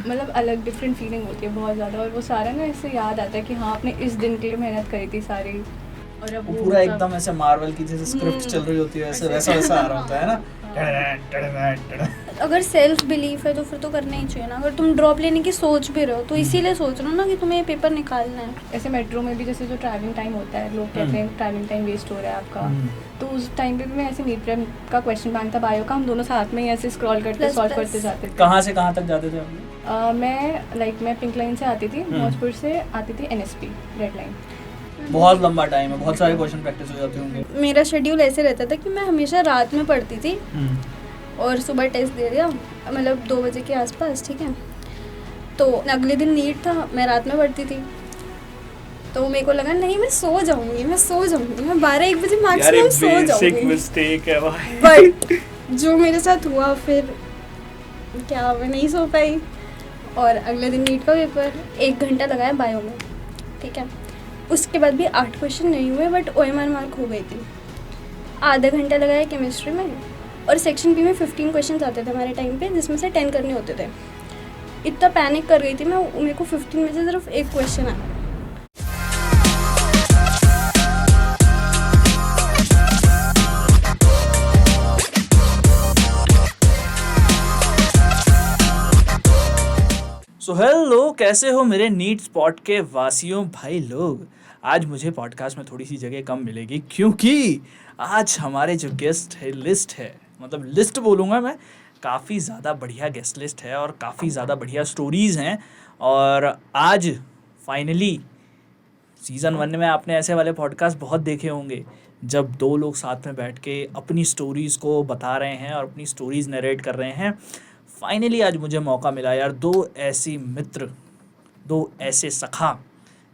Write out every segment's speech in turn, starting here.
मतलब अलग different feeling होती है बहुत ज़्यादा, और वो सारा ना इससे याद आता है कि हाँ आपने इस दिन के लिए मेहनत करी थी सारी, और अब वो पूरा एकदम ऐसे मार्वल की जैसे स्क्रिप्ट चल रही होती है ऐसे वैसा आ रहा होता है ना। अगर सेल्फ बिलीफ है तो फिर तो करना ही चाहिए ना। अगर तुम ड्रॉप लेने की सोच भी रहे हो तो इसीलिए सोच रहे हो ना कि तुम्हें ये पेपर निकालना है। ऐसे मेट्रो में भी जैसे जो ट्रैवलिंग टाइम होता है, लोग कहते हैं ट्रैवलिंग टाइम वेस्ट हो रहा है आपका, तो उस टाइम पे भी मैं ऐसे नीट प्रेम का क्वेश्चन बैंक था बायो का, हम दोनों साथ में ही ऐसे स्क्रॉल करते सॉल्व करते जाते थे। कहाँ से कहाँ तक जाते थे आप? मैं पिंक लाइन से आती थी, मौजपुर से आती थी NSP रेड लाइन। बहुत लंबा टाइम है, बहुत सारे क्वेश्चन प्रैक्टिस हो जाते होंगे। मेरा शेड्यूल ऐसे रहता था कि मैं हमेशा रात में पढ़ती थी और सुबह टेस्ट दे दिया, मतलब 2 बजे के आसपास, ठीक है। तो अगले दिन नीट था, मैं रात में पढ़ती थी, तो मेरे को लगा नहीं मैं सो जाऊंगी, मैं 12-1 बजे मैक्सिमम सो जाऊंगी। बेसिक मिस्टेक है भाई। बट जो मेरे साथ हुआ फिर क्या, मैं नहीं सो पाई और अगले दिन नीट का पेपर 1 घंटा लगाया बायो में, ठीक है। उसके बाद भी 8 क्वेश्चन नहीं हुए बट OMR मार्क हो गई थी। आधा घंटा लगाया केमिस्ट्री में, और सेक्शन बी में 15 क्वेश्चन आते थे हमारे टाइम पे, जिसमें से 10 करने होते थे। इतना पैनिक कर गई थी मैं, मेरे को 15 में से सिर्फ 1 क्वेश्चन आया। सो हेलो, कैसे हो मेरे नीट स्पॉट के वासियों भाई लोग। आज मुझे पॉडकास्ट में थोड़ी सी जगह कम मिलेगी क्योंकि आज हमारे जो गेस्ट है लिस्ट है, मतलब लिस्ट बोलूँगा मैं, काफ़ी ज़्यादा बढ़िया गेस्ट लिस्ट है और काफ़ी ज़्यादा बढ़िया स्टोरीज़ हैं। और आज फाइनली सीज़न 1 में आपने ऐसे वाले पॉडकास्ट बहुत देखे होंगे जब 2 लोग साथ में बैठ के अपनी स्टोरीज़ को बता रहे हैं और अपनी स्टोरीज़ नरेट कर रहे हैं। फाइनली आज मुझे मौका मिला यार, 2 ऐसी मित्र, 2 ऐसे सखा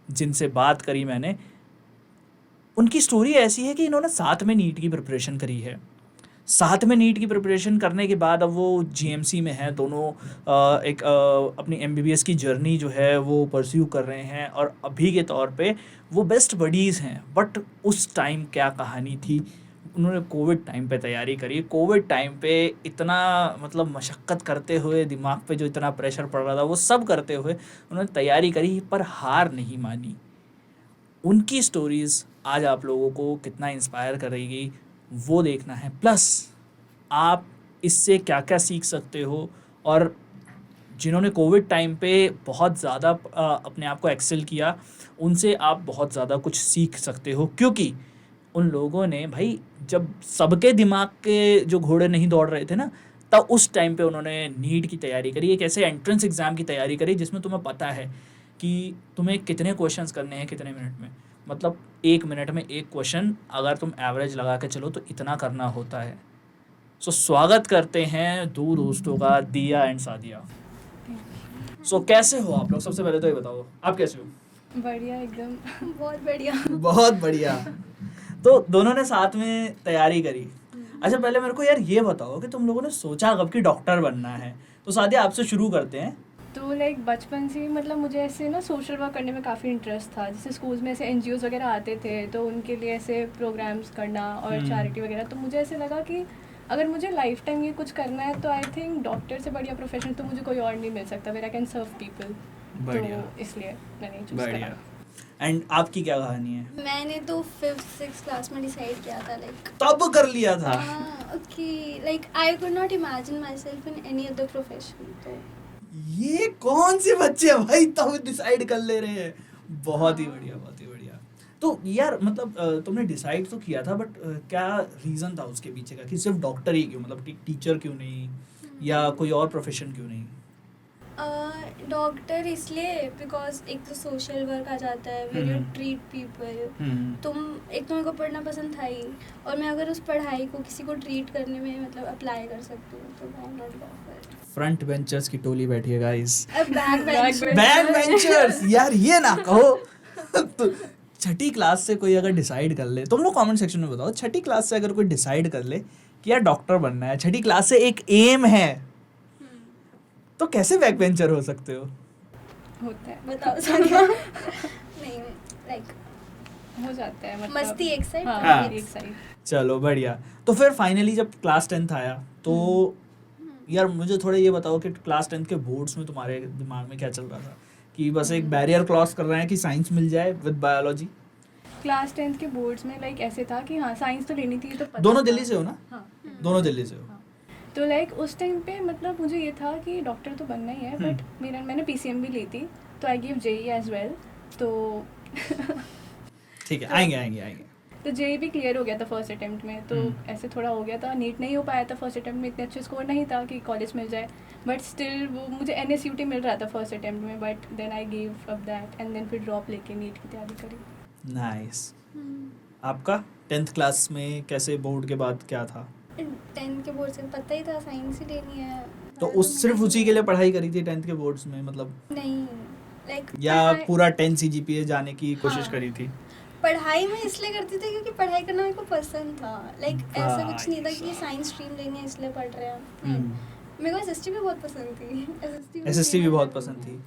जिनसे बात करी मैंने। उनकी स्टोरी ऐसी है कि इन्होंने साथ में नीट की प्रिपरेशन करी है। साथ में नीट की प्रिपरेशन करने के बाद अब वो GMC में हैं दोनों, अपनी MBBS की जर्नी जो है वो परस्यू कर रहे हैं और अभी के तौर पे वो बेस्ट बडीज़ हैं। बट उस टाइम क्या कहानी थी, उन्होंने कोविड टाइम पे तैयारी करी। कोविड टाइम पे इतना मतलब मशक्क़त करते हुए, दिमाग पे जो इतना प्रेशर पड़ रहा था वो सब करते हुए उन्होंने तैयारी करी पर हार नहीं मानी। उनकी स्टोरीज़ आज आप लोगों को कितना इंस्पायर करेगी वो देखना है, प्लस आप इससे क्या क्या सीख सकते हो। और जिन्होंने कोविड टाइम पे बहुत ज़्यादा अपने आप को एक्सेल किया, उनसे आप बहुत ज़्यादा कुछ सीख सकते हो, क्योंकि उन लोगों ने भाई जब सबके दिमाग के जो घोड़े नहीं दौड़ रहे थे ना, तब उस टाइम पे उन्होंने नीट की तैयारी करी, एक ऐसे एंट्रेंस एग्ज़ाम की तैयारी करी जिसमें तुम्हें पता है कि तुम्हें कितने क्वेश्चंस करने हैं कितने मिनट में। मतलब 1 मिनट में 1 क्वेश्चन, अगर तुम एवरेज लगा के चलो तो इतना करना होता है। सो स्वागत करते हैं 2 दोस्तों का, दिया एंड सादिया। सो कैसे हो आप लोग? सबसे पहले तो ये बताओ आप कैसे हो? बढ़िया एकदम। बहुत बढ़िया। बहुत बढ़िया। तो दोनों ने साथ में तैयारी करी। अच्छा, पहले मेरे को यार ये बताओ कि तुम लोगों ने सोचा कब कि डॉक्टर बनना है? तो सादिया आपसे शुरू करते हैं। तो लाइक बचपन से मतलब मुझे ऐसे ना सोशल वर्क करने में काफ़ी इंटरेस्ट था। जैसे स्कूल्स में ऐसे NGOs वगैरह आते थे तो उनके लिए ऐसे प्रोग्राम्स करना और चैरिटी वगैरह, तो मुझे ऐसे लगा कि अगर मुझे लाइफ टाइम ये कुछ करना है तो आई थिंक डॉक्टर से बढ़िया प्रोफेशन तो मुझे कोई और नहीं मिल सकता where I can serve people. बढ़िया। तो इसलिए मैंने चूज बढ़िया। करा। एंड आपकी क्या कहानी है? मैंने तो 5th-6th क्लास में डिसाइड किया था, लाइक तब कर लिया था? Okay, like I could not imagine my self in any other profession. तो ये कौन से बच्चे हैं भाई तब डिसाइड कर ले रहे हैं? बहुत ही बढ़िया, बहुत ही बढ़िया। तो यार मतलब तुमने डिसाइड तो किया था, बट क्या रीज़न था उसके पीछे का कि सिर्फ डॉक्टर ही क्यों? मतलब टीचर क्यों नहीं, या कोई और प्रोफेशन क्यों नहीं? डॉक्टर इसलिए बिकॉज एक तो सोशल वर्क आ जाता है, वेयर यू ट्रीट पीपल। तुम एक तो मेरे को पढ़ना पसंद था ही, और मैं अगर उस पढ़ाई को किसी को ट्रीट करने में मतलब अप्लाई कर सकती हूँ तो why not go for it. Front benchers की टोली बैठी है गाइस। बैक बैक बेंचर्स यार, ये ना कहो। तो 6ठी क्लास से कोई अगर डिसाइड कर ले, तुम लोग कमेंट सेक्शन में बताओ, 6ठी क्लास से अगर कोई डिसाइड कर ले कि यार डॉक्टर बनना है, 6ठी क्लास से एक एम है, तो कैसे बैक बेंचर हो सकते हो? होता है, बताओ सानिया। नहीं, लाइक हो जाता है, मतलब मस्ती एक साइड, हाँ। एक साइड। चलो बढ़िया। तो फिर फाइनली जब क्लास 10th आया तो यार मुझे थोड़ा ये बताओ कि क्लास 10 के बोर्ड्स में तुम्हारे दिमाग में क्या चल रहा था कि बस एक बैरियर क्रॉस कर रहे हैं कि साइंस मिल जाए विद बायोलॉजी? क्लास 10th के बोर्ड्स में लाइक ऐसे था कि हाँ साइंस तो लेनी थी, तो पता दोनों था। दिल्ली से हो ना? हाँ दोनों दिल्ली से हो? हाँ। तो लाइक उस टाइम पे मतलब मुझे ये था कि डॉक्टर तो बनना ही है, बट मैंने PCM भी ली थी, तो I give JEE as well. तो ठीक है, आएंगे। तो JEE भी क्लियर हो गया था फर्स्ट अटेम्प्ट में, तो ऐसे थोड़ा हो गया था। नीट नहीं हो पाया था फर्स्ट अटेम्प्ट में, इतने अच्छे स्कोर नहीं था कि कॉलेज मिल जाए, बट स्टिल वो मुझे NSUT मिल रहा था फर्स्ट अटेम्प्ट में, but then I give up that and then फिर ड्रॉप लेके नीट की तैयारी करी। नाइस। आपका 10th क्लास में कैसे, बोर्ड के बाद क्या था? 10th के बोर्ड से पता ही था साइंस ही लेनी है। तो उस सिर्फ उसी के लिए पढ़ाई करी थी 10th के बोर्ड्स में, मतलब नहीं लाइक या पूरा 10 CGPA जाने की कोशिश करी थी? पढ़ाई में इसलिए करती थी क्योंकि पढ़ाई करना मेरे को पसंद था। लाइक ऐसा कुछ नहीं था भाई कि साइंस स्ट्रीम लेनी है इसलिए पढ़ रहे हैं। हम्म। मेरे को SST भी बहुत पसंद थी। SST भी बहुत पसंद थी।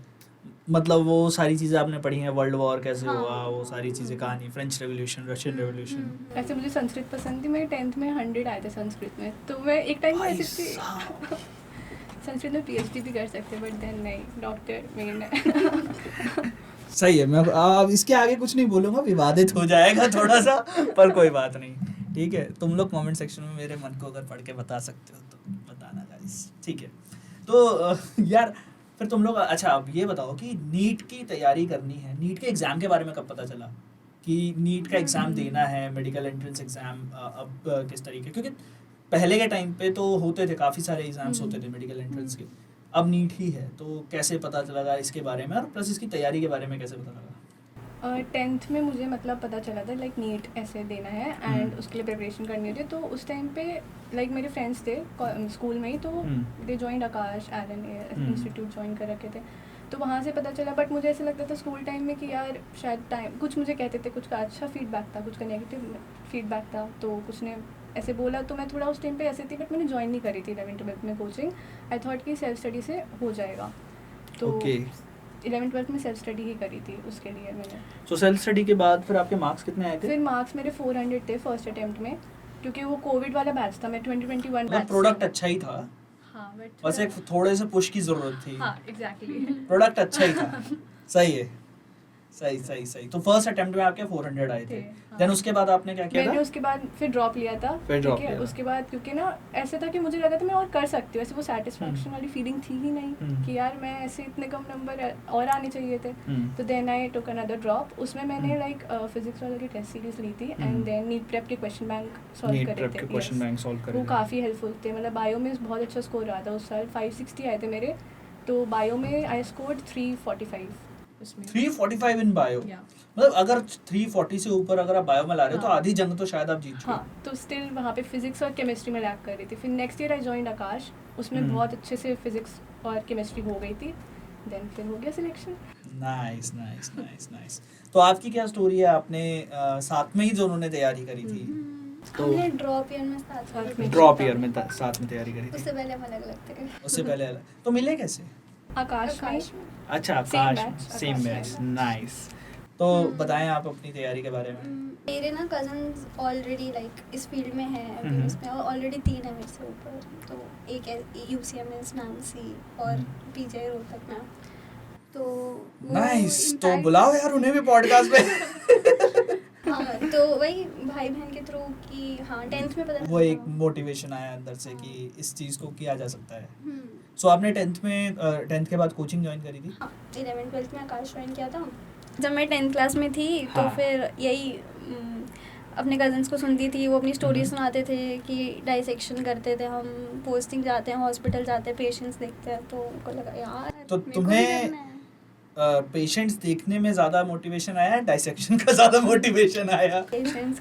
मतलब वो सारी चीज़ें आपने पढ़ी हैं, वर्ल्ड वॉर कैसे हाँ। हुआ, वो सारी चीज़ें, कहानी, फ्रेंच रेवोल्यूशन, रशियन रेवोल्यूशन। ऐसे मुझे संस्कृत पसंद थी, मेरे 10th में 100 आए थे संस्कृत में, तो मैं एक टाइम में ऐसी थी संस्कृत में PhD भी कर सकते, बट देन नहीं, डॉक्टर मेन है। सही है, मैं अब इसके आगे कुछ नहीं बोलूँगा, विवादित हो जाएगा थोड़ा सा, पर कोई बात नहीं, ठीक है। तुम लोग कमेंट सेक्शन में मेरे मन को अगर पढ़ के बता सकते हो तो बताना गाइस, ठीक है। तो यार फिर तुम लोग, अच्छा अब ये बताओ कि नीट की तैयारी करनी है, नीट के एग्ज़ाम के बारे में कब पता चला कि नीट का एग्ज़ाम देना है, मेडिकल एंट्रेंस एग्ज़ाम? अब किस तरीके, क्योंकि पहले के टाइम पे तो होते थे, काफ़ी सारे एग्ज़ाम्स होते थे मेडिकल एंट्रेंस के, अब नीट ही है, तो कैसे पता चला इसके बारे में, और प्लस इसकी तैयारी के बारे में कैसे पता लगा? 10th में मुझे मतलब पता चला था लाइक नीट ऐसे देना है एंड उसके लिए प्रिपरेशन करनी होती है। तो उस टाइम पे लाइक मेरे फ्रेंड्स थे स्कूल में ही, तो दे जॉइंड आकाश एलन इंस्टीट्यूट ज्वाइन कर रखे थे, तो वहाँ से पता चला। बट मुझे ऐसा लगता था स्कूल टाइम में कि यार शायद टाइम, कुछ मुझे कहते थे, कुछ का अच्छा फीडबैक था, कुछ का नेगेटिव फीडबैक था, तो कुछ ने ऐसे बोला, तो मैं थोड़ा उस टाइम पे ऐसे थी, बट मैंने ज्वाइन नहीं करी थी 11th-12th में कोचिंग। आई थॉट कि सेल्फ स्टडी से हो जाएगा, तो 11th-12th में सेल्फ स्टडी ही करी थी उसके लिए मैंने। सो सेल्फ स्टडी के बाद फिर आपके मार्क्स कितने आए थे? फिर मार्क्स मेरे 400 थे फर्स्ट अटेम्प्ट में, क्योंकि वो कोविड वाला बैच था, मैं 2021 बैच। प्रोडक्ट अच्छा ही था, हाँ, बट बस एक थोड़े से पुश की जरूरत थी। हाँ एग्जैक्टली। प्रोडक्ट अच्छा ही था। सही है, सही। तो फर्स्ट अटेम्प्ट में आपके 400 आए थे, देन उसके बाद आपने क्या किया? मैंने उसके बाद फिर ड्रॉप लिया था। फिर ड्रॉप ठीक है, लिया। उसके बाद क्योंकि ना ऐसे था कि मुझे लगा था मैं और कर सकती हूँ, ऐसे वो सेटिस्फैक्शन वाली फीलिंग थी ही नहीं कि यार मैं ऐसे इतने कम नंबर और आने चाहिए थे। तो then I took another drop. उसमें मैंने लाइक फिजिक्स वाले की टेस्ट सीरीज ली थी एंड देन नीट प्रेप के क्वेश्चन बैंक सॉल्व करे थे। वो काफ़ी हेल्पफुल थे, मतलब बायो में बहुत अच्छा स्कोर रहा था उस साल, 560 आए थे मेरे, तो बायो में आई स्कोर्ड 345 उसमें। 345 इन बायो, मतलब अगर 340 से ऊपर अगर आप बायो में ला रहे हो तो आधी जंग तो शायद आप जीत चुके। हाँ, तो स्टिल वहाँ पे फिजिक्स और केमिस्ट्री में लैग कर रही थी। फिर नेक्स्ट ईयर आई जॉइंड आकाश, उसमें बहुत अच्छे से फिजिक्स और केमिस्ट्री हो गई थी, देन फिर हो गया सिलेक्शन। नाइस। तो आपकी क्या स्टोरी है? आपने साथ में ही जो उन्होंने तैयारी करी थी, तो हमने ड्रॉप ईयर में साथ में साथ में तैयारी करी थी। उससे पहले हम अलग थे। उससे पहले अलग, तो मिले कैसे? आकाश में। अच्छा, आकाश, सेम बैच, नाइस। तो बताएं आप अपनी तैयारी के बारे में। मेरे ना कजन्स ऑलरेडी लाइक इस फील्ड में हैं, एमबीबीएस में, और ऑलरेडी 3 है मेरे से ऊपर। तो एक है UCMS नामसी और पीजे रोहतक में। तो नाइस, तो बुलाओ यार उन्हें भी पॉडकास्ट पे। हाँ, तो वही भाई बहन के थ्रू कि हाँ 10th में पता वो एक मोटिवेशन आया अंदर से कि इस चीज़ को किया जा सकता है। सो आपने 10th के बाद कोचिंग ज्वाइन करी थी? हाँ, 11th-12th में आकाश ज्वाइन किया था। जब मैं 10th क्लास में थी तो फिर यही अपने कजन्स को सुनती थी, वो अपनी स्टोरी सुनाते थे कि डाइसेक्शन करते थे हम, पोस्टिंग जाते हैं, हॉस्पिटल जाते हैं, पेशेंट्स देखते हैं, तो उनको लगा यार तो तुम्हें पेशेंट्स देखने में ज़्यादा मोटिवेशन आया, डाइसेक्शन का ज़्यादा मोटिवेशन आया? पेशेंट्स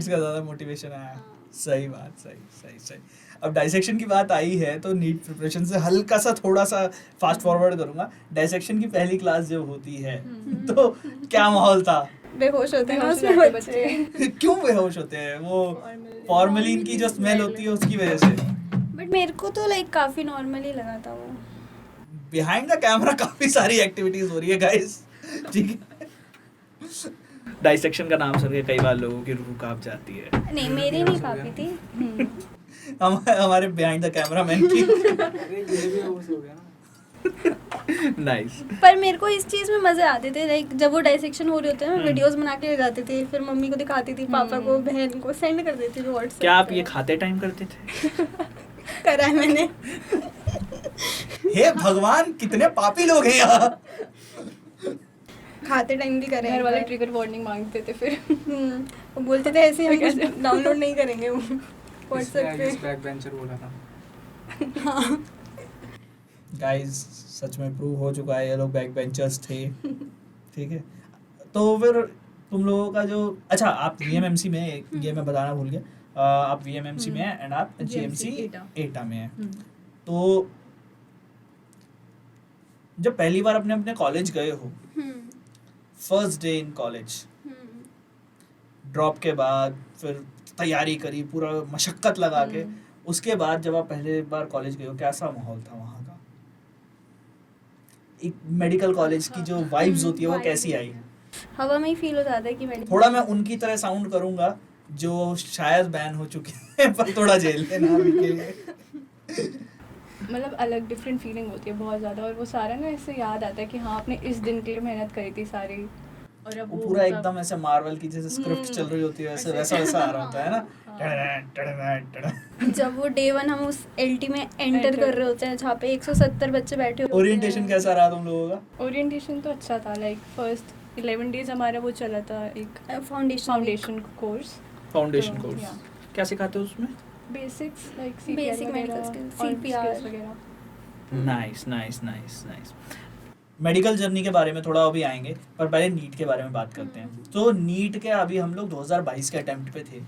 का ज़्यादा मोटिवेशन आया। सही बात, सही। अब डाइसेक्शन की बात आई है तो नीट प्रिपरेशन से हल्का सा थोड़ा सा फास्ट फॉरवर्ड करूंगा। डाइसेक्शन की पहली क्लास जब होती है तो क्या माहौल था? बेहोश होते हैं उसमें बच्चे। क्यों बेहोश होते हैं? वो फॉर्मेलिन की जो स्मेल होती है उसकी वजह से। बट मेरे को तो लाइक काफी नॉर्मल ही लगा था वो। बिहाइंड द कैमरा काफी सारी एक्टिविटीज हो रही है गाइस, ठीक है। डाइसेक्शन का नाम सुन के कई बार लोगों की रूह कांप जाती है। नहीं, मेरी नहीं काफी थी। हमारे बिहाइंड द कैमरामैन की अरे ये भी हो गया ना। नाइस। पर मेरे को इस चीज़ में मज़े आते थे, लाइक जब वो डाइसेक्शन हो रहे होते हैं मैं वीडियोस बना के ले जाते थे, फिर मम्मी को दिखाती थी, पापा को, बहन को सेंड कर देती थी व्हाट्सएप। क्या आप ये खाते टाइम करते थे? करा है मैंने। हे भगवान, कितने पापी लोग हैं यहाँ। खाते टाइम भी करे घर वाले ट्रिगर वार्निंग मांगते थे फिर। वो बोलते थे ऐसे हम कुछ डाउनलोड नहीं करेंगे वो व्हाट्सएप पे। बैक बेंचर बोला था। हाँ गाइस सच में प्रूव हो चुका है ये लोग बैक बेंचर्स थे। ठीक है, तो फिर तुम लोगों का जो, अच्छा आप वीएमएमसी में, ये मैं बताना भूल गया, आप वीएमएमसी में हैं एंड आप जीएमसी एटा में हैं। तो जब पहली बार अपने अपने कॉलेज गए हो, first day in college, drop के बाद फिर तैयारी करी पूरा मशक्कत लगा के, उसके बाद जब आप पहली बार कॉलेज गए हो, कैसा माहौल था वहाँ का? एक मेडिकल कॉलेज की जो वाइब्स होती है वो कैसी आई? हवा में ही फील हो जाता है कि मेडिकल। थोड़ा मैं उनकी तरह साउंड करूंगा जो शायद बैन हो चुके हैं, पर थोड़ा झेल लेना अभी के लिए। मतलब अलग डिफरेंट फीलिंग होती है बहुत ज़्यादा, और वो सारा ना ऐसे याद आता है कि हाँ आपने इस दिन के लिए मेहनत करी थी सारी, और अब वो वो पूरा मतलब- एकदम ऐसे मार्वल की जैसे स्क्रिप्ट चल रही होती है वैसे वैसा वैसा आ रहा होता है ना। जब वो डे 1 हम उस एलटी में एंटर कर रहे होते हैं जहाँ पे 170 बच्चे बैठे होते हैं। ओरिएंटेशन कैसा रहा तुम लोगों का? ओरिएंटेशन तो अच्छा था, लाइक फर्स्ट 11 डेज हमारा वो चला था एक फाउंडेशन कोर्स। फाउंडेशन तो, कोर्स yeah. क्या सिखाते हो उसमें? Basics like Basic medical skills, CPR वगैरह। Nice nice nice nice. Medical journey के बारे में थोड़ा अभी आएंगे, पर पहले नीट के बारे में बात करते हैं। तो नीट के अभी हम लोग 2022 के अटेम्प्ट पे थे,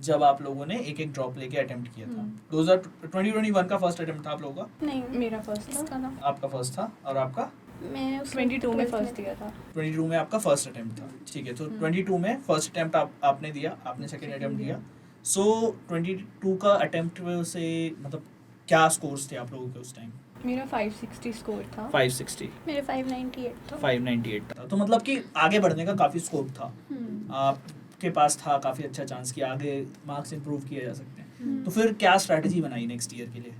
जब आप लोगों ने एक एक ड्रॉप लेके अटेम्प्ट किया था। 2021 का फर्स्ट अटेम्प्ट था आप लोगों का? नहीं, मेरा फर्स्ट इसका था, था। आपका फर्स्ट था, और आपका मैं उस 22 में फर्स्ट दिया था। 22 में आपका फर्स्ट अटेम्प्ट था। ठीक है, तो 22 में फर्स्ट अटेम्प्ट आपने दिया, आपने सेकंड अटेम्प्ट दिया। सो 22 का अटेम्प्ट से मतलब क्या स्कोर्स थे आप लोगों के उस टाइम? मेरा 560 स्कोर था। 560, मेरे 598 था। 598 था। तो मतलब कि आगे बढ़ने का काफ़ी स्कोप था आपके पास, था काफ़ी अच्छा चांस कि आगे मार्क्स इंप्रूव किए जा सकते हैं। तो फिर क्या स्ट्रैटेजी बनाई नेक्स्ट ईयर के लिए?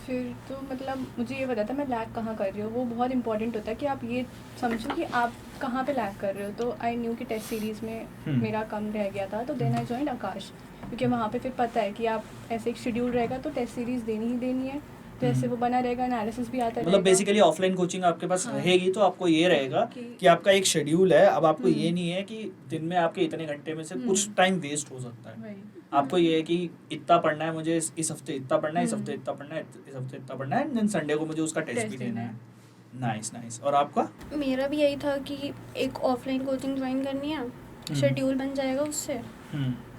फिर तो मतलब मुझे ये पता था मैं लैग कहाँ कर रही हूँ, वो बहुत इंपॉर्टेंट होता है कि आप ये समझो कि आप कहाँ पे लैग कर रहे हो। तो आई न्यू कि टेस्ट सीरीज़ में मेरा कम रह गया था, तो देन आई जॉइंड आकाश, क्योंकि वहाँ पे फिर पता है कि आप ऐसे एक शेड्यूल रहेगा तो टेस्ट सीरीज़ देनी ही देनी है, तो ऐसे वो बना रहेगा, एनालिसिस भी आता मतलब बेसिकली ऑफलाइन कोचिंग आपके पास हाँ। रहेगी तो आपको ये रहेगा कि आपका एक शेड्यूल है। अब आपको ये नहीं है कि दिन में आपके इतने घंटे में से कुछ टाइम वेस्ट हो सकता है। आपको ये है कि इतना पढ़ना है मुझे, इस हफ्ते इतना पढ़ना है, इस हफ्ते इतना पढ़ना है, इस हफ्ते इतना पढ़ना है, देन संडे को मुझे उसका टेस्ट भी देना है। Nice nice. और आपका? मेरा भी यही था कि एक ऑफलाइन कोचिंग ज्वाइन करनी है, शेड्यूल बन जाएगा उससे।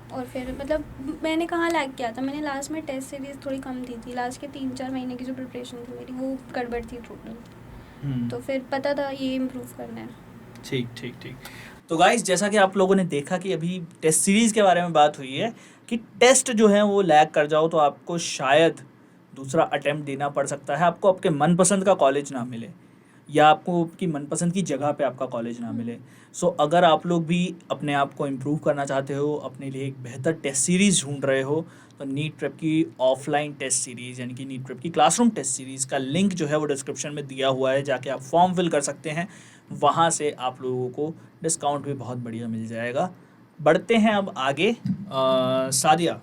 और फिर मतलब मैंने कहाँ लैग किया था, मैंने लास्ट में टेस्ट सीरीज थोड़ी कम दी थी, लास्ट के 3-4 महीने की जो प्रिपरेशन थी मेरी वो गड़बड़ थी टोटल। तो फिर पता था ये इम्प्रूव करना है। ठीक ठीक ठीक। तो गाइस जैसा कि आप लोगों ने देखा कि अभी टेस्ट सीरीज़ के बारे में बात हुई है कि टेस्ट जो है वो लैग कर जाओ तो आपको शायद दूसरा अटेम्प्ट देना पड़ सकता है, आपको आपके मनपसंद का कॉलेज ना मिले, या आपको आपकी मनपसंद की जगह पे आपका कॉलेज ना मिले। सो अगर आप लोग भी अपने आप को इम्प्रूव करना चाहते हो, अपने लिए एक बेहतर टेस्ट सीरीज़ ढूंढ रहे हो, तो नीट प्रेप की ऑफलाइन टेस्ट सीरीज़ यानी कि नीट प्रेप की क्लासरूम टेस्ट सीरीज़ का लिंक जो है वो डिस्क्रिप्शन में दिया हुआ है, जाके आप फॉर्म फिल कर सकते हैं। वहाँ से आप लोगों को डिस्काउंट भी बहुत बढ़िया मिल जाएगा। बढ़ते हैं अब आगे। सादिया,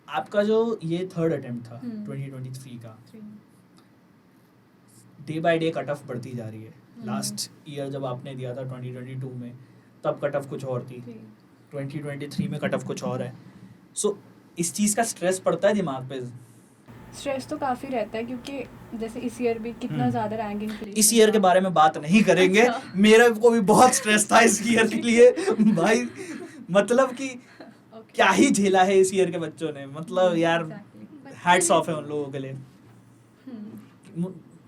आपका जो ये थर्ड अटेम्प्ट था 2023 का, day by day cut off बढ़ती जा रही है। लास्ट ईयर जब आपने दिया था 2022 में, तब कट ऑफ कुछ और थी, 2023 में कट ऑफ कुछ और है। सो इस चीज़ का स्ट्रेस पड़ता है दिमाग पे? स्ट्रेस तो काफ़ी रहता है, क्योंकि जैसे इस ईयर भी कितना ज़्यादा रैंक इंक्रीज। इस ईयर के बारे में बात नहीं करेंगे। मेरे को भी बहुत स्ट्रेस था इस ईयर के लिए भाई, मतलब कि क्या ही झेला है इस ईयर के बच्चों ने, मतलब यार हैट्स ऑफ है उन लोगों के लिए।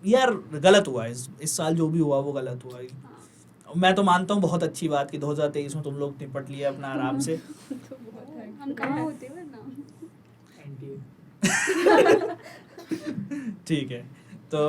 यार गलत हुआ इस साल जो भी हुआ वो गलत हुआ। मैं तो मानता हूँ बहुत अच्छी बात कि 2023 में तुम लोग निपट लिए अपना आराम से। हम कहाँ होते हैं ना। ठीक है, तो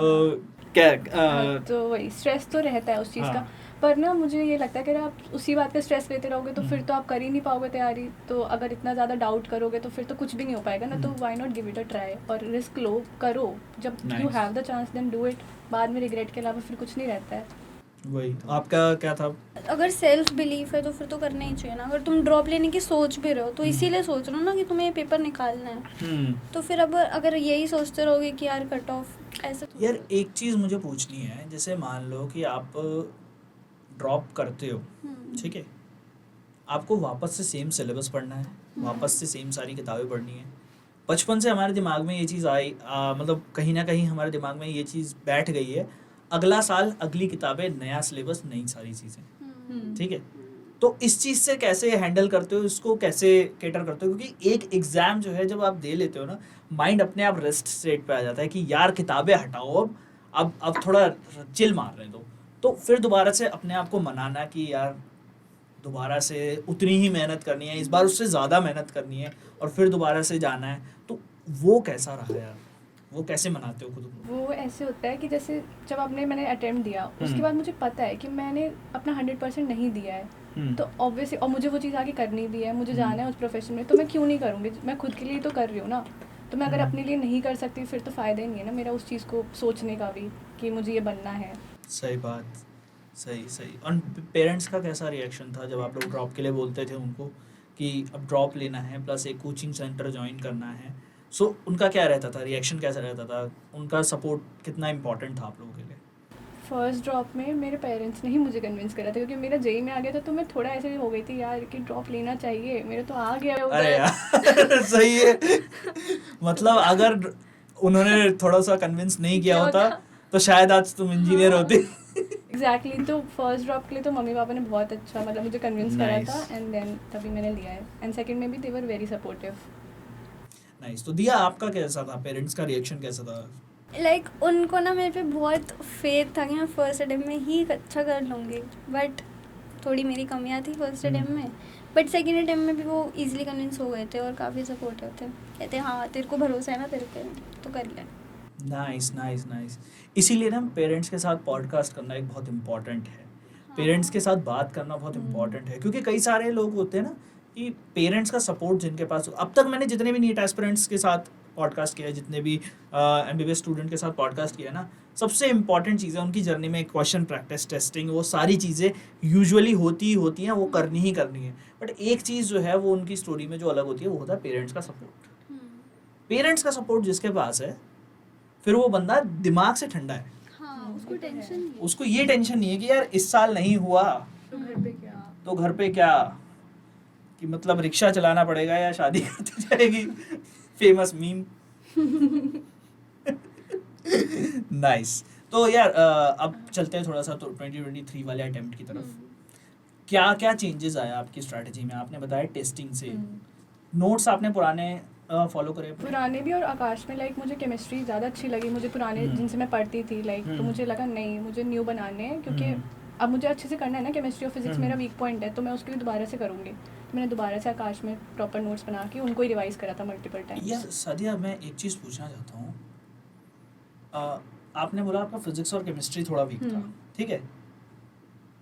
क्या तो वही स्ट्रेस तो रहता है उस चीज़ हाँ। का, पर ना मुझे ये लगता है कि अगर आप उसी बात का स्ट्रेस लेते रहोगे तो फिर तो आप कर ही नहीं पाओगे तैयारी, तो अगर इतना ज़्यादा डाउट करोगे तो फिर तो कुछ भी नहीं हो पाएगा ना, तो why not give it a try और रिस्क लो, करो, जब you Nice. Have the chance then do it, बाद में रिग्रेट के अलावा फिर कुछ नहीं रहता है। वही आपका क्या था? अगर सेल्फ बिलीफ है तो फिर तो करना ही चाहिए ना। अगर तुम ड्रॉप लेने की सोच भी रहे हो तो इसीलिए सोच रहे हो ना कि तुम्हें ये पेपर निकालना है, तो फिर अब अगर यही सोचते रहोगे कि यार कट ऑफ ऐसे तो यार एक चीज़ मुझे पूछनी है, जैसे मान लो कि आप ड्रॉप करते हो, ठीक है, आपको वापस से सेम सिलेबस पढ़ना है, वापस से सेम सारी किताबें पढ़नी है। बचपन से हमारे दिमाग में ये चीज़ आई, मतलब कहीं ना कहीं हमारे दिमाग में ये चीज़ बैठ गई है, अगला साल अगली किताबें, नया सिलेबस, नई सारी चीज़ें, ठीक है। तो इस चीज़ से कैसे हैंडल करते हो, इसको कैसे केटर करते हो? क्योंकि एक एग्ज़ाम जो है जब आप दे लेते हो ना, माइंड अपने आप रेस्ट स्टेट पे आ जाता है कि यार किताबें हटाओ, अब थोड़ा चिल मार रहे दो, तो फिर दोबारा से अपने आप को मनाना कि यार दोबारा से उतनी ही मेहनत करनी है, इस बार उससे ज़्यादा मेहनत करनी है और फिर दोबारा से जाना है, तो वो कैसा रहा यार? वो कैसे मनाते हो खुद को? वो ऐसे होता है कि जैसे जब मैंने अटेम्प्ट दिया उसके बाद मुझे पता है कि मैंने अपना 100% नहीं दिया है, तो ऑब्वियसली, और मुझे वो चीज़ आगे करनी भी है, मुझे जाना है उस प्रोफेशन में, तो मैं क्यों नहीं करूँगी? मैं खुद के लिए तो कर रही हूँ ना, तो मैं अगर अपने लिए नहीं कर सकती फिर तो फ़ायदा ही नहीं है ना मेरा उस चीज़ को सोचने का भी कि मुझे ये बनना है। सही बात, सही। और पेरेंट्स का कैसा रिएक्शन था जब आप लोग ड्रॉप के लिए बोलते थे उनको कि अब ड्रॉप लेना है प्लस एक कोचिंग सेंटर ज्वाइन करना है, सो उनका क्या रहता था, रिएक्शन कैसा रहता था, उनका सपोर्ट कितना इम्पोर्टेंट था आप लोगों के लिए? फर्स्ट ड्रॉप में मेरे पेरेंट्स ने ही मुझे कन्विंस करा था, क्योंकि मेरा जेई में आ गया था, तो मैं थोड़ा ऐसे हो गई थी यार कि ड्रॉप लेना चाहिए, मेरा तो आ गया उधर। अरे यार सही है। मतलब अगर उन्होंने थोड़ा सा कन्विंस नहीं किया होता तो शायद आज तुम इंजीनियर होती। एग्जैक्टली, तो फर्स्ट ड्रॉप के लिए तो मम्मी पापा ने बहुत अच्छा मतलब मुझे कन्विंस करा Nice. था, एंड देन तभी मैंने लिया है, एंड सेकंड में भी दे वर वेरी सपोर्टिव। नाइस। तो दिया आपका कैसा था, पेरेंट्स का रिएक्शन कैसा था? लाइक उनको ना मेरे पे बहुत फेथ था कि मैं फर्स्ट अटेम्प्ट में ही अच्छा कर लूँगी, बट थोड़ी मेरी कमियाँ थी फर्स्ट अटेम्प्ट में, बट सेकेंड अटेम्प्ट में भी वो इजीली कन्विंस हो गए थे और काफ़ी सपोर्टिव थे, कहते हाँ तेरे को भरोसा है ना तेरे पे, तो कर ले। नाइस। इसीलिए ना पेरेंट्स के साथ पॉडकास्ट करना एक बहुत इम्पॉर्टेंट है, पेरेंट्स के साथ बात करना बहुत इम्पॉर्टेंट है, क्योंकि कई सारे लोग होते हैं ना कि पेरेंट्स का सपोर्ट जिनके पास, अब तक मैंने जितने भी नीट एस्पिरेंट्स के साथ पॉडकास्ट किया है, जितने भी एमबीबीएस स्टूडेंट के साथ पॉडकास्ट किया है ना, सबसे इम्पॉर्टेंट चीज़ है उनकी जर्नी में क्वेश्चन प्रैक्टिस, टेस्टिंग, वो सारी चीज़ें यूजुअली होती हैं, वो करनी ही करनी है। बट एक चीज़ जो है वो उनकी स्टोरी में जो अलग होती है वो होता है पेरेंट्स का सपोर्ट। पेरेंट्स का सपोर्ट जिसके पास है, फिर वो बंदा दिमाग से ठंडा है, हाँ, उसको टेंशन नहीं है। उसको ये टेंशन नहीं है कि यार इस साल नहीं हुआ तो घर पे क्या, कि मतलब रिक्शा चलाना पड़ेगा या शादी करती जाएगी, फेमस मीम। नाइस। तो यार अब चलते हैं थोड़ा सा तो 2023 वाले अटेम्प्ट की तरफ। क्या क्या चेंजेस आया आपकी स्ट्रैटेजी में? आपने बताया टेस्टिंग से, नोट्स आपने पुराने फॉलो करे? पुराने भी, और आकाश में लाइक मुझे केमिस्ट्री ज़्यादा अच्छी लगी, मुझे पुराने जिनसे मैं पढ़ती थी लाइक, तो मुझे लगा नहीं मुझे न्यू बनाने हैं, क्योंकि अब मुझे अच्छे से करना है ना, केमिस्ट्री और फिजिक्स मेरा वीक पॉइंट है, तो मैं उसके लिए दोबारा से करूँगी। तो मैंने दोबारा से आकाश में प्रॉपर नोट्स बना के उनको ही रिवाइज करा था मल्टीपल टाइम्स। यार सादिया, मैं एक चीज़ पूछना चाहता हूँ, आपने बोला आपका फिजिक्स और केमिस्ट्री थोड़ा वीक था, ठीक है,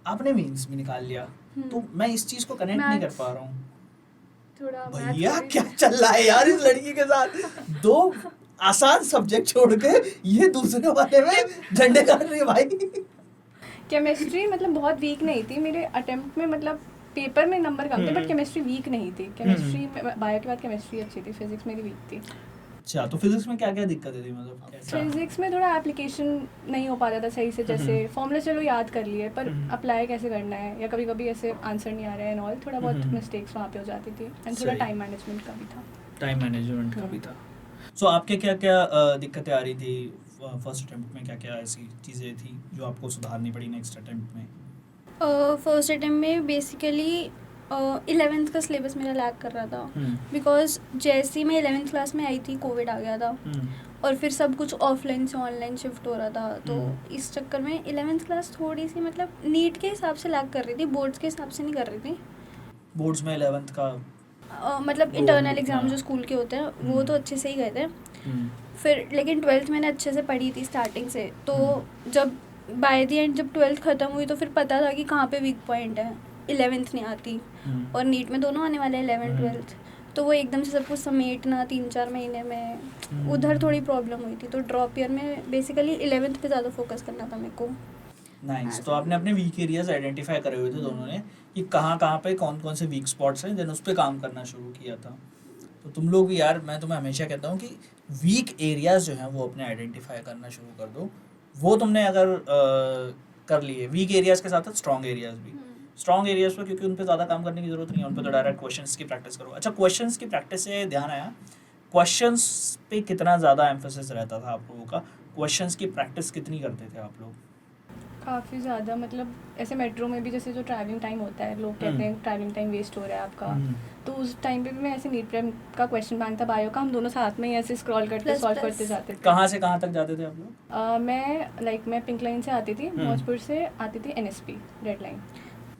आपने मीन्स भी निकाल लिया, तो मैं इस चीज़ को कनेक्ट नहीं कर पा रहा हूँ। थोड़ा भैया क्या चल रहा है यार इस लड़की के साथ? दो आसान सब्जेक्ट छोड़ के ये दूसरे वाले में झंडे गाड़ रही है भाई। केमिस्ट्री मतलब बहुत वीक नहीं थी मेरे अटेम्प्ट में, मतलब पेपर में नंबर कम थे, बट केमिस्ट्री वीक नहीं थी। केमिस्ट्री बायो के बाद केमिस्ट्री अच्छी थी, फिजिक्स मेरी वीक थी। अच्छा, तो फिजिक्स में क्या क्या दिक्कतें थी, मतलब कैसा? फिजिक्स में थोड़ा एप्लीकेशन नहीं हो पाता था सही से, जैसे फॉर्मूला चलो याद कर लिए, पर अप्लाई कैसे करना है, या कभी कभी ऐसे आंसर नहीं आ रहा है एंड ऑल, थोड़ा बहुत मिस्टेक्स वहाँ पे हो जाती थी, एंड थोड़ा सही। टाइम मैनेजमेंट का भी था। टाइम मैनेजमेंट का भी था। सो आपके क्या क्या दिक्कतें आ रही थी फर्स्ट अटेम्प्ट में? क्या क्या ऐसी चीज़ें थी जो आपको सुधारनी पड़ी नेक्स्ट अटेम्प्ट में? फर्स्ट अटेम्प्ट में बेसिकली 11th का सिलेबस मेरा लैग कर रहा था, बिकॉज जैसे ही मैं 11th क्लास में आई थी कोविड आ गया था, और फिर सब कुछ ऑफलाइन से ऑनलाइन शिफ्ट हो रहा था, तो इस चक्कर में 11th क्लास थोड़ी सी मतलब नीट के हिसाब से लैग कर रही थी, बोर्ड्स के हिसाब से नहीं कर रही थी। बोर्ड्स में 11th का मतलब इंटरनल एग्जाम जो स्कूल के होते हैं वो तो अच्छे से ही गए थे। फिर लेकिन 12th मैंने अच्छे से पढ़ी थी स्टार्टिंग से, तो जब बाय द एंड जब 12th ख़त्म हुई तो फिर पता था कि कहाँ पे वीक पॉइंट है। 11th नहीं आती और नीट में दोनों आने वाले हैं 11th 12th, तो वो एकदम से सब कुछ समेटना 3-4 महीने में, उधर थोड़ी प्रॉब्लम हुई थी। तो ड्रॉप ईयर में बेसिकली 11th पे ज़्यादा फोकस करना था मेरे को। नाइस। तो आपने अपने वीक एरियाज आइडेंटिफाई करे हुए थे दोनों ने कि कहाँ कहाँ पे कौन कौन से वीक स्पॉट्स हैं, देन उस पर काम करना शुरू किया था। तो तुम लोग भी यार, मैं तुम्हें हमेशा कहता हूँ कि वीक एरियाज जो हैं वो अपने आइडेंटिफाई करना शुरू कर दो। वो तुमने अगर कर लिए वीक एरियाज के साथ साथ स्ट्रॉन्ग एरियाज भी, स्ट्रॉन्ग एरियाज पर क्योंकि उन पर ज़्यादा काम करने की ज़रूरत नहीं है, उन पर तो डायरेक्ट क्वेश्चंस की प्रैक्टिस करो। अच्छा, क्वेश्चंस की प्रैक्टिस से ध्यान आया, क्वेश्चंस पे कितना ज़्यादा एम्फेसिस रहता था आप लोगों का? क्वेश्चंस की प्रैक्टिस कितनी करते थे आप लोग? काफ़ी ज़्यादा, मतलब ऐसे मेट्रो में भी जैसे जो ट्रैवलिंग टाइम होता है, लोग कहते हैं ट्रैवलिंग टाइम वेस्ट हो रहा है आपका, तो उस टाइम पे भी मैं ऐसे नीट प्रेप का क्वेश्चन बैंक था बायो का, हम दोनों साथ में ही ऐसे स्क्रॉल करते सॉल्व करते जाते थे। कहाँ से कहाँ तक जाते थे आप लोग? मैं पिंक लाइन से आती थी, मौजपुर से आती थी NSP रेड लाइन।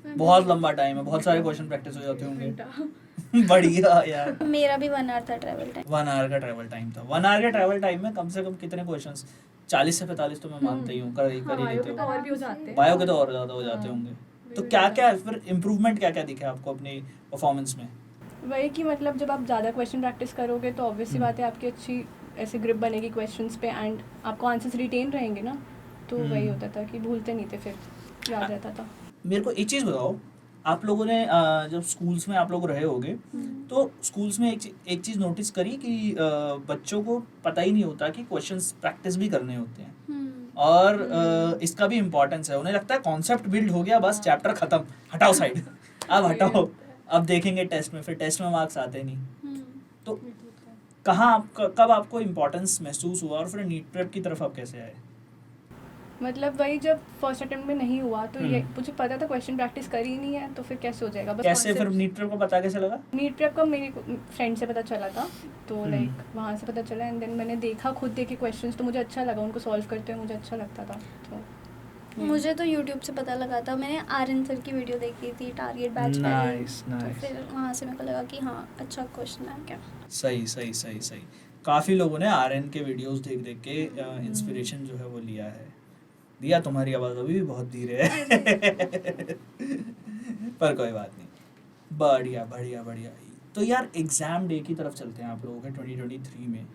बहुत लंबा टाइम है, बहुत सारे क्वेश्चन प्रैक्टिस हो जाते होंगे। बढ़िया यार। मेरा भी 1 आवर था ट्रैवल टाइम। 1 आवर का ट्रैवल टाइम था। 1 आवर के ट्रैवल टाइम में कम से कम कितने क्वेश्चंस? 40 से 45 तो मैं मानता ही हूँ कर ही लेते हो। और भी हो जाते हैं, बायो के तो और ज़्यादा हो जाते होंगे। तो क्या क्या फिर इम्प्रूवमेंट क्या क्या दिखे आपको अपनी परफॉर्मेंस में? वही कि मतलब जब आप ज़्यादा क्वेश्चन प्रैक्टिस करोगे तो ऑब्वियसली बात है आपकी अच्छी ऐसे ग्रिप बनेगी क्वेश्चंस पे, एंड आपको आंसर्स रिटेन रहेंगे ना, तो वही होता था कि भूलते नहीं थे, फिर याद रहता था। मेरे को एक चीज़ बताओ, आप लोगों ने जब स्कूल्स में आप लोग रहे होगे तो स्कूल्स में एक चीज़ नोटिस करी कि बच्चों को पता ही नहीं होता कि क्वेश्चंस प्रैक्टिस भी करने होते हैं, और इसका भी इम्पोर्टेंस है। उन्हें लगता है कॉन्सेप्ट बिल्ड हो गया, बस चैप्टर खत्म, हटाओ साइड, अब हटाओ, अब देखेंगे टेस्ट में, फिर टेस्ट में मार्क्स आते नहीं। तो कब आपको इम्पोर्टेंस महसूस हुआ और फिर नीट प्रेप की तरफ आप कैसे आए? मतलब वही जब फर्स्ट अटेम्प्ट में नहीं हुआ तो ये मुझे पता था क्वेश्चन प्रैक्टिस करी ही नहीं है, तो फिर कैसे हो जाएगा। बस कैसे फिर नीट प्रेप को पता कैसे लगा? नीट प्रेप का मेरे फ्रेंड से पता चला था, तो लाइक वहाँ से पता चला, एंड देन मैंने देखा, खुद देखे क्वेश्चंस, तो मुझे अच्छा लगा, उनको सॉल्व करते हुए मुझे अच्छा लगता था। तो मुझे तो यूट्यूब से पता लगा था, मैंने आर्यन सर की वीडियो देखी थी, टारगेट बैच वाली, तो फिर वहाँ से मेरे को लगा कि हाँ अच्छा क्वेश्चन है क्या। सही। काफ़ी लोगों ने आर्यन के वीडियोस देख देख के इंस्पिरेशन जो है वो लिया है। दिया, तुम्हारी आवाज़ अभी भी बहुत धीरे है पर कोई बात नहीं, बढ़िया। तो यार एग्ज़ाम डे की तरफ चलते हैं आप लोगों के 2023 में।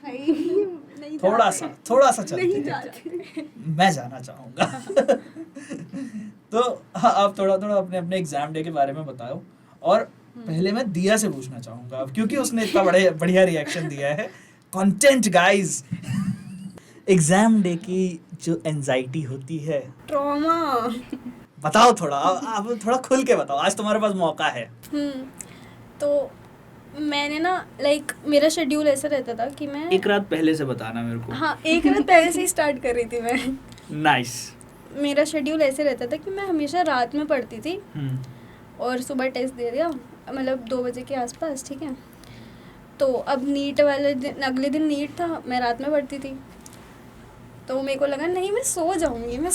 नहीं थोड़ा सा चलते हैं, मैं जाना चाहूँगा तो आप थोड़ा अपने एग्ज़ाम डे के बारे में बताओ, और पहले मैं दिया से पूछना चाहूँगा अब, क्योंकि उसने इतना बढ़िया रिएक्शन दिया है। कंटेंट गाइस, एग्ज़ाम डे की जो एंजाइटी होती है, ट्रॉमा, बताओ थोड़ा, आप थोड़ा खुल के बताओ, आज तुम्हारे पास मौका है। तो मैंने ना लाइक मेरा शेड्यूल ऐसा रहता था कि मैं एक रात पहले से बताना मेरे को। हाँ, एक रात पहले से ही स्टार्ट कर रही थी मैं। नाइस। मेरा शेड्यूल ऐसे रहता था कि मैं हमेशा रात में पढ़ती थी और सुबह टेस्ट दे दिया, मतलब 2 बजे के आसपास, ठीक है। तो अब नीट वाले दिन, अगले दिन नीट था, मैं रात में पढ़ती थी, तो मेरे को लगा नहीं मैं सो जाऊंगी, मैं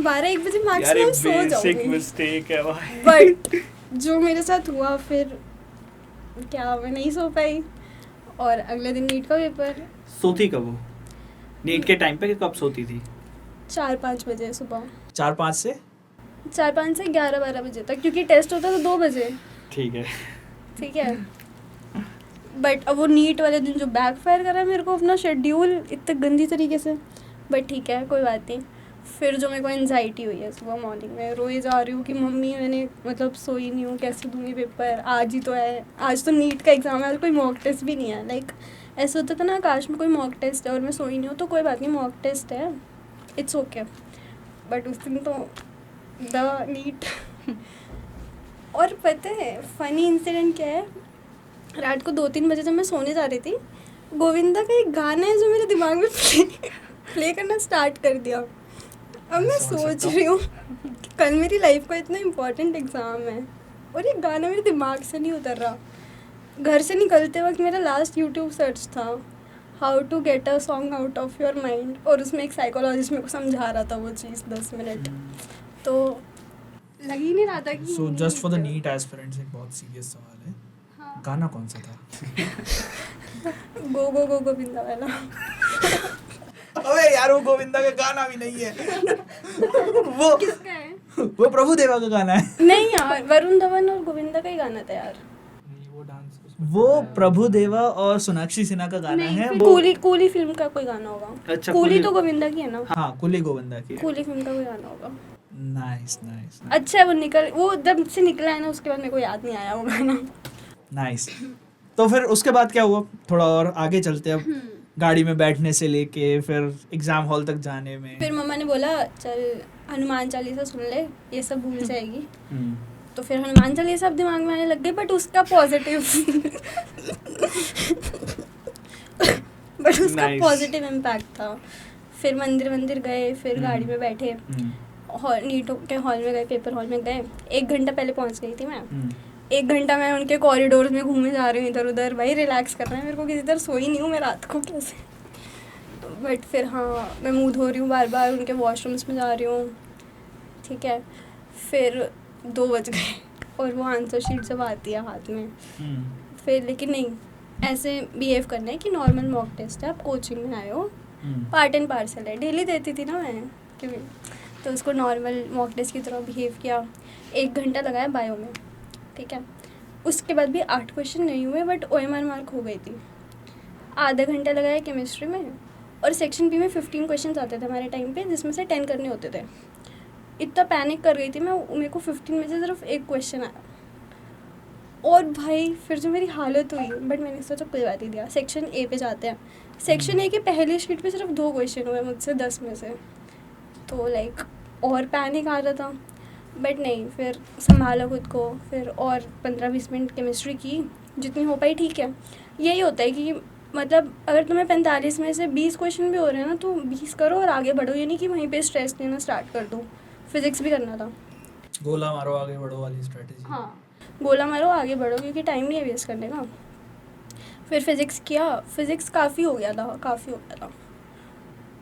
12-1 बजे मैक्सिमम सो जाऊंगी। बेसिक मिस्टेक है भाई। बट जो मेरे साथ हुआ फिर क्या, मैं नहीं सो पाई, और अगले दिन नीट का पेपर। सोती कब हो नीट के टाइम पे, कब सोती थी? 4-5 बजे सुबह। 4-5 से 11-12 बजे तक, क्योंकि टेस्ट होता था 2 बजे। ठीक है। बट अब वो नीट वाले दिन जो बैकफायर करा मेरे को अपना शेड्यूल इतने गंदी तरीके से, बट ठीक है कोई बात नहीं। फिर जो मेरे को एंजाइटी हुई है सुबह मॉर्निंग में, रोए जा रही हूँ कि मम्मी मैंने मतलब सोई नहीं हूँ, कैसे दूँगी पेपर, आज ही तो है, आज तो नीट का एग्ज़ाम है, आज कोई मॉक टेस्ट भी नहीं है। लाइक ऐसा होता था ना, काश में कोई मॉक टेस्ट है और मैं सोई नहीं हूँ, तो कोई बात नहीं, मॉक टेस्ट है, इट्स ओके। बट उस दिन तो द नीट और पता है फ़नी इंसिडेंट क्या है, रात को 2-3 बजे जब मैं सोने जा रही थी, गोविंदा का एक गाना है जो मेरे दिमाग में प्ले करना स्टार्ट कर दिया। अब मैं सोच रही हूँ कि कल मेरी लाइफ का इतना इम्पोर्टेंट एग्ज़ाम है और ये गाना मेरे दिमाग से नहीं उतर रहा। घर से निकलते वक्त मेरा लास्ट यूट्यूब सर्च था how to get a song out of your mind, और उसमें एक साइकोलॉजिस्ट मेरे को समझा रहा था वो चीज़ 10 मिनट, तो लग ही नहीं रहा था कि so just for the NEET aspirants एक बहुत सीरियस सवाल है, गाना कौन सा था? गो गो गो गोविंदा वाला। अबे यार वो गोविंदा का गाना भी नहीं है। वो किसका है? वो प्रभु देवा का गाना है। नहीं यार, वरुण धवन और गोविंदा का ही गाना था यार। नहीं वो डांस उसमें वो करता है। प्रभु देवा और सोनाक्षी सिन्हा का गाना नहीं, है फिर वो। कूली कूली फिल्म का कोई गाना होगा। अच्छा, कूली कूली- तो गोविंदा की है ना। हाँ कुली गोविंदा की। कूली फिल्म का कोई गाना होगा। नाइस नाइस अच्छा है, वो जब से निकला है ना उसके बाद मेरे को याद नहीं आया वो गाना। नाइस। तो फिर उसके बाद क्या हुआ, थोड़ा और आगे चलते हैं अब। गाड़ी में बैठने से लेके फिर एग्जाम हॉल तक जाने में। फिर मम्मा ने बोला चल हनुमान चालीसा सुन ले, ये सब भूल जाएगी। हम्म, तो फिर हनुमान चालीसा अब दिमाग में आने लग गई, बट उसका पॉजिटिव Nice. पॉजिटिव इम्पैक्ट था। फिर मंदिर गए, फिर गाड़ी में बैठे, हम्म, नीट के हॉल में गए, पेपर हॉल में गए। 1 घंटा पहले पहुंच गई थी मैं। हम्म। 1 घंटा मैं उनके कॉरिडोर में घूमे जा रही हूँ इधर उधर, भाई रिलैक्स कर रहे हैं मेरे को, किसी तरह सोई नहीं हूँ मैं रात को कैसे। बट फिर हाँ, मैं मुँह धो रही हूँ बार बार, उनके वॉशरूम्स में जा रही हूँ, ठीक है। फिर 2 बज गए और वो आंसर शीट जब आती है हाथ में, हम्म, फिर लेकिन नहीं, ऐसे बिहेव करना है कि नॉर्मल मॉक टेस्ट है, आप कोचिंग में आए हो, हम्म। पार्ट एंड पार्सल है, डेली देती थी ना मैं क्योंकि, तो उसको नॉर्मल मॉक टेस्ट की तरह बिहेव किया। 1 घंटा लगाया बायो में, ठीक है। उसके बाद भी 8 क्वेश्चन नहीं हुए, बट OMR मार्क हो गई थी। आधा घंटा लगाया केमिस्ट्री में, और सेक्शन बी में 15 क्वेश्चन आते थे हमारे टाइम पे, जिसमें से 10 करने होते थे। इतना पैनिक कर गई थी मैं, मेरे को 15 में से सिर्फ 1 क्वेश्चन आया, और भाई फिर जो मेरी हालत हुई, बट मैंने सोचा कोई बात नहीं दिया। सेक्शन ए पे जाते हैं। सेक्शन ए के पहले शीट पे सिर्फ 2 क्वेश्चन हुए मुझसे 10 में से, तो लाइक और पैनिक आ रहा था, बट नहीं, फिर संभाला खुद को। फिर और 15-20 मिनट केमिस्ट्री की, जितनी हो पाई, ठीक है। यही होता है कि मतलब अगर तुम्हें 45 में से 20 क्वेश्चन भी हो रहे हैं ना, तो 20 करो और आगे बढ़ो, ये नहीं कि वहीं पे स्ट्रेस लेना स्टार्ट कर दो। फिजिक्स भी करना था। गोला मारो आगे बढ़ो वाली स्ट्रेटेजी। हाँ, गोला मारो आगे बढ़ो, क्योंकि टाइम नहीं है वेस्ट करने का। फिर फिज़िक्स किया, फिज़िक्स काफ़ी हो गया था।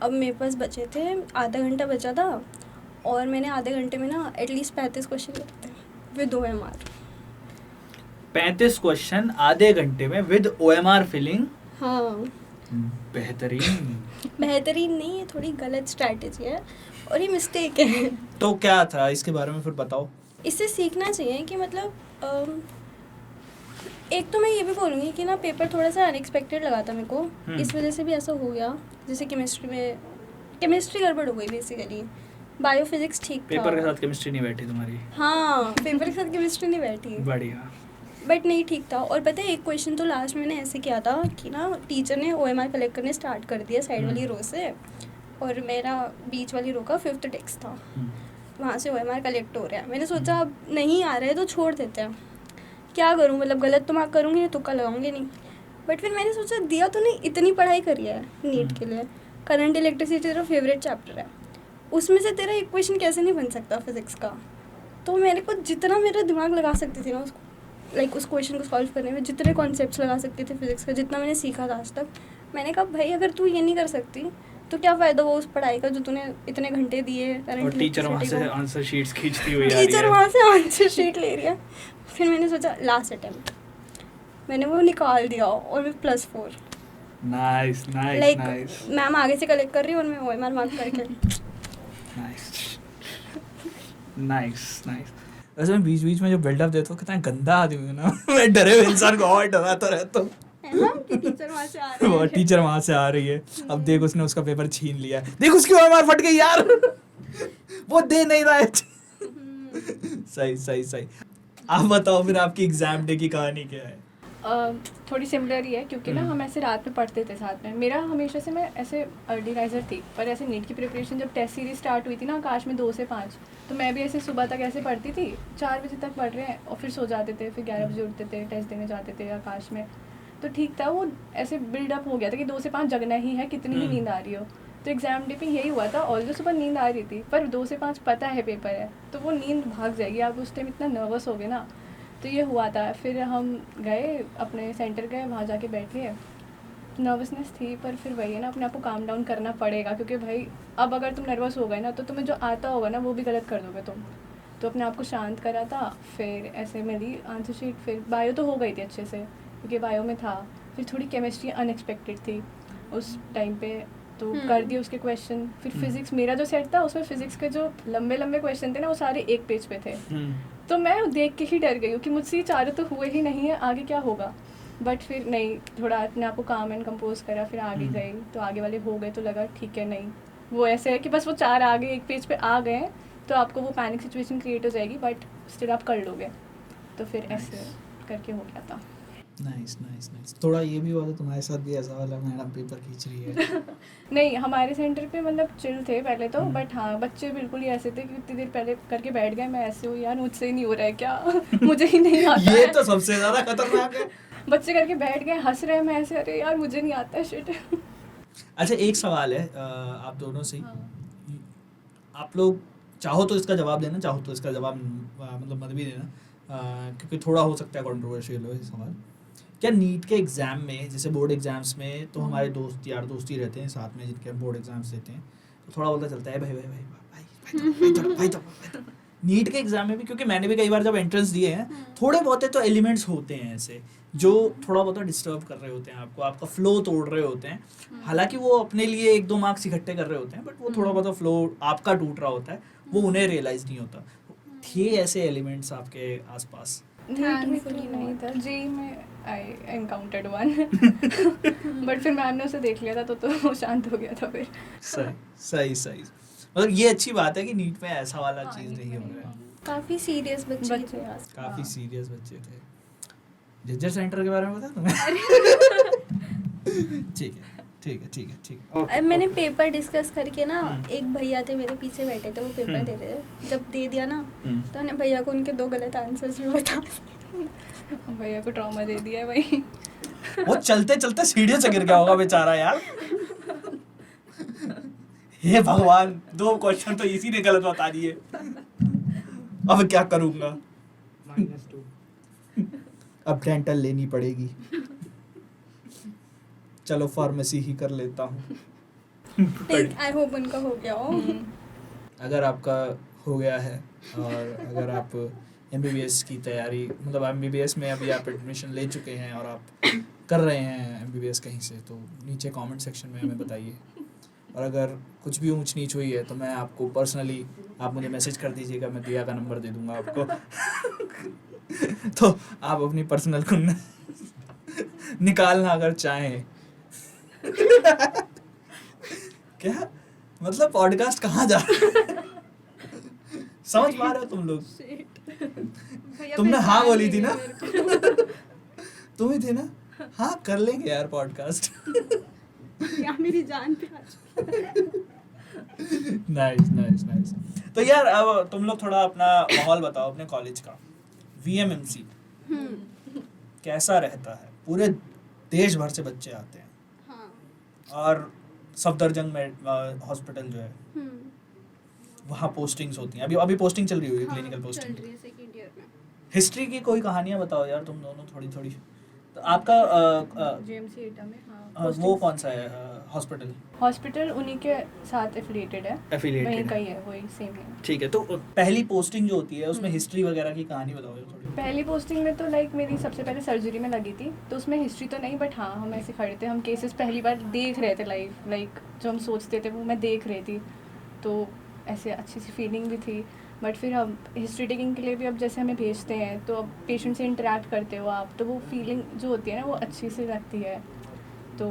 अब मेरे पास बचे थे, आधा घंटा बचा था, और मैंने आधे घंटे में ना एटलीस्ट 35 क्वेश्चन लिखे थे विद OMR। 35 क्वेश्चन आधे घंटे में विद OMR फिलिंग। हाँ, बेहतरीन। बेहतरीन नहीं, ये थोड़ी गलत स्ट्रैटेजी है और ये मिस्टेक है। तो क्या था इसके बारे में फिर बताओ। इससे सीखना चाहिए कि मतलब एक तो मैं ये भी बोलूँगी कि ना पेपर थोड़ा सा अनएक्सपेक्टेड लगा था मेरे को, इस वजह से भी ऐसा हो गया। जैसे केमिस्ट्री गड़बड़ हो गई बेसिकली, बायोफिजिक्स ठीक था। पेपर के साथ केमिस्ट्री नहीं बैठी तुम्हारी? हाँ, पेपर के साथ केमिस्ट्री नहीं बैठी, बढ़िया। बट नहीं ठीक था। और पता है, एक क्वेश्चन तो लास्ट में मैंने ऐसे किया था कि ना टीचर ने OMR कलेक्ट करने स्टार्ट कर दिया साइड वाली रो से, और मेरा बीच वाली रो का 5th टेक्स्ट था, वहाँ से OMR कलेक्ट हो रहा है। मैंने सोचा अब नहीं आ रहा है तो छोड़ देते हैं, क्या करूँ, मतलब गलत तो मार्क करूँगी, तुक्का लगाऊंगी नहीं। बट फिर मैंने सोचा दिया तो नहीं, इतनी पढ़ाई करी है नीट के लिए, करंट इलेक्ट्रिसिटी तेरा फेवरेट चैप्टर है, उसमें से तेरा एक क्वेश्चन कैसे नहीं बन सकता फिजिक्स का। तो मेरे को जितना मेरा दिमाग लगा सकती थी ना उसको, लाइक उस क्वेश्चन को सॉल्व करने में, जितने कॉन्सेप्ट्स लगा सकते थे फिजिक्स का, जितना मैंने सीखा था आज तक, मैंने कहा भाई अगर तू ये नहीं कर सकती तो क्या फ़ायदा हुआ उस पढ़ाई का जो तूने इतने घंटे दिए। और टीचर वहाँ से आंसर शीट्स खींचती हुई आ रही है। टीचर वहाँ से आंसर शीट ले रही है। फिर मैंने सोचा लास्ट अटेम्प्ट, मैंने वो निकाल दिया और मैं +4। Nice nice like nice ma'am आगे से कलेक्ट कर रही है और मैं OMR मार्क करके नाइस नाइस नाइस। वैसे मैं बीच बीच में जो बिल्डअप देता हूँ, कितना गंदा आदमी हूँ ना। मैं डरे हुए इंसान को और डराता रहता हूँ। है ना कि टीचर वहाँ से आ रही वो है। टीचर वहां से आ रही है, अब देख उसने उसका पेपर छीन लिया है, देख उसकी OMR फट गई यार। वो दे नहीं रहा है। सही सही सही। आप बताओ फिर आपकी एग्जाम डे की कहानी क्या है? थोड़ी सिमिलर ही है, क्योंकि ना हम ऐसे रात में पढ़ते थे साथ में। मेरा हमेशा से, मैं ऐसे अर्ली राइजर थी, पर ऐसे नीट की प्रिपरेशन जब टेस्ट सीरीज स्टार्ट हुई थी ना आकाश में 2 से 5, तो मैं भी ऐसे सुबह तक ऐसे पढ़ती थी, 4 बजे तक पढ़ रहे हैं और फिर सो जाते थे, फिर 11 बजे उठते थे, टेस्ट देने जाते थे आकाश में। तो ठीक था, वो ऐसे बिल्डअप हो गया था कि 2 से 5 जगना ही है, कितनी ही नींद आ रही हो। तो एग्ज़ाम डे पे यही हुआ था, ऑल्दो सुबह नींद आ रही थी, पर 2 से 5 पता है पेपर है, तो वो नींद भाग जाएगी। आप उस टाइम इतना नर्वस हो गए ना, तो ये हुआ था। फिर हम गए अपने सेंटर गए, वहाँ जाके बैठे, नर्वसनेस थी, पर फिर वही है ना, अपने आप को काम डाउन करना पड़ेगा, क्योंकि भाई अब अगर तुम नर्वस हो गए ना तो तुम्हें जो आता होगा ना वो भी गलत कर दोगे तुम। तो अपने आप को शांत करा था, फिर ऐसे मिली आंसर शीट। फिर बायो तो हो गई थी अच्छे से, क्योंकि बायो में था, फिर थोड़ी केमिस्ट्री अनएक्सपेक्टेड थी उस टाइम पे, तो हम्म। कर दिए उसके क्वेश्चन। फिर फिजिक्स, मेरा जो सेट था उसमें फिजिक्स के जो लंबे लंबे क्वेश्चन थे ना वो सारे एक पेज पे थे, तो मैं देख के ही डर गई हूँ कि मुझसे ये चारों तो हुए ही नहीं है, आगे क्या होगा। बट फिर नहीं, थोड़ा अपने आप को काम एंड कंपोज करा, फिर आगे गई तो आगे वाले हो गए, तो लगा ठीक है। नहीं वो ऐसे है कि बस वो 4 आगे एक पेज पे आ गए हैं तो आपको वो पैनिक सिचुएशन क्रिएट हो जाएगी, बट स्टिल आप कर लोगे। तो फिर ऐसे करके हो गया था। Nice nice nice. थोड़ा ये भी हुआ था तुम्हारे साथ भी ऐसा वाला मैडम पेपर खींच रही है? नहीं, हमारे सेंटर पे मतलब चिल थे पहले तो, हम्म। बट हाँ बच्चे बिल्कुल ही ऐसे थे कि इतनी देर पहले करके बैठ गए, मैं ऐसे हूँ यार मुझसे ही नहीं हो रहा है क्या मुझे ही नहीं आता ये है। तो सबसे ज्यादा खतरनाक है। बच्चे करके बैठ गए, हंस रहे हैं, मैं ऐसे अरे यार मुझे नहीं आता है शिट। अच्छा एक सवाल है आप दोनों से ही। हाँ। आप लोग चाहो तो इसका जवाब देना, चाहो तो इसका जवाब मतलब मत भी देना, क्योंकि थोड़ा हो सकता है कंट्रोवर्शियल हो ये सवाल। क्या नीट के एग्ज़ाम में, जैसे बोर्ड एग्जाम्स में तो हमारे दोस्त यार दोस्त ही रहते हैं साथ में जिनके हम बोर्ड एग्जाम्स देते हैं, तो थोड़ा बोलता चलता है भाई भाई भाई भाई भाई नीट के एग्जाम में भी, क्योंकि मैंने भी कई बार जब एंट्रेंस दिए हैं, थोड़े बहुत तो एलिमेंट्स होते हैं ऐसे जो थोड़ा बहुत डिस्टर्ब कर रहे होते हैं आपको, आपका फ्लो तोड़ रहे होते हैं। हालांकि वो अपने लिए 1-2 मार्क्स इकट्ठे कर रहे होते हैं, बट वो थोड़ा बहुत फ्लो आपका टूट रहा होता है, वो उन्हें रियलाइज नहीं होता। थे ऐसे एलिमेंट्स आपके आसपास? नीट में तो Thankfully नहीं not. था, जेई में आई एनकाउंटर्ड वन बट फिर मैम ने उसे देख लिया था तो वो शांत हो गया था फिर। सही सही सही। मतलब ये अच्छी बात है कि नीट में ऐसा वाला हाँ, चीज़ नीट नहीं में हो नहीं रहा है। काफ़ी सीरियस बच्चे बच्चे थे। काफ़ी हाँ। सीरियस बच्चे थे। जज्जर सेंटर के बारे में पता तुम्हें? ठीक है ठीक है ठीक है ठीक है। अब मैंने पेपर डिस्कस करके ना, हम्म। एक भैया थे मेरे पीछे बैठे थे, वो पेपर हम्म। दे रहे थे। जब दे दिया ना हम्म। तो मैंने भैया को उनके 2 गलत आंसर्स भी बता दिए। भैया को ट्रॉमा दे दिया है भाई। वो चलते चलते सीढ़ियों से गिर गया होगा बेचारा यार। हे भगवान, 2 क्वेश्चन तो इसी ने गलत बता दिए, अब क्या करूंगा? -2 अब डेंटल लेनी पड़ेगी। चलो फार्मेसी ही कर लेता हूँ। आई होप उनका हो गया हो। अगर आपका हो गया है और अगर आप MBBS की तैयारी, मतलब MBBS में अभी आप एडमिशन ले चुके हैं और आप कर रहे हैं MBBS कहीं से, तो नीचे कमेंट सेक्शन में हमें बताइए। और अगर कुछ भी ऊंच नीच हुई है तो मैं आपको पर्सनली, आप मुझे मैसेज कर दीजिएगा, मैं दिया का नंबर दे दूंगा आपको। तो आप अपनी पर्सनल को निकालना अगर चाहें। क्या मतलब पॉडकास्ट कहाँ जा रहा है? समझ पा रहे हो तुम लोग? तुमने हाँ बोली थी ना? तुम ही थे ना? हाँ कर लेंगे यार पॉडकास्ट। या मेरी जान पे नाइस नाइस नाइस। तो यार अब तुम लोग थोड़ा अपना माहौल बताओ अपने कॉलेज का। VMMC कैसा रहता है? पूरे देश भर से बच्चे आते हैं। हाँ। और सफदरजंग में हॉस्पिटल जो है वहाँ पोस्टिंग्स होती हैं। अभी पोस्टिंग चल रही हुई है, क्लिनिकल पोस्टिंग। चल रही है सेकंड ईयर में। हिस्ट्री की कोई कहानियाँ बताओ यार तुम दोनों थोड़ी थोड़ी। तो आपका जेएमसी एटा में वो कौन सा है हॉस्पिटल? हॉस्पिटल उन्हीं के साथ एफिलिएटेड है, वहीं एफिलिएटेड का ही है, वही सेम है। ठीक है। तो पहली पोस्टिंग जो होती है उसमें हिस्ट्री वगैरह की कहानी बताओ यार थोड़ी। पहली पोस्टिंग में तो लाइक मेरी सबसे पहले सर्जरी में लगी थी, तो उसमें हिस्ट्री तो नहीं, बट हाँ हम ऐसे खड़े थे, हम केसेस पहली बार देख रहे थे लाइव, लाइक जो हम सोचते थे वो मैं देख रही थी, तो ऐसे अच्छी सी फीलिंग भी थी। बट फिर हम हिस्ट्री टेकिंग के लिए भी अब जैसे हमें भेजते हैं तो अब पेशेंट से इंटरेक्ट करते हो आप, तो वो फीलिंग जो होती है ना वो अच्छी से लगती है। तो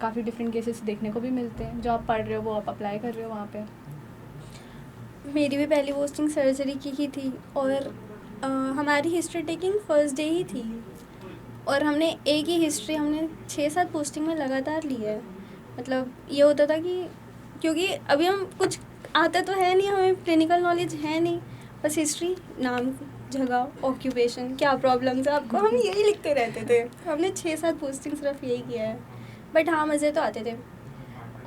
काफ़ी डिफरेंट केसेस देखने को भी मिलते हैं, जो आप पढ़ रहे हो वो आप अप्लाई कर रहे हो वहाँ पे। मेरी भी पहली पोस्टिंग सर्जरी की ही थी और हमारी हिस्ट्री टेकिंग फर्स्ट डे ही थी और हमने एक ही हिस्ट्री हमने 6-7 पोस्टिंग में लगातार ली है। मतलब ये होता था कि क्योंकि अभी हम कुछ आता तो है नहीं, हमें क्लिनिकल नॉलेज है नहीं, बस हिस्ट्री, नाम, जगह, ऑक्यूपेशन, क्या प्रॉब्लम्स है आपको, हम यही लिखते रहते थे। हमने 6-7 पोस्टिंग सिर्फ यही किया है, बट हाँ मज़े तो आते थे।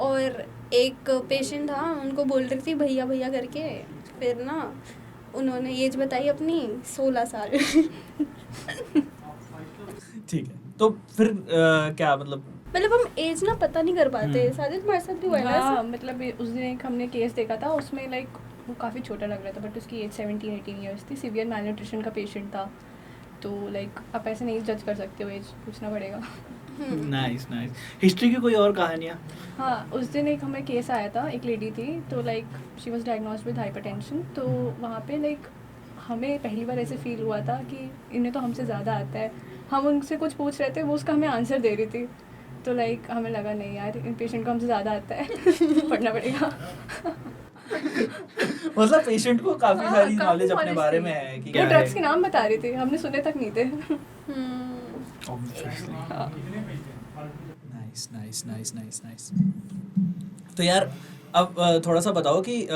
और एक पेशेंट था, उनको बोल रही थी भैया भैया करके, फिर ना उन्होंने एज बताई अपनी 16 साल। ठीक है। तो फिर क्या मतलब हम एज ना पता नहीं कर पाते। शायद तुम्हारे साथ भी हुआ है ना ऐसा? हाँ मतलब उस दिन एक हमने केस देखा था, उसमें लाइक वो काफ़ी छोटा लग रहा था, बट उसकी एज 17-18 ईयर्स थी, सीवियर मैलन्यूट्रिशन का पेशेंट था। तो लाइक आप ऐसे नहीं जज कर सकते हो एज, पूछना पड़ेगा। Nice nice. हिस्ट्री की कोई और कहानियाँ? हाँ, उस दिन एक हमें केस आया था, एक लेडी थी, तो like she was diagnosed with hypertension. तो वहाँ पे लाइक हमें पहली बार ऐसे फील हुआ था कि इन्हें तो हमसे ज़्यादा आता है। हम उनसे कुछ पूछ रहे थे, वो उसका हमें आंसर दे रही थी। तो लाइक हमें लगा नहीं यार, इन पेशेंट को हमसे ज़्यादा आता है, पढ़ना पड़ेगा। मतलब पेशेंट को काफी हाँ, सारी काफी नॉलेज अपने knowledge बारे थी। में है कि वो क्या ड्रग्स है। के नाम बता रही थी, हमने सुने तक नहीं थे। Nice nice nice nice nice. तो यार अब थोड़ा सा बताओ कि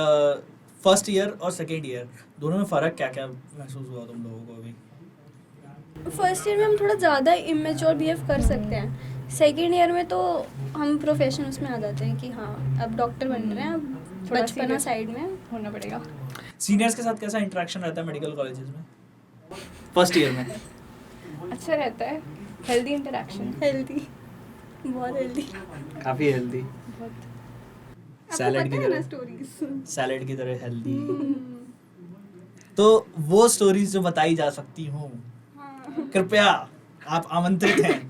फर्स्ट ईयर और सेकेंड ईयर दोनों में फ़र्क क्या क्या महसूस हुआ तुम लोगों को अभी? फर्स्ट ईयर में हम थोड़ा ज़्यादा इमेच्योर बिहेव कर सकते हैं। सेकेंड ईयर में तो हम प्रोफेशन उसमें आ जाते हैं कि हाँ अब डॉक्टर बन रहे हैं, अब थोड़ा बचपना serious साइड में। होना पड़ेगा। सीनियर्स के साथ कैसा इंटरेक्शन रहता है मेडिकल कॉलेजेस में फर्स्ट ईयर में? अच्छा रहता है, हेल्दी इंटरेक्शन। हेल्दी, बहुत हेल्दी। काफ़ी हेल्दी, सैलेड की तरह, स्टोरीज। सैलेड की तरह हेल्दी। तो वो स्टोरीज जो बताई जा सकती हों, कृपया आप आमंत्रित हैं।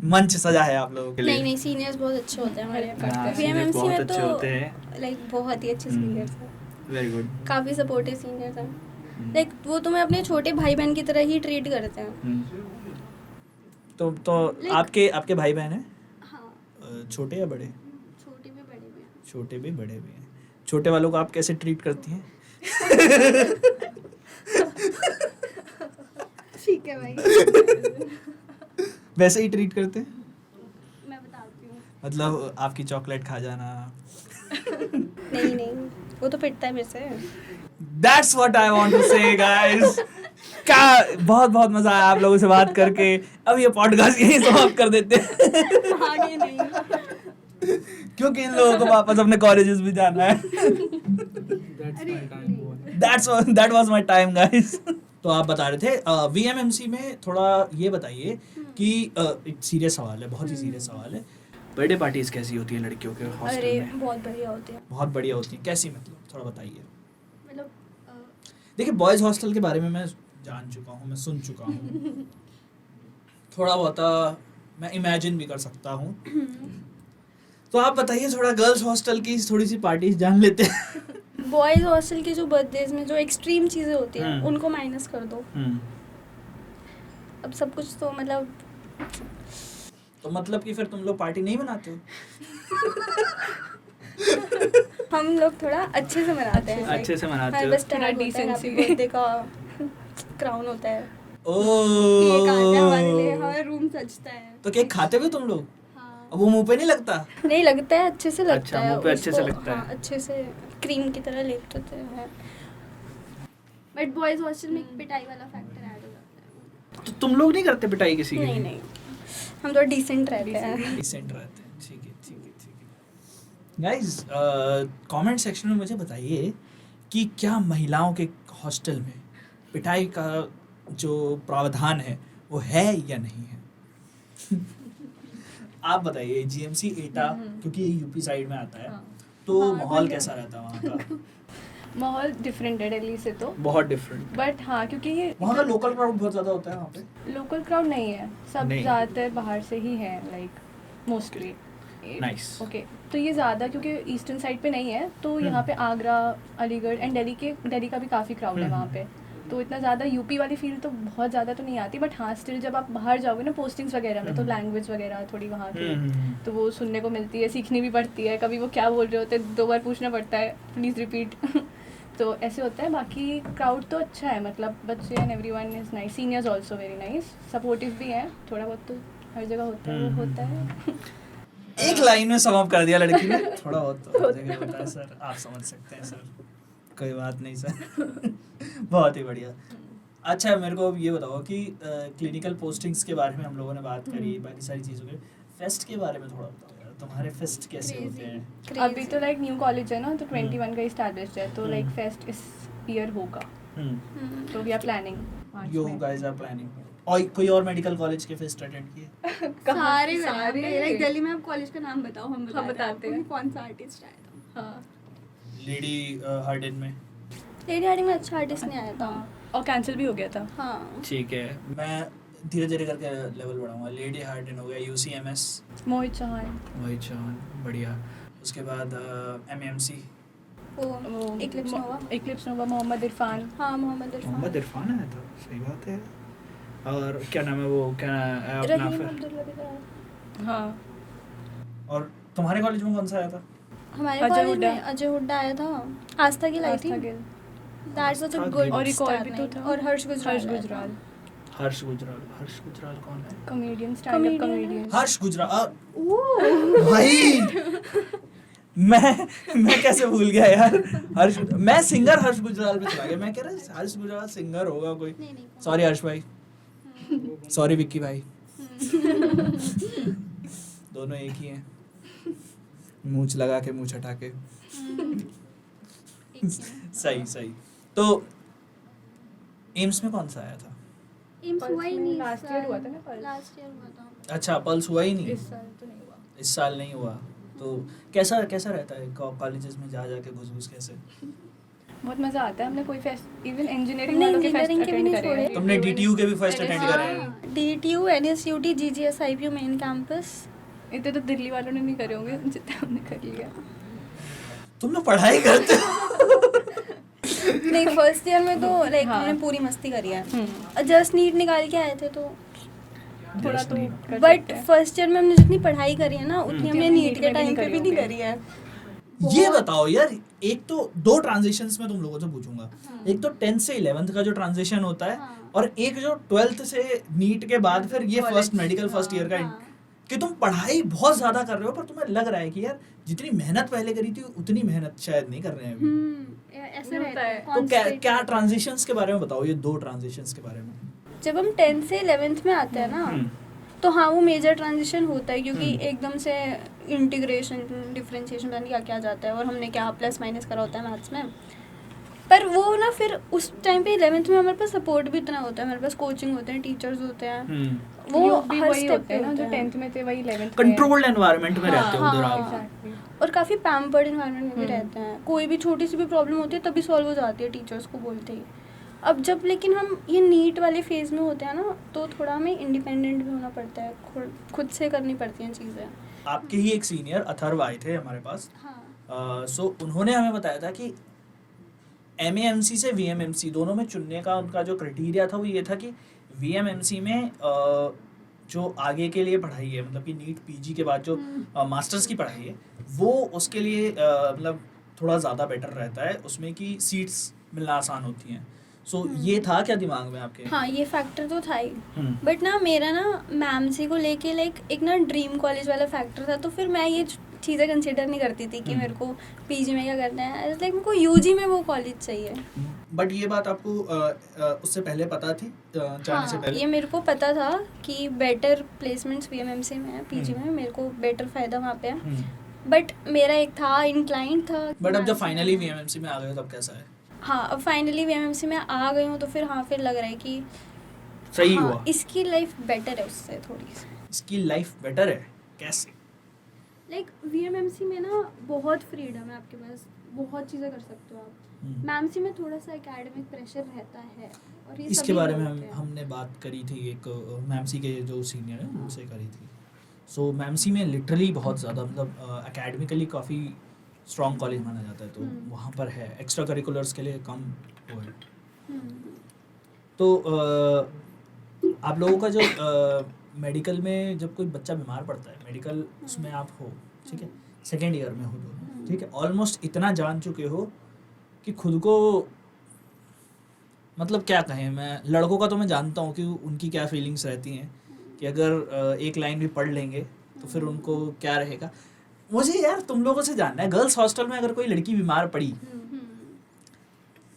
मंच सजा है आप लोगों के लिए। नहीं नहीं, सीनियर्स बहुत अच्छे होते हैं हमारे। हाँ, बीएमएमसी seniors बहुत में अच्छे तो होते हैं। लाइक बहुत ही अच्छे सीनियर्स हैं, वेरी गुड। काफ़ी सपोर्टिव सीनियर्स हैं। लाइक वो तुम्हें अपने छोटे भाई बहन की तरह ही ट्रीट करते हैं। तो Like- आपके भाई बहन हैं? हाँ, छोटे या बड़े? छोटे भी बड़े भी हैं। छोटे भी बड़े भी हैं। छोटे वालों को आप कैसे ट्रीट करती हैं? ठीक है भाई, वैसे ही ट्रीट करते हैं? मैं बताती हूँ। मतलब आपकी चॉकलेट खा जाना? नहीं नहीं, वो तो पिटता है मेरे से। That's what I want to say, guys. क्या बहुत बहुत मजा आया आप लोगों से बात करके। अब ये पॉडकास्ट यहीं समाप्त कर देते हैं आगे नहीं। क्योंकि इन लोगों को वापस अपने कॉलेजेस भी जाना है। That's my time boy. That was my time, guys. तो आप बता रहे थे VMMC में थोड़ा ये बताइए कि एक सीरियस सवाल है, बहुत ही सीरियस सवाल है। बर्थडे पार्टीज कैसी होती है लड़कियों के हॉस्टल अरे में? बहुत बढ़िया होते हैं। बहुत बढ़िया होती है। कैसी, मतलब थोड़ा बताइए। मतलब देखिए बॉयज़ हॉस्टल के बारे में मैं जान चुका हूँ, मैं सुन चुका हूँ, थोड़ा बहुत मैं इमेजिन भी कर सकता हूँ। तो आप बताइए थोड़ा गर्ल्स हॉस्टल की थोड़ी सी पार्टीज जान लेते हैं। बॉयज़ हॉस्टल के जो बर्थडेज में जो एक्सट्रीम चीज़ें होती हैं उनको माइनस कर दो। अब सब कुछ तो मतलब तो मतलब कि फिर तुम लोग पार्टी नहीं मनाते हो? हम लोग थोड़ा अच्छे से मनाते हैं। अच्छे से मनाते हर हो? बस थोड़ा टैग होता है, decency। हैप्पी बर्थडे का क्राउन होता है, ओह, केक आता है हमारे लिए, हमारा रूम सजता है। तो केक खाते हो तुम लोग? हाँ। अब वो मुंह पे नहीं लगता? नहीं लगता है, अच्छे से लगता अच्छा, है मुंह पे अच्छे से उसको, लगता है। हाँ, अच्छे से क्रीम की तरह लेपते हैं। बट बॉयज़ हॉस्टल में एक पिटाई वाला फैक्टर ऐड हो जाता तो तुम लोग नहीं करते पिटाई किसी है। की? नहीं नहीं, हम तो डिसेंट रहते हैं। डिसेंट रहते हैं। ठीक है ठीक है ठीक है। गाइस कमेंट सेक्शन में मुझे बताइए कि क्या महिलाओं के हॉस्टल में पिटाई का जो प्रावधान है वो है या नहीं है? आप बताइए। जीएमसी एटा क्योंकि ये यूपी साइड में आता है, हाँ। तो हाँ, माहौल बढ़िया। कैसा रहता है वहाँ का? माहौल डिफरेंट है दिल्ली से तो, बहुत डिफरेंट। बट हाँ क्योंकि ये वहाँ का लोकल क्राउड बहुत ज़्यादा होता है वहाँ पे। लोकल क्राउड नहीं है, सब नहीं। ज़्यादातर बाहर से ही है, लाइक मोस्टली। Nice. ओके, तो ये ज़्यादा क्योंकि ईस्टर्न साइड पे नहीं है, तो यहाँ पे आगरा, अलीगढ़ एंड दिल्ली का भी काफ़ी क्राउड है वहाँ पे। तो इतना ज़्यादा यूपी वाली फील तो बहुत ज़्यादा तो नहीं आती, बट हाँ स्टिल जब आप बाहर जाओगे ना पोस्टिंग्स वगैरह में, तो लैंग्वेज वगैरह थोड़ी वहाँ की तो वो सुनने को मिलती है, सीखनी भी पड़ती है। कभी वो क्या बोल रहे होते हैं 2 बार पूछना पड़ता है, प्लीज़ रिपीट। तो ऐसे होता है। बाकी क्राउड तो अच्छा है, मतलब बच्चे and everyone is nice, seniors also very nice, supportive भी हैं। थोड़ा बहुत तो हर जगह होता है, वो होता है। एक लाइन में समाप्त कर दिया लड़की ने। थोड़ा बहुत तो हर जगह होता है सर, आप समझ सकते हैं सर, कोई बात नहीं सर। बहुत ही बढ़िया। अच्छा मेरे को अब ये बताओ कि क्लिनिकल पोस्टिंग्स के बारे में हम लोगों ने बात करी, बाकी सारी चीज़ों के, फेस्ट के बारे में थोड़ा बताओ यार, तुम्हारे फेस्ट कैसे होते हैं? अभी तो लाइक न्यू कॉलेज है ना, तो 21 का इस्टेब्लिश्ड है, तो लाइक फेस्ट इस ईयर होगा, तो we are planning. You guys are planning. और कोई और मेडिकल कॉलेज के फेस्ट अटेंड किए? सारे सारे। लाइक दिल्ली में आप कॉलेज का नाम बताओ, हम बताते आपको हैं। कि कौन सा आर्टिस्ट आया था। हाँ, लेडी हार्डिन में। लेडी हार्डिंग में अच्छा आर्टिस्ट नहीं आया था। और कैंसिल भी हो गया था। हाँ, ठीक है, मैं धीरे धीरे करके लेवल बढ़ाऊंगा। लेडी हार्डिन हो गया, UCMS, मोहित चौहान, मोहित चौहान, बढ़िया। उसके बाद MMC, वो इक्लिप्स नोवा। इक्लिप्स नोवा, मोहम्मद इरफान। हाँ मोहम्मद इरफान। मोहम्मद इरफान आया था, सही बात है। और क्या नाम है वो, क्या अपना रहीम फिर, अब्दुल्ला भी था। हाँ, और तुम्हारे कॉलेज में कौन सा आया था? हमारे अजय कॉलेज हुड्डा। में अजय हुड्डा आया था, आस्था गिल आई थी। Aastha Gill, that was a Aastha good Gill. और एक और भी तो था, और हर्ष गुजराल। हर्ष गुजराल, हर्ष गुजराल, हर्ष गुजराल कौन है? Comedian, stand up Comedian comedian. Harsh Gujral, भाई मैं कैसे भूल गया यार। मैं सिंगर हर्ष गुजराल पे चला गया। मैं कह रहा हर्ष गुजराल सिंगर होगा कोई। नहीं नहीं। सॉरी हर्ष भाई, सॉरी विक्की भाई, दोनों एक ही हैं, मूंछ लगा के मूंछ हटा के। सही सही। तो एम्स में कौन सा आया था? एम्स हुआ ही नहीं। Last year हुआ था ना पल्स। लास्ट ईयर हुआ था। अच्छा, पल्स हुआ ही नहीं, इस साल तो नहीं हुआ। इस साल नहीं हुआ। तो कैसा कैसा रहता है कॉलेजेस में जा जाके घुस कैसे? बहुत मजा आता है। हमने कोई फेस्ट, इवन इंजीनियरिंग हमने वालों के फेस्ट engineering के भी अटेंड नहीं करे छोड़े। हैं। तुमने DTU के भी फर्स्ट अटेंड करे हैं? हाँ, DTU, NSUT, GGS, IPU main campus. इतने तो दिल्ली वालों ने नहीं करे होंगे जितने हमने कर लिया। तुम लोग पढ़ाई करते हो? नहीं, फर्स्ट ईयर में तो लाइक हाँ। हमने पूरी मस्ती करी है। जस्ट नीट निकाल के आए थे तो। थोड़ा तो कर बट सकते हैं। फर्स्ट ईयर में हमने जितनी पढ़ाई करी है ना, उतनी हमने हमने नीट NEET के में भी टाइम पे भी नहीं करी करी है। ये बताओ यार, एक तो दो ट्रांजिशंस में तुम लोगों से पूछूंगा। एक तो 10th से 11th का जो ट्रांजिशन होता है, हाँ। और एक जो 12th से नीट के बाद फिर ये फर्स्ट मेडिकल फर्स्ट ईयर का हाँ। कि तुम पढ़ाई बहुत ज्यादा कर रहे हो, पर तुम्हें लग रहा है कि यार जितनी मेहनत पहले करी थी उतनी मेहनत शायद नहीं कर रहे हैं अभी। ऐसा होता रहता है। है। तो क्या constant। क्या ट्रांजिशंस के बारे में बताओ, ये दो ट्रांजिशंस के बारे में। जब हम 10th से 11th में आते हैं ना, तो हाँ वो मेजर ट्रांजिशन होता है, क्योंकि एकदम से इंटीग्रेशन, डिफरेंशिएशन पता नहीं क्या क्या जाता है, और हमने क्या प्लस माइनस करा होता है मैथ्स में। पर वो ना फिर उस टाइम पे 11th में हमारे पास सपोर्ट भी इतना होता है, हमारे पास कोचिंग होते हैं, टीचर्स होते हैं, वो भी हर वही स्टेप होते पे हैं ना जो होते हैं। 10th में थे, वही 11th में। कंट्रोल्ड एनवायरनमेंट में रहते हो उधर आप। Exactly। और काफ़ी पैम्पर्ड इन्वायरमेंट में भी रहते हैं। कोई भी छोटी सी भी प्रॉब्लम होती है तभी सॉल्व हो जाती है टीचर्स को बोलते ही। अब जब लेकिन हम ये नीट वाले फेज़ में होते हैं ना, तो थोड़ा हमें इंडिपेंडेंट भी होना पड़ता है, खुद से करनी पड़ती हैं चीज़ें। आपके ही एक सीनियर अथर्व आए थे हमारे पास। हाँ। सो उन्होंने हमें बताया था कि MAMC से VMMC दोनों में चुनने का उनका जो क्राइटेरिया था वो ये था कि VMMC में जो आगे के लिए पढ़ाई है, मतलब कि नीट PG के बाद जो मास्टर्स की पढ़ाई है, वो उसके लिए मतलब थोड़ा ज़्यादा बेटर रहता है, उसमें कि सीट्स मिलना आसान होती हैं। सो ये था क्या दिमाग में आपके? हाँ, ये फैक्टर तो था ही। बट ना मेरा ना MAMC को लेके लाइक एक ना ड्रीम कॉलेज वाला फैक्टर था, तो फिर मैं ये चीज़ें कंसिडर नहीं करती थी कि मेरे को PG में क्या करना है, लाइक मेरे को UG में वो कॉलेज चाहिए। बट ये बात आपको उससे पहले पता थी, जाने से हाँ, पहले? ये मेरे को पता था कि बेटर प्लेसमेंट्स VMMC में है, PG में मेरे को बेटर फ़ायदा वहाँ पे है। बट मेरा एक था इंक्लाइन था। बट अब जब फाइनली VMMC में आ गए तब कैसा है? हाँ, अब फाइनली VMMC में आ गई हूँ तो फिर हाँ, फिर लग रहा है कि सही हाँ, हुआ। इसकी लाइफ बेटर है उससे थोड़ी सी। इसकी लाइफ बेटर है कैसे? लाइक VMMC में ना बहुत फ्रीडम है आपके पास, बहुत चीज़ें कर सकते हो आप। MAMC में थोड़ा सा एकेडमिक प्रेशर रहता है, और ये इसके सभी बारे में होते हैं। हमने बात करी थी, एक MAMC के जो सीनियर है उनसे करी थी। सो MAMC में लिटरली बहुत ज़्यादा मतलब एकेडमिकली काफ़ी स्ट्रॉन्ग कॉलेज माना जाता है, तो वहाँ पर है एक्स्ट्रा करिकुलर्स के लिए कम वो है। तो आप लोगों का जो मेडिकल में जब कोई बच्चा बीमार पड़ता है, मेडिकल उसमें आप हो, ठीक है, सेकेंड ईयर में हो दोनों, ठीक है, ऑलमोस्ट इतना जान चुके हो कि खुद को मतलब क्या कहें, मैं लड़कों का तो मैं जानता हूँ कि उनकी क्या फीलिंग्स रहती हैं कि अगर एक लाइन भी पढ़ लेंगे तो फिर उनको क्या रहेगा। मुझे यार तुम लोगों से जानना है, गर्ल्स हॉस्टल में अगर कोई लड़की बीमार पड़ी,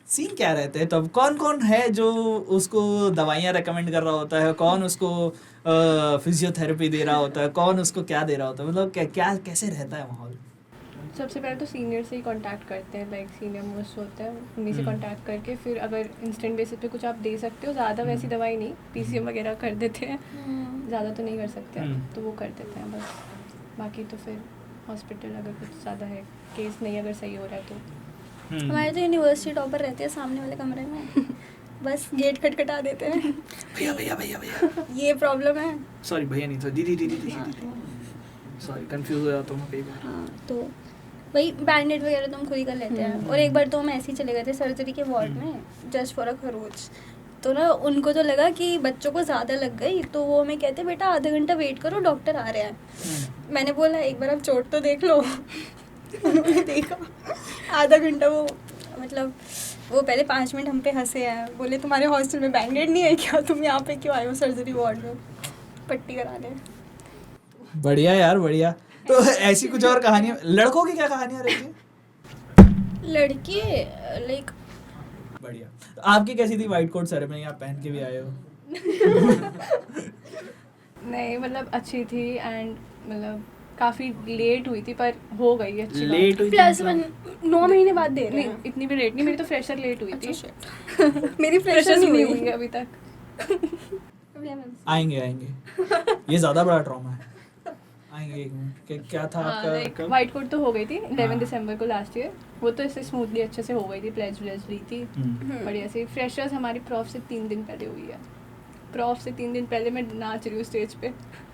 सीन क्या रहते हैं तब? कौन कौन है जो उसको दवाइयाँ रेकमेंड कर रहा होता है, कौन उसको फिजियोथेरेपी दे रहा होता है, कौन उसको क्या दे रहा होता है, मतलब क्या कैसे रहता है माहौल? सबसे पहले तो सीनियर से ही कांटेक्ट करते हैं, लाइक सीनियर मोस्ट होता है, उन्हीं से कांटेक्ट करके फिर अगर इंस्टेंट बेसिस पे कुछ आप दे सकते हो, ज़्यादा वैसी दवाई नहीं, PCM वगैरह कर देते हैं, ज़्यादा तो नहीं कर सकते, तो वो कर देते हैं बस। बाकी तो फिर हॉस्पिटल अगर कुछ ज़्यादा है, केस नहीं अगर सही हो रहा है तो। हमारे तो यूनिवर्सिटी टॉपर रहती है सामने वाले कमरे में, बस गेट खटखटा देते हैं। भैया भैया भैया भैया, ये प्रॉब्लम है। सॉरी भैया नहीं, तो दीदी दीदी दीदी हाँ, दीदी, सॉरी कंफ्यूज हो जाता हूँ मैं कई बार। हाँ, तो वही बैंडेड वगैरह तो हम खुद ही कर लेते हैं। और एक बार तो हम ऐसे ही चले गए थे सर्जरी के वार्ड में जस्ट फॉर अ खरोच। तो ना उनको तो लगा कि बच्चों को ज़्यादा लग गई, तो वो हमें कहते बेटा आधा घंटा वेट करो, डॉक्टर आ रहे हैं। मैंने बोला एक बार आप चोट तो देख लो। उन्होंने देखा, आधा घंटा वो मतलब वो पहले 5 मिनट हम पे हंसे हैं, बोले तुम्हारे हॉस्टल में बैंडेड नहीं है क्या, तुम यहाँ पे क्यों आए हो सर्जरी वार्ड में पट्टी कराने। बढ़िया यार बढ़िया। तो ऐसी कुछ और कहानियां, लड़कों की क्या कहानियां रहती है? लड़की लाइक बढ़िया। तो आपकी कैसी थी व्हाइट कोट सेरेमनी, आप पहन के भी आए हो? नहीं मतलब अच्छी थी एंड मतलब काफ़ी लेट हुई थी पर हो गई अच्छी लेट हुई थी +1 9 महीने बाद दे बात। रहे नहीं हैं। इतनी भी लेट नहीं, मेरी तो फ्रेशर लेट हुई थी। अच्छा, shit। मेरी फ्रेशर फ्रेशर नहीं नहीं हुई हुई है अभी तक। आएंगे आएंगे, ये ज्यादा बड़ा ट्रॉमा है। आएंगे एक मिनट। क्या था आपका? व्हाइट कोट तो हो गई थी 11 हाँ। दिसंबर को लास्ट ईयर, वो तो इससे स्मूथली अच्छे से हो गई थी, प्लेज व्लेज ली थी बढ़िया से। फ्रेशर्स हमारी प्रॉफ से 3 दिन पहले हुई है। प्रॉफ से 3 दिन पहले मैं नाच रही हूँ स्टेज पे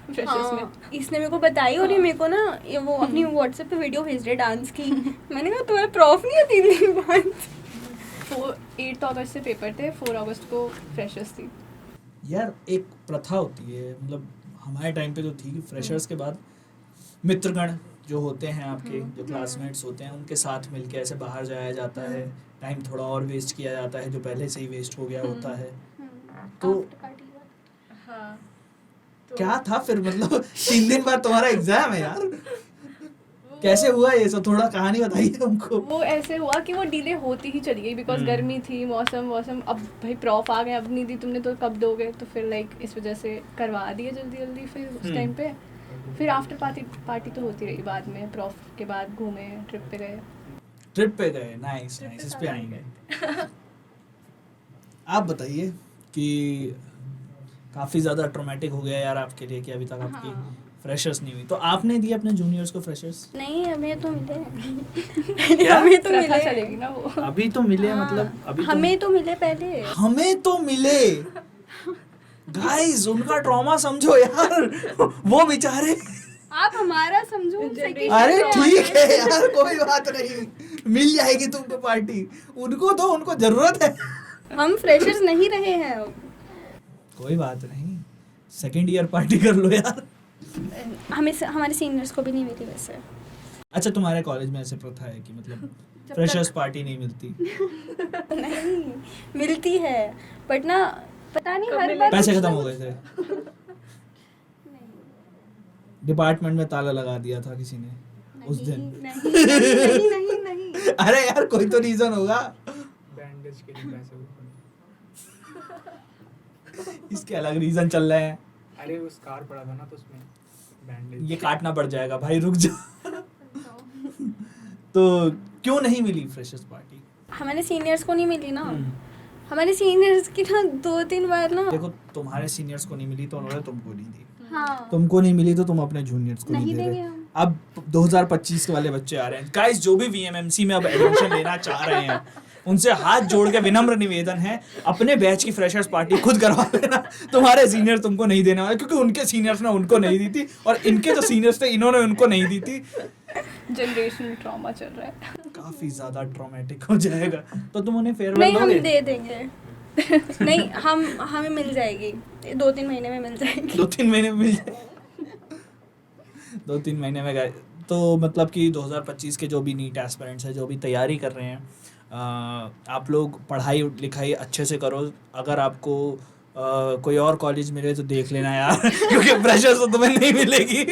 फ्रेशर्स में। हाँ, इसने मेरे को बताई और ये मेरे को ना ये वो अपनी व्हाट्सएप पे वीडियो भेज रहे डांस की। मैंने कहा तुम्हारा प्रॉफ नहीं है 3 दिन बाद। 8 अगस्त से पेपर थे, 4 अगस्त को फ्रेशर्स थी। यार एक प्रथा होती है, मतलब हमारे टाइम पे तो थी कि फ्रेशर्स के बाद मित्रगण जो होते हैं आपके, जो क्लासमेट्स होते हैं, उनके साथ मिलके ऐसे बाहर जाया जाता है, टाइम थोड़ा और वेस्ट किया जाता है जो पहले से ही वेस्ट हो गया होता है। तो हाँ क्या था फिर, मतलब 3 दिन बाद तुम्हारा एग्जाम है यार, कैसे हुआ ये सब, थोड़ा कहानी बताइए हमको। वो ऐसे हुआ कि वो डिले होती ही चली गई बिकॉज गर्मी थी, मौसम अब भाई प्रॉफ आ गए, अब नहीं दी तुमने तो कब दोगे, तो फिर लाइक इस वजह से करवा दिए जल्दी जल्दी। फिर उस टाइम पे फिर आफ्टर पार्टी तो होती रही बाद में, प्रॉफ के बाद घूमे, ट्रिप पे गए। नाइस नाइस, इस पे आएंगे। आप बताइए कि काफी ज्यादा ट्रॉमेटिक हो गया यार आपके लिए कि अभी तक आपकी फ्रेशर्स नहीं हुई, तो आपने दिए अपने जूनियर्स को फ्रेशर्स? नहीं हमें तो मिले। क्या? हमें तो प्रथा मिले चलेगी ना वो। अभी तो मिले, मतलब अभी तो हमें तो मिले पहले। हमें तो मिले। गाइस उनका ट्रॉमा समझो यार, वो बेचारे। आप हमारा समझो। अरे ठीक है यार, कोई बात नहीं, मिल जाएगी तुमको पार्टी, उनको तो उनको जरूरत है। हम फ्रेशर्स नहीं रहे हैं अब। कोई बात नहीं, सेकंड ईयर पार्टी कर लो यार। हमें हमारे सीनियर्स को भी नहीं मिली वैसे। अच्छा तुम्हारे कॉलेज में ऐसे प्रथा है कि मतलब फ्रेशर्स पार्टी नहीं मिलती? नहीं मिलती है बट ना पता नहीं हर बार पैसे खत्म हो गए थे, डिपार्टमेंट में ताला लगा दिया था किसी ने उस दिन। नहीं। अरे यार कोई तो रीजन होगा, बैंडेज के लिए पैसे इसके अलग रीजन चल रहे हैं। अरे वो स्कार पड़ा था ना तो उसमें बैंडेज। ये काटना पड़ जाएगा भाई, रुक जा। तो क्यों नहीं मिली फ्रेशर्स पार्टी? हमारे सीनियर्स को नहीं मिली ना। हमारे सीनियर्स की ना 2-3 बार ना। देखो तुम्हारे सीनियर्स को नहीं मिली तो उन्होंने तुमको नहीं दी, हाँ तुमको नहीं मिली तो तुम अपने जूनियर्स को नहीं दे देंगे रहे। हम। अब 2025 के वाले बच्चे आ रहे हैं गाइस, जो भी वीएमएमसी में अब एडमिशन लेना चाह रहे हैं उनसे हाथ जोड़ के विनम्र निवेदन है, अपने बैच की फ्रेशर्स पार्टी खुद करवा लेना। तुम्हारे सीनियर तुमको नहीं देने वाले, क्योंकि उनके सीनियर्स ने उनको नहीं दी थी और इनके जो सीनियर्स थे इन्होंने उनको नहीं दी थी। जनरेशनल ट्रॉमा चल रहा है। काफी ज्यादा ट्रॉमेटिक हो जाएगा। तो तुम उन्हें फेयरवेल नहीं हम दोगे? दे देंगे। नहीं हमें मिल जाएगी 2-3 महीने में मिल जाएगी। 2-3 महीने में मिल जाए। 2-3 महीने में गए तो मतलब कि 2025 के जो भी नीट एस्पिरेंट्स हैं, जो भी तैयारी कर रहे हैं, आप लोग पढ़ाई लिखाई अच्छे से करो। अगर आपको कोई और कॉलेज मिले तो देख लेना यार, क्योंकि फ्रेशर्स तो तुम्हें नहीं मिलेगी,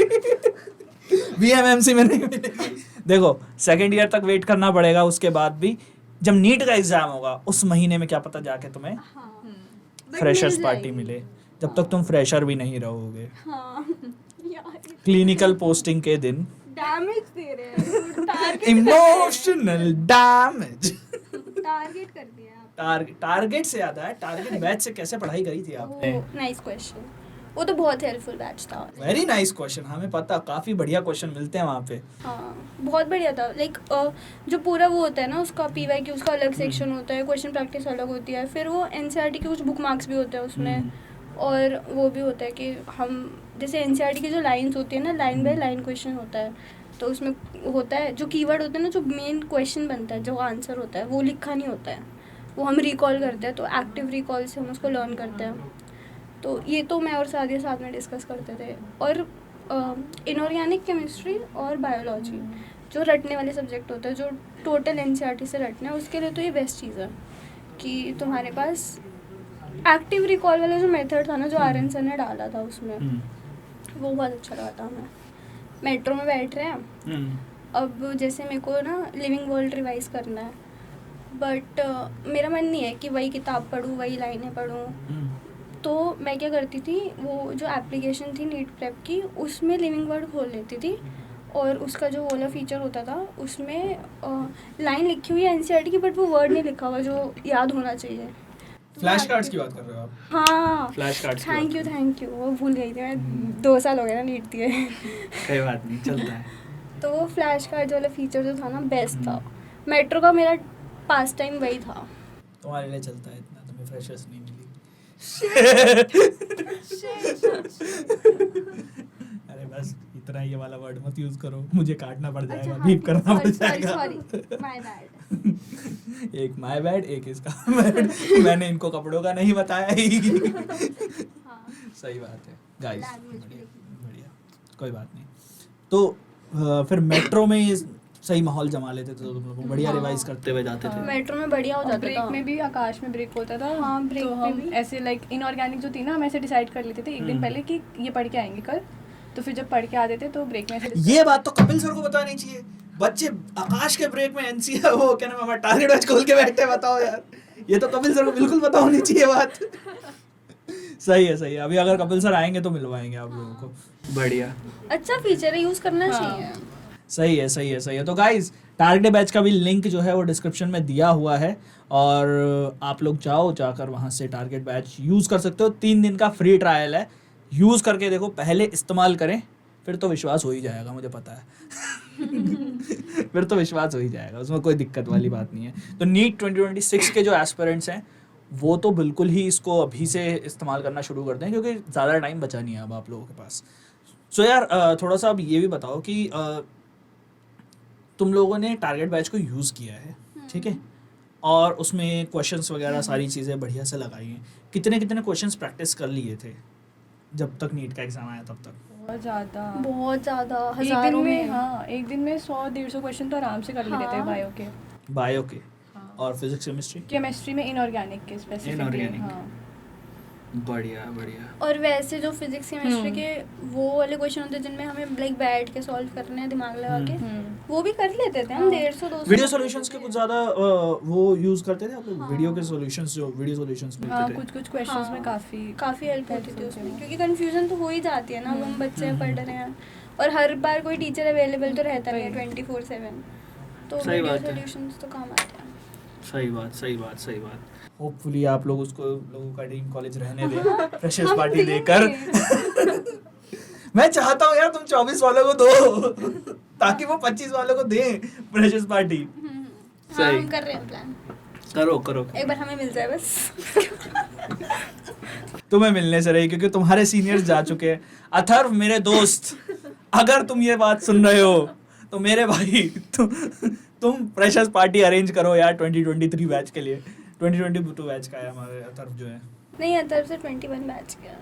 बीएमएमसी में नहीं मिलेगी। देखो सेकंड ईयर तक वेट करना पड़ेगा, उसके बाद भी जब नीट का एग्जाम होगा उस महीने में क्या पता जाके तुम्हें फ्रेशर्स पार्टी मिले, जब तक तुम फ्रेशर भी नहीं रहोगे। क्लिनिकल पोस्टिंग के दिन डैमेज दे रहे हैं। Emotional damage. टारगेट कर दिया आप। टारगेट से याद है, टारगेट बैच से कैसे पढ़ाई करी थी आपने? Nice question. वो तो बहुत हेल्पफुल बैच था। वेरी नाइस क्वेश्चन, हमें पता काफी बढ़िया क्वेश्चन मिलते हैं वहाँ पे। हाँ बहुत बढ़िया था। लाइक जो पूरा वो होता है ना उसका PYQ उसका अलग सेक्शन होता है, क्वेश्चन प्रैक्टिस अलग होती है, फिर वो NCERT के कुछ बुक मार्क्स भी होते हैं उसमें, और वो भी होता है कि हम जैसे NCERT की जो लाइन्स होती है ना, लाइन बाय लाइन क्वेश्चन होता है, तो उसमें होता है जो कीवर्ड होता है ना, जो मेन क्वेश्चन बनता है, जो आंसर होता है वो लिखा नहीं होता है, वो हम रिकॉल करते हैं, तो एक्टिव रिकॉल से हम उसको लर्न करते हैं। तो ये तो मैं और सादिया साथ में डिस्कस करते थे। और इनऑर्गेनिक केमिस्ट्री और बायोलॉजी जो रटने वाले सब्जेक्ट होते हैं, जो टोटल NCERT से रटने हैं, उसके लिए तो ये बेस्ट चीज़ है कि तुम्हारे पास एक्टिव रिकॉल वाला जो मेथड था ना, जो RN सर ने डाला था उसमें, वो बहुत अच्छा लगा था हमें। मेट्रो में बैठ रहे हैं, अब जैसे मेरे को ना लिविंग वर्ल्ड रिवाइज करना है, बट मेरा मन नहीं है कि वही किताब पढूं, वही लाइनें पढूं, तो मैं क्या करती थी, वो जो एप्लीकेशन थी नीट प्रेप की, उसमें लिविंग वर्ड खोल लेती थी, और उसका जो वाला फीचर होता था उसमें लाइन लिखी हुई है NCERT की, बट वो वर्ड नहीं लिखा हुआ जो याद होना चाहिए। फ्लैश कार्ड्स की बात कर रहे हो आप? हाँ, फ्लैश कार्ड्स की थैंक यू, वो भूल गई थी मैं, 2 साल हो गए ना नीट दिए। कोई बात नहीं, चलता है। तो वो फ्लैश कार्ड वाला फीचर जो था ना, बेस्ट था। मेट्रो का मेरा पास टाइम वही था। तुम्हारे लिए चलता है इतना, तुम्हें फ्रेशर्स नहीं मिली। अरे बस इतना, ये वाला वर्ड मत यूज करो, मुझे काटना पड़ जाएगा, बीप करना पड़ जाएगा। Sorry, my bad. एक माय बैड, एक इसका बैड। मैंने इनको कपड़ों का नहीं बताया ही। सही बात है गाइस, बढ़िया, कोई बात नहीं। तो फिर मेट्रो में ये सही माहौल जमा लेते थे, तो तुम लोग बढ़िया रिवाइज करते हुए जाते थे। मेट्रो में बढ़िया हो जाता था। ब्रेक में भी आकाश में ब्रेक होता था। हाँ, ब्रेक तो में हम भी। ऐसे लाइक इनऑर्गेनिक जो थी ना, हम ऐसे डिसाइड कर लेते थे एक दिन पहले कि ये पढ़ के आएंगे कल, तो फिर जब पढ़ के आते थे तो ब्रेक में ऐसे ये बात तो कपिल सर को बतानी चाहिए। बच्चे आकाश के ब्रेक में NCERT वो क्या नाम है, टारगेट बैच खोल के बैठे, बताओ यार, ये तो कपिल सर को बिल्कुल पता होनी चाहिए बात। सही है। अभी अगर कपिल सर आएंगे तो मिलवाएंगे आप लोगों को। बढ़िया, अच्छा फीचर है, यूज करना चाहिए। सही है। तो गाइस, टारगेट बैच का भी लिंक जो है वो डिस्क्रिप्शन में दिया हुआ है, और आप लोग जाकर वहाँ से टारगेट बैच यूज़ कर सकते हो। 3 दिन का फ्री ट्रायल है, यूज़ करके देखो, पहले इस्तेमाल करें, फिर तो विश्वास हो ही जाएगा, मुझे पता है। फिर तो विश्वास हो ही जाएगा, उसमें कोई दिक्कत वाली बात नहीं है। तो नीट 2026 के जो एस्पिरेंट्स हैं वो तो बिल्कुल ही इसको अभी से इस्तेमाल करना शुरू कर दें, क्योंकि ज़्यादा टाइम बचा नहीं है अब आप लोगों के पास। सो यार थोड़ा सा अब ये भी बताओ कि तुम लोगों ने टारगेट बैच को यूज़ किया है, ठीक है, और उसमें क्वेश्चंस वगैरह सारी चीज़ें बढ़िया से लगाई हैं। कितने क्वेश्चंस प्रैक्टिस कर लिए थे जब तक नीट का एग्ज़ाम आया तब तक? बहुत ज़्यादा, एक दिन हज़ारों में, हाँ एक दिन में 100-150 क्वेश्चन तो आराम से कर लेते थे बायो के। हाँ। और फिजिक्स केमिस्ट्री में इनऑर्गेनिक के स्पेसिफिकली। हाँ बढ़िया। और वैसे जो फिजिक्स केमिस्ट्री के वो वाले क्वेश्चन होते हैं जिनमें हमें लाइक बैठ के सॉल्व करने हैं दिमाग लगा के, वो भी कर लेते थे हम 150-200। वीडियो सॉल्यूशंस के कुछ ज़्यादा वो यूज़ करते थे आप लोग? वीडियो के सॉल्यूशंस, जो वीडियो सॉल्यूशंस मिलते हाँ, थे, कुछ क्वेश्चंस में काफ़ी हेल्प होती थी उसमें, क्योंकि कंफ्यूजन तो हो ही जाती है ना, अब हम बच्चे पढ़ रहे हैं और हर बार कोई टीचर अवेलेबल तो रहता नहीं है 24/7, तो वीडियो सॉल्यूशंस तो काम आते हैं। सही बात। होपफुली आप लोग उसको, लोगों का ड्रीम कॉलेज रहने दें, फ्रेशर्स पार्टी देकर। मैं चाहता हूँ यार तुम 24 वालों को दो, ताकि वो 25 वालों को दें फ्रेशर्स पार्टी। हाँ, हम कर रहे हैं प्लान। करो। एक बार हमें मिल जाए बस। तुम्हें मिलने से रही, क्योंकि तुम्हारे सीनियर्स जा चुके हैं। अथर्व मेरे दोस्त, अगर तुम ये बात सुन रहे हो तो मेरे भाई तुम फ्रेशर्स पार्टी अरेंज करो यार 2023 बैच के लिए। 2022 बैच का है हमारे अथर्व जो है। नहीं, अथर्व से 21 बैच का।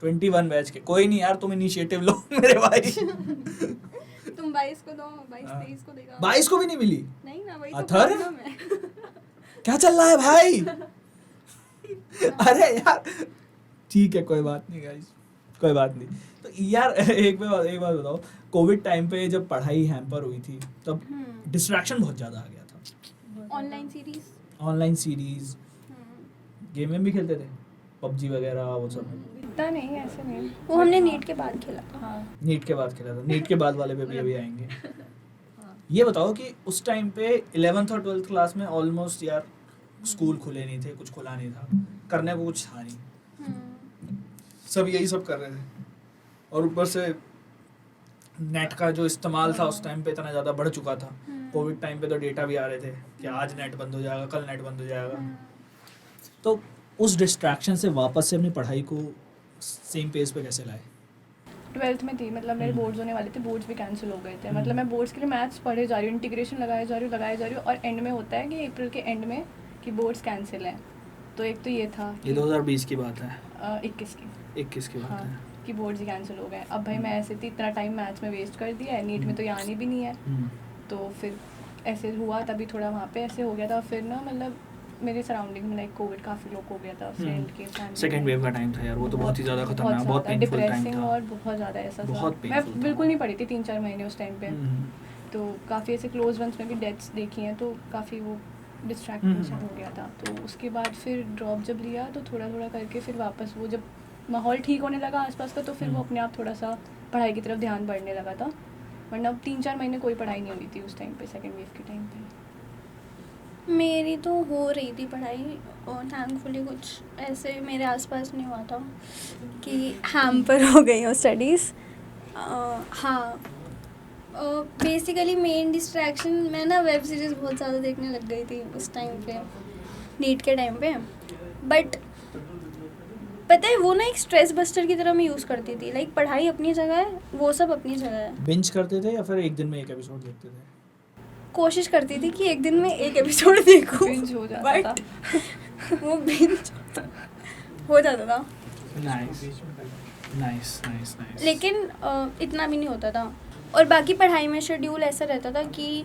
21 बैच के, कोई नहीं यार, तुम इनिशिएटिव लो मेरे भाई। तुम 22 को दो, 22-23 को देगा। 22 को भी नहीं मिली? नहीं ना, वही अथर्व? तो मैं। क्या चल रहा है भाई? अरे यार ठीक है, कोई बात नहीं गाइस, कोई बात नहीं। तो यार एक बात बताओ, कोविड टाइम पे जब पढ़ाई हैम्पर हुई थी तब डिस्ट्रैक्शन बहुत ज़्यादा आ गया था। ऑनलाइन सीरीज गेम में भी खेलते थे, PUBG वगैरह वो सब? इतना नहीं, ऐसे नहीं। वो हमने नीट के बाद खेला था। हाँ। नीट के बाद खेला था, नीट के बाद वाले पे भी अभी आएंगे। ये बताओ कि उस टाइम पे 11th और 12th क्लास में ऑलमोस्ट यार स्कूल खुले नहीं थे, कुछ खुला नहीं था, करने को कुछ था नहीं, सब यही सब कर रहे थे, और ऊपर से नेट का जो इस्तेमाल था उस टाइम पे इतना ज़्यादा बढ़ चुका था। कोविड टाइम पे तो डेटा भी आ रहे थे कि आज नेट बंद हो जाएगा, कल नेट बंद हो जाएगा। तो उस डिस्ट्रैक्शन से वापस से अपनी पढ़ाई को सेम पेज पे कैसे लाए? 12th में थी, मतलब मेरे बोर्ड्स होने वाले थे, बोर्ड्स भी कैंसिल हो गए थे। मतलब मैं बोर्ड्स के लिए मैथ्स पढ़े जा रही हूँ, इंटीग्रेशन लगाए जा रही हूँ और एंड में होता है कि अप्रैल के एंड में कि बोर्ड्स कैंसिल हैं। तो एक तो ये था, ये 2020 की बात है, 21 की बात हाँ, है कि बोर्ड्स ही कैंसिल हो गए। अब भाई मैं ऐसे थी, इतना टाइम मैथ्स में वेस्ट कर दिया है, नीट में तो ये आनी भी नहीं है। तो फिर ऐसे हुआ, तभी थोड़ा वहाँ पे ऐसे हो गया था। फिर ना मतलब मेरे सराउंडिंग में लाइक कोविड काफ़ी लोग हो गया था, फ्रेंड के फैमिली। सेकंड वेव का टाइम था यार, वो तो बहुत ही ज़्यादा खतरनाक, बहुत पेनफुल टाइम डिप्रेसिंग था, और बहुत ज़्यादा ऐसा बहुत था। मैं painful था। बिल्कुल नहीं पढ़ी थी 3-4 महीने उस टाइम पे। तो काफ़ी ऐसे क्लोज वंस में भी डेथ्स देखी हैं, तो काफ़ी वो डिस्ट्रैक्टिंग सा हो गया था। तो उसके बाद फिर ड्रॉप जब लिया तो थोड़ा थोड़ा करके फिर वापस वो जब माहौल ठीक होने लगा आसपास का, तो फिर वो अपने आप थोड़ा सा पढ़ाई की तरफ ध्यान बढ़ने लगा था। वरना अब 3-4 महीने कोई पढ़ाई नहीं हुई थी उस टाइम पे, सेकेंड वेव के टाइम पे। मेरी तो हो रही थी पढ़ाई, और थैंकफुली कुछ ऐसे मेरे आसपास नहीं हुआ था कि हैम्पर हो गई हो स्टडीज़। हाँ, बेसिकली मेन डिस्ट्रैक्शन मैं ना वेब सीरीज़ बहुत ज़्यादा देखने लग गई थी उस टाइम पे, नीट के टाइम पे। बट पता है वो ना एक स्ट्रेस बस्टर की तरह मैं यूज़ करती थी। लाइक पढ़ाई अपनी जगह है, वो सब अपनी जगह है। बिंज करते थे या फिर एक दिन में एक एपिसोड देखते थे? कोशिश करती थी कि एक दिन में एक एपिसोड देखूं, बिंज हो जाता था। वो बिंज हो जाता था, नाइस। लेकिन इतना भी नहीं होता था। और बाकी पढ़ाई में शेड्यूल ऐसा रहता था कि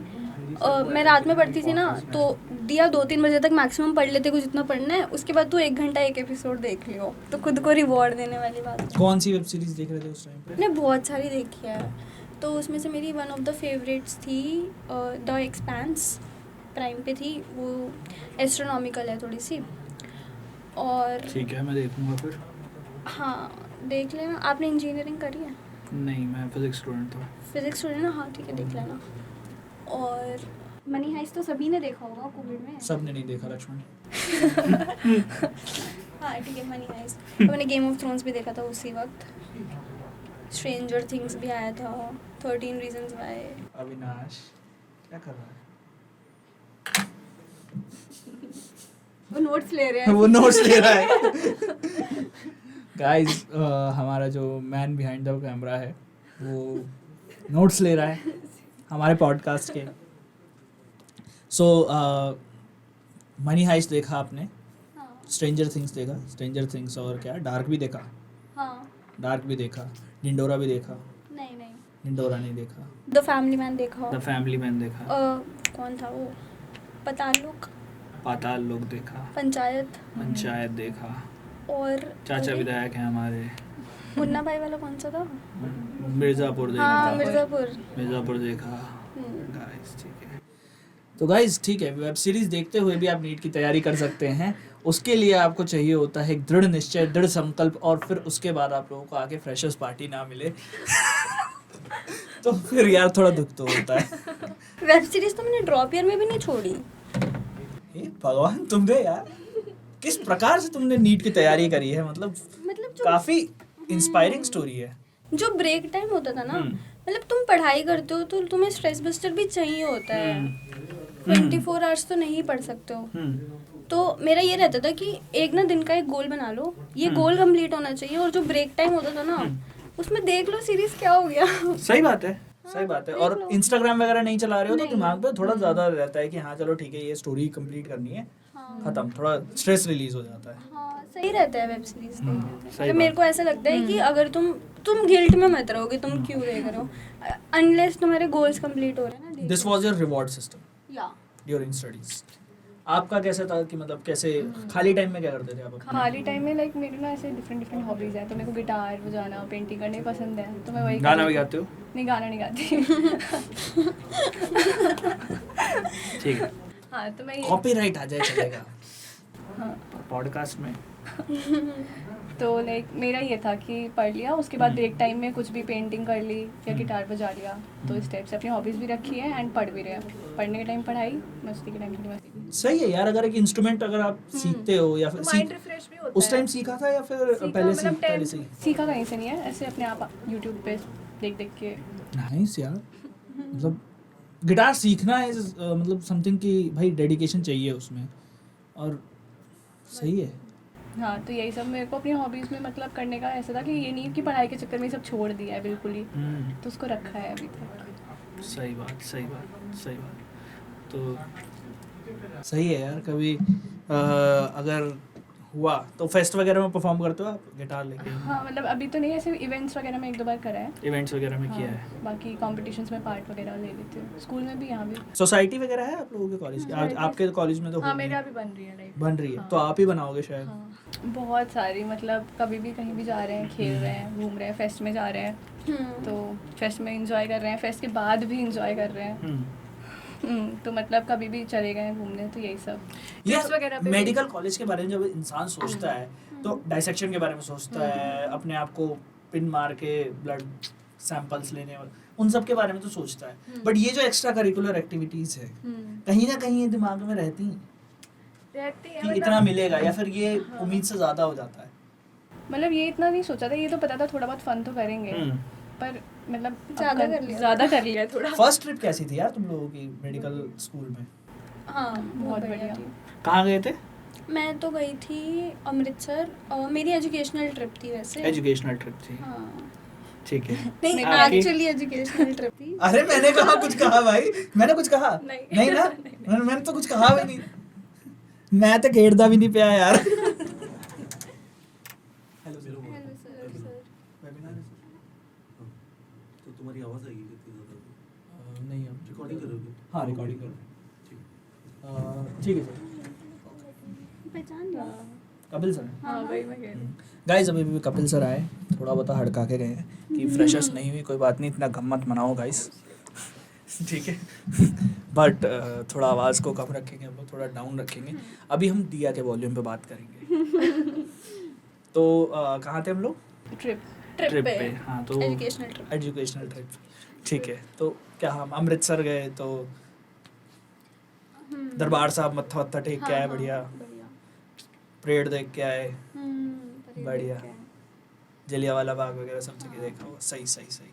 मैं रात में पढ़ती थी ना, तो दिया 2-3 बजे तक मैक्सिमम पढ़ लेते कुछ जितना पढ़ना है, उसके बाद तू 1 घंटा एक एपिसोड देख लियो, तो खुद को रिवॉर्ड देने वाली बात है। कौन सी वेब सीरीज देख रहे थे उस टाइम पे? मैंने बहुत सारी देखी है, तो उसमें से मेरी वन ऑफ द फेवरेट्स थी द एक्सपेंस, प्राइम पे थी वो। एस्ट्रोनॉमिकल है थोड़ी सी, और ठीक है, मैं देखूंगा फिर। हाँ देख लेना। आपने इंजीनियरिंग करी है? नहीं, मैं फिजिक्स स्टूडेंट था। फिजिक्स स्टूडेंट ना, हाँ ठीक है, देख लेना। और मनी हाइस्ट तो सभी ने देखा होगा कोविड में। सबने नहीं देखा लक्ष्मण। हाँ ठीक है, मनी हाइस्ट। तो मैंने गेम ऑफ थ्रोन्स भी देखा था उसी वक्त, स्ट्रेंजर थिंग्स भी आया था, 13 रीजंस व्हाई। अविनाश क्या कर रहा है? वो नोट्स ले रहे हैं। वो नोट्स ले रहा है। गाइस, हमारा जो मैन बिहाइंड द कैमरा है वो नोट्स ले रहा है हमारे पॉडकास्ट के। सो मनी हाइस्ट देखा आपने? हाँ स्ट्रेंजर थिंग्स देखा? स्ट्रेंजर थिंग्स और क्या, डार्क भी देखा? हाँ। डार्क भी देखा, डिंडोरा भी देखा? नहीं नहीं, डिंडोरा नहीं देखा। द फैमिली मैन देखा। द फैमिली मैन देखा। कौन था वो, पाताल लोक देखा। पंचायत देखा। और चाचा विधायक हैं हमारे। मुन्ना भाई वाला कौन सा था? मिर्ज़ापुर देखा। हाँ मिर्ज़ापुर देखा। गाइस ठीक है। तो गाइस ठीक है, वेब सीरीज देखते हुए भी आप नीट की तैयारी कर सकते हैं। उसके लिए आपको चाहिए होता है एक दृढ़ निश्चय, दृढ़ संकल्प, और फिर उसके बाद आप लोगों को आगे फ्रेशर्स पार्टी ना मिले तो फिर यार थोड़ा दुख तो होता है। वेब सीरीज तो मैंने ड्रॉप ईयर में भी नहीं छोड़ी। हे भगवान, तुमने यार किस प्रकार से तुमने नीट की तैयारी करी है, मतलब जो काफी इंस्पायरिंग स्टोरी है। जो ब्रेक टाइम होता था ना, मतलब तुम पढ़ाई करते हो तो तुम्हें स्ट्रेस बस्टर भी चाहिए होता है। 24 आवर्स तो नहीं पढ़ सकते हो। तो मेरा ये रहता था कि एक ना दिन का एक गोल बना लो, ये गोल कंप्लीट होना चाहिए। और जो ब्रेक टाइम होता था ना, उसमें देख लो सीरीज क्या हो गया। सही बात है, सही बात है। और इंस्टाग्राम वगैरह नहीं चला रहे हो तो दिमाग पे थोड़ा ज्यादा रहता है कि हाँ चलो ठीक है, ये स्टोरी कंप्लीट करनी है, खत्म, थोड़ा स्ट्रेस रिलीज हो जाता है। हाँ सही रहता है वेब सीरीज देखने में। सही मतलब मेरे को ऐसा लगता है कि अगर तुम गिल्ट में मत रहोगे, तुम क्यों देख रहे हो, अनलेस तुम्हारे गोल्स कंप्लीट हो रहे हैं ना। This was your reward system या ड्यूरिंग स्टडीज। आपका कैसा था कि मतलब कैसे खाली टाइम में क्या करते थे आप अपने? खाली टाइम में लाइक मेरे ना ऐसे डिफरेंट हॉबीज हैं। तो मेरे को गिटार बजाना, पेंटिंग करने पसंद है, तो मैं वही गाना भी गाते हो? नहीं, गाना नहीं गाती। ठीक है, हाँ तो मैं कॉपीराइट आ जाए चलेगा। हाँ। पॉडकास्ट में। तो लाइक मेरा ये था कि पढ़ लिया, उसके बाद ब्रेक टाइम में कुछ भी पेंटिंग कर ली या गिटार बजा लिया, तो इस टाइप से अपनी हॉबीज़ भी रखी है एंड पढ़ भी रहे हैं। पढ़ने के टाइम पढ़ाई, मस्ती के टाइम थोड़ी मस्ती। सही है यार, अगर एक इंस्ट्रूमेंट अगर आप सीखते हो या फिर माइंड रिफ्रेश भी होता है। उस टाइम सीखा था या फिर पहले से पहले से ही? सीखा कहीं से नहीं है, ऐसे अपने आप यूट्यूब पे देख के। नाइस यार, मतलब गिटार सीखना है मतलब समथिंग कि भाई डेडिकेशन चाहिए उसमें, और सही है। हाँ, तो यही सब मेरे को अपनी हॉबीज़ में मतलब करने का ऐसा था कि ये नहीं कि पढ़ाई के चक्कर में ये सब छोड़ दिया है बिल्कुल ही, तो उसको रखा है अभी तक। सही बात, सही बात, सही बात। तो सही है यार, कभी अगर हुआ तो फेस्ट वगैरह में परफॉर्म करते हो आप गिटार लेके? हाँ, मतलब अभी तो नहीं, ऐसे इवेंट्स वगैरह में 1-2 बार करा है। इवेंट्स वगैरह में किया है? हाँ, बाकी कॉम्पिटिशन्स में पार्ट वगैरह ले लेते हैं, स्कूल में भी, यहाँ भी। सोसाइटी वगैरह है आप लोगों के कॉलेज की? आज आपके कॉलेज में तो हाँ, होगी। मेरा भी बन रही है लाइक। बन रही है हाँ। तो आप ही बनाओगे शायद। हाँ, बहुत सारी, मतलब कभी भी कहीं भी जा रहे हैं, खेल रहे हैं, घूम रहे हैं, फेस्ट में जा रहे हैं, तो फेस्ट में इंजॉय कर रहे हैं, फेस्ट के बाद भी इंजॉय कर रहे हैं। तो मतलब कभी भी चले गए घूमने, तो यही सब Trips वगैरह यार पे मेडिकल कॉलेज के बारे में जब इंसान सोचता है तो डाइसेक्शन के बारे में सोचता है, अपने आप को पिन मार के ब्लड सैंपल्स लेने वाले, उन सब के बारे में तो सोचता है। बट ये जो एक्स्ट्रा करिकुलर एक्टिविटीज है कहीं ना कहीं ये दिमाग में रहती हैं रहती है, कि मतलब- इतना मिलेगा, या फिर ये उम्मीद से ज्यादा हो जाता है। मतलब ये इतना नहीं सोचा था, ये तो पता था थोड़ा बहुत फन तो करेंगे, पर मतलब ज़्यादा कर लिया थोड़ा। फर्स्ट ट्रिप कैसी थी यार तुम लोगों की मेडिकल स्कूल में? हाँ, बहुत बढ़िया थी। कहाँ गए थे? मैं तो गई थी अमृतसर, और मेरी एजुकेशनल ट्रिप थी वैसे। एजुकेशनल ट्रिप थी, हाँ, ठीक है। नहीं आपकी? एक्चुअली एजुकेशनल ट्रिप थी। अरे मैंने कहा कुछ कहा भाई, मैंने कुछ कहा नहीं। ना, मैंने तो कुछ कहा भी नहीं, मैं तो खेड़दा भी नहीं पिया यार। Hello sir, hello sir. Webinar है तो तुम्हारी आवाज़ आएगी कितनी ज़्यादा? सर? नहीं अब रिकॉर्डिंग करोगे? हाँ रिकॉर्डिंग करो। ठीक है सर। पहचान लिया। कपिल सर। हाँ, वही मैं कह रही हूँ। गाइस अभी भी कपिल सर आए, थोड़ा बहुत हड़का के गए हैं कि फ्रेशर्स नहीं हुई, कोई बात नहीं, इतना गम मत मनाओ गाइस, ठीक है। बट थोड़ा आवाज़ को कम रखेंगे हम लोग, थोड़ा डाउन रखेंगे। अभी हम दिया के वॉल्यूम पे बात करेंगे। तो कहाँ थे हम लोग? ट्रिप ट्रिप पे। हाँ, तो एजुकेशनल ट्रिप। एजुकेशनल ट्रिप, ठीक है। तो क्या हम अमृतसर गए, तो दरबार साहब मत्था वत्था टेक के आए, बढ़िया परेड देख के आए, बढ़िया। जलियांवाला बाग वगैरह सब जगह देखा हुआ, सही सही सही।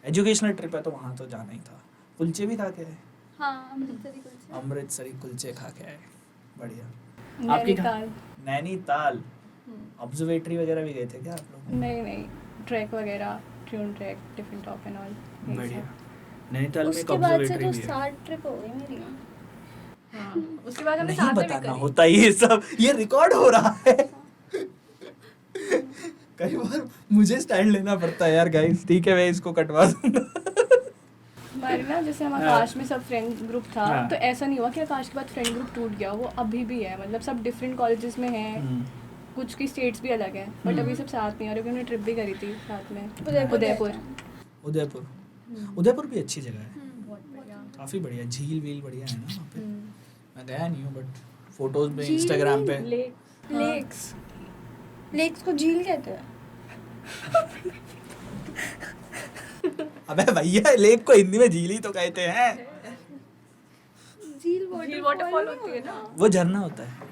एजुकेशनल ट्रिप है तो वहाँ तो जाना ही था। कुलचे भी खा के आए, हाँ, अमृतसरी कुलचे। अमृतसरी कुलचे खा के आए, बढ़िया। आपकी नैनीताल। नैनीताल ऑब्जर्वेटरी वगैरह भी गए थे क्या आप लोग? नहीं, ट्रैक वगैरह, tune track, tiffin top and all. बढ़िया। नैनीताल में एक उसके बाद से ऑब्जर्वेटरी तो भी है। 60 ट्रिप हो गई मेरी। हाँ, उसके बाद हमने नहीं साथ में भी बताना करी। होता ये सब, ये रिकॉर्ड हो रहा है। कई बार मुझे स्टैंड लेना पड़ता है यार गाइस, ठीक है मैं इसको कटवा दूंगा। हमारे ना जैसे हम हाँ। आकाश में सब फ्रेंड ग्रुप था, हाँ। तो ऐसा नहीं हुआ कि आकाश के बाद फ्रेंड ग्रुप टूट गया, वो अभी भी है, मतलब सब डिफरेंट कॉलेजेस में हैं, कुछ की स्टेट्स भी अलग हैं, बट अभी सब साथ में हैं, और अभी हमने ट्रिप भी करी थी साथ में उदयपुर। उदयपुर, उदयपुर भी अच्छी जगह है, बहुत बढ़िया। काफी बढ़िया, झील वील बढ़िया है ना वहाँ पे। हम्म। मैं गया नहीं हूँ बट फोटोज में झील इंस्टाग्राम पे। लेक्स, लेक्स को झील कहते हैं। अबे भैया लेक को हिंदी में झील ही तो कहते हैं, झील वाटरफॉल होती है ना। वो झरना होता है।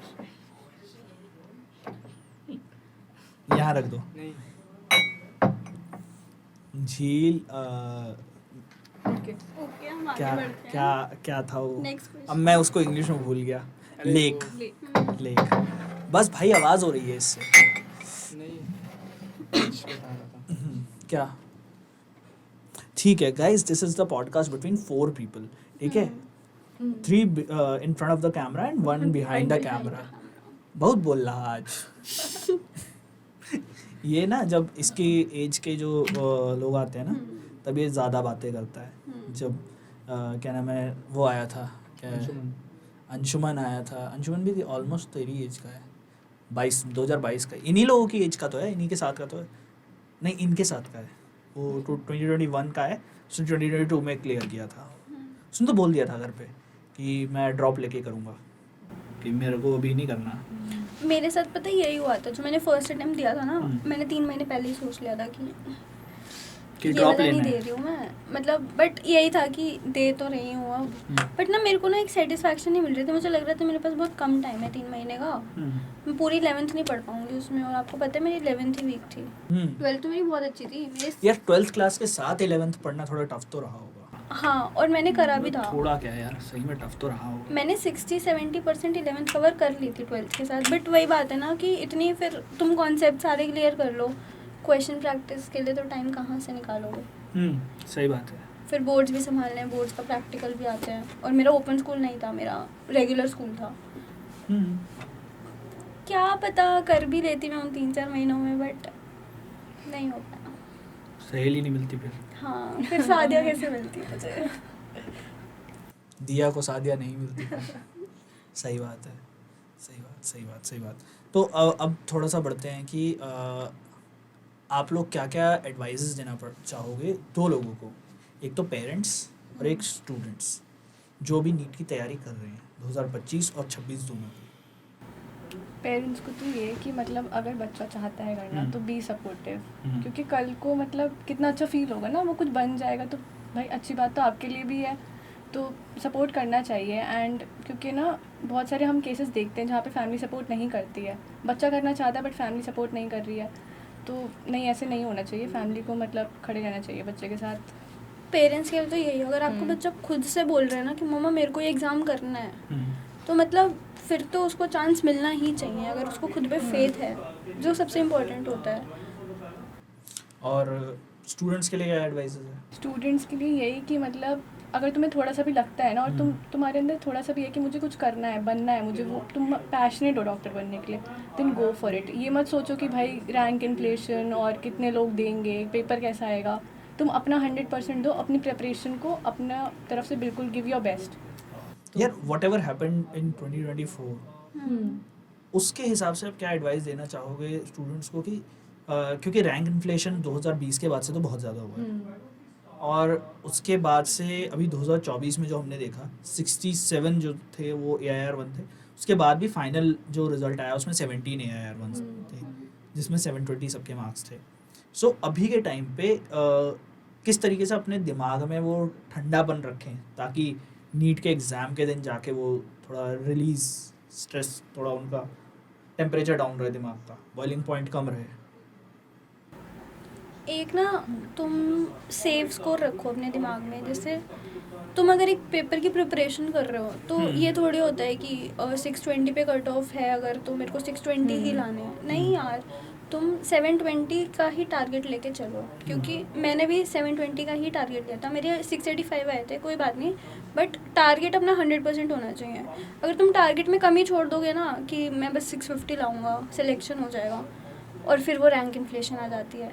यहाँ रख दो। नहीं झील ओके। ओके, हम आगे क्या बढ़ते हैं। क्या क्या था वो? Next question. अब मैं उसको इंग्लिश में भूल गया। अरे लेक, वो- लेक। बस भाई आवाज हो रही है इससे। नहीं कुछ बता रहा था। क्या? ठीक है guys, this is the podcast between 4 people, ठीक है? 3 in front of the camera and 1 behind the camera. बहुत बोल रहा आज। ये ना जब इसकी एज के जो लोग आते हैं ना, तब ये ज़्यादा बातें करता है। जब क्या नाम है वो आया था, क्या है? अंशुमन। अंशुमन आया था। अंशुमन भी ऑलमोस्ट तेरी एज का है, 2022 का। इन्हीं लोगों की एज का तो है, इन्हीं के साथ का तो है। नहीं, इनके साथ का है वो, 2021 का है। उसने 2022 में क्लियर किया था। उसने तो बोल दिया था घर पे कि मैं ड्रॉप लेके करूँगा, कि मेरे को अभी नहीं करना। मेरे साथ पता है यही हुआ था, जो मैंने फर्स्ट अटेम्प्ट दिया था ना, हम्म। मैंने 3 महीने पहले ही सोच लिया था कि कि ये ड्रॉप वाला नहीं लेना दे है। रही हूँ मैं, मतलब बट यही था कि दे तो रही हूँ अब, बट ना मेरे को ना एक सेटिस्फैक्शन नहीं मिल रही थी। मुझे लग रहा था मेरे पास बहुत कम टाइम है 3 महीने का, हम्म, मैं पूरी 11th नहीं पढ़ पाऊंगी उसमें, और आपको पता है मेरी 11th ही वीक थी। हम्म। 12th तो मेरी बहुत अच्छी थी मेरे। यार 12th क्लास के साथ 11th पढ़ना थोड़ा टफ तो रहा होगा। हाँ, और मैंने करा भी था। थोड़ा क्या यार, सही में टफ तो रहा होगा। मैंने 60-70% 11th कवर कर ली थी 12th के साथ, बट वही बात है ना कि इतनी फिर तुम कॉन्सेप्ट सारे क्लियर कर लो, क्वेश्चन प्रैक्टिस के लिए तो टाइम कहाँ से निकालोगे। सही बात है। फिर बोर्ड्स भी संभालने हैं, बोर्ड्स का प्रैक्टिकल भी आते हैं, और मेरा ओपन स्कूल नहीं था, मेरा रेगुलर स्कूल था। हम्म, क्या पता कर भी लेती मैं उन 3-4 महीनों में, बट नहीं हो पाया। सहेली नहीं मिलती फिर। हाँ, फिर शादियाँ कैसे मिलती मुझे। दिया को सादिया नहीं मिलती फिर। सही बात है, सही बात। तो अब थोड़ा सा बढ़ते हैं कि आप लोग क्या क्या एडवाइजेस देना चाहोगे दो लोगों को, एक तो पेरेंट्स और एक स्टूडेंट्स जो भी नीट की तैयारी कर रहे हैं 2025 और 26 दोनों की। पेरेंट्स को तो ये है कि मतलब अगर बच्चा चाहता है करना हम्म। तो बी सपोर्टिव, हम्म। क्योंकि कल को मतलब कितना अच्छा फील होगा ना, वो कुछ बन जाएगा तो भाई अच्छी बात तो आपके लिए भी है, तो सपोर्ट करना चाहिए। एंड क्योंकि ना बहुत सारे हम केसेस देखते हैं जहाँ पे फैमिली सपोर्ट नहीं करती है, बच्चा करना चाहता है बट फैमिली सपोर्ट नहीं कर रही है, तो नहीं, ऐसे नहीं होना चाहिए। फैमिली को मतलब खड़े रहना चाहिए बच्चे के साथ। पेरेंट्स के लिए तो यही है, अगर आपको हम्म। बच्चा खुद से बोल रहा है ना कि मम्मा मेरे को ये एग्ज़ाम करना है, हम्म। तो मतलब फिर तो उसको चांस मिलना ही चाहिए, अगर उसको खुद पे फेथ है, जो सबसे इम्पोर्टेंट होता है। और स्टूडेंट्स के लिए क्या एडवाइजेस है? स्टूडेंट्स के लिए यही कि मतलब अगर तुम्हें थोड़ा सा भी लगता है ना, और तुम्हारे अंदर थोड़ा सा भी है कि मुझे कुछ करना है, बनना है मुझे, वो तुम पैशनेट हो डॉक्टर बनने के लिए, देन गो फॉर इट। ये मत सोचो कि भाई रैंक इन्फ्लेशन और कितने लोग देंगे, पेपर कैसा आएगा। तुम अपना 100% दो, अपनी प्रिपरेशन को अपना तरफ से बिल्कुल गिव योर बेस्ट। यार व्हाटएवर हैपेंड इन 2024 उसके हिसाब से आप क्या एडवाइस देना चाहोगे स्टूडेंट्स को कि क्योंकि रैंक इन्फ्लेशन 2020 के बाद से तो बहुत ज़्यादा हुआ है, और उसके बाद से अभी 2024 में जो हमने देखा 67 जो थे वो AIR1 थे, उसके बाद भी फाइनल जो रिजल्ट आया उसमें 17 AIR1 थे, जिसमें 720 सबके मार्क्स थे। सो अभी के टाइम पे किस तरीके से अपने दिमाग में वो ठंडापन रखें ताकि नीट के एग्ज़ाम के दिन जाके वो थोड़ा रिलीज स्ट्रेस, थोड़ा उनका टेम्परेचर डाउन रहे, दिमाग का बॉइलिंग पॉइंट कम रहे। एक ना तुम सेफ स्कोर रखो अपने दिमाग में, जैसे तुम अगर एक पेपर की प्रिपरेशन कर रहे हो तो ये थोड़ी होता है कि 620 पे कट ऑफ है अगर, तो मेरे को 620 ही लाने हैं। नहीं यार, तुम 720 का ही टारगेट लेके चलो, क्योंकि मैंने भी 720 का ही टारगेट लिया था, मेरे 685 आए थे, कोई बात नहीं, बट टारगेट अपना 100% होना चाहिए। अगर तुम टारगेट में कमी छोड़ दोगे ना कि मैं बस 650 लाऊंगा, सिलेक्शन हो जाएगा, और फिर वो रैंक इन्फ्लेशन आ जाती है,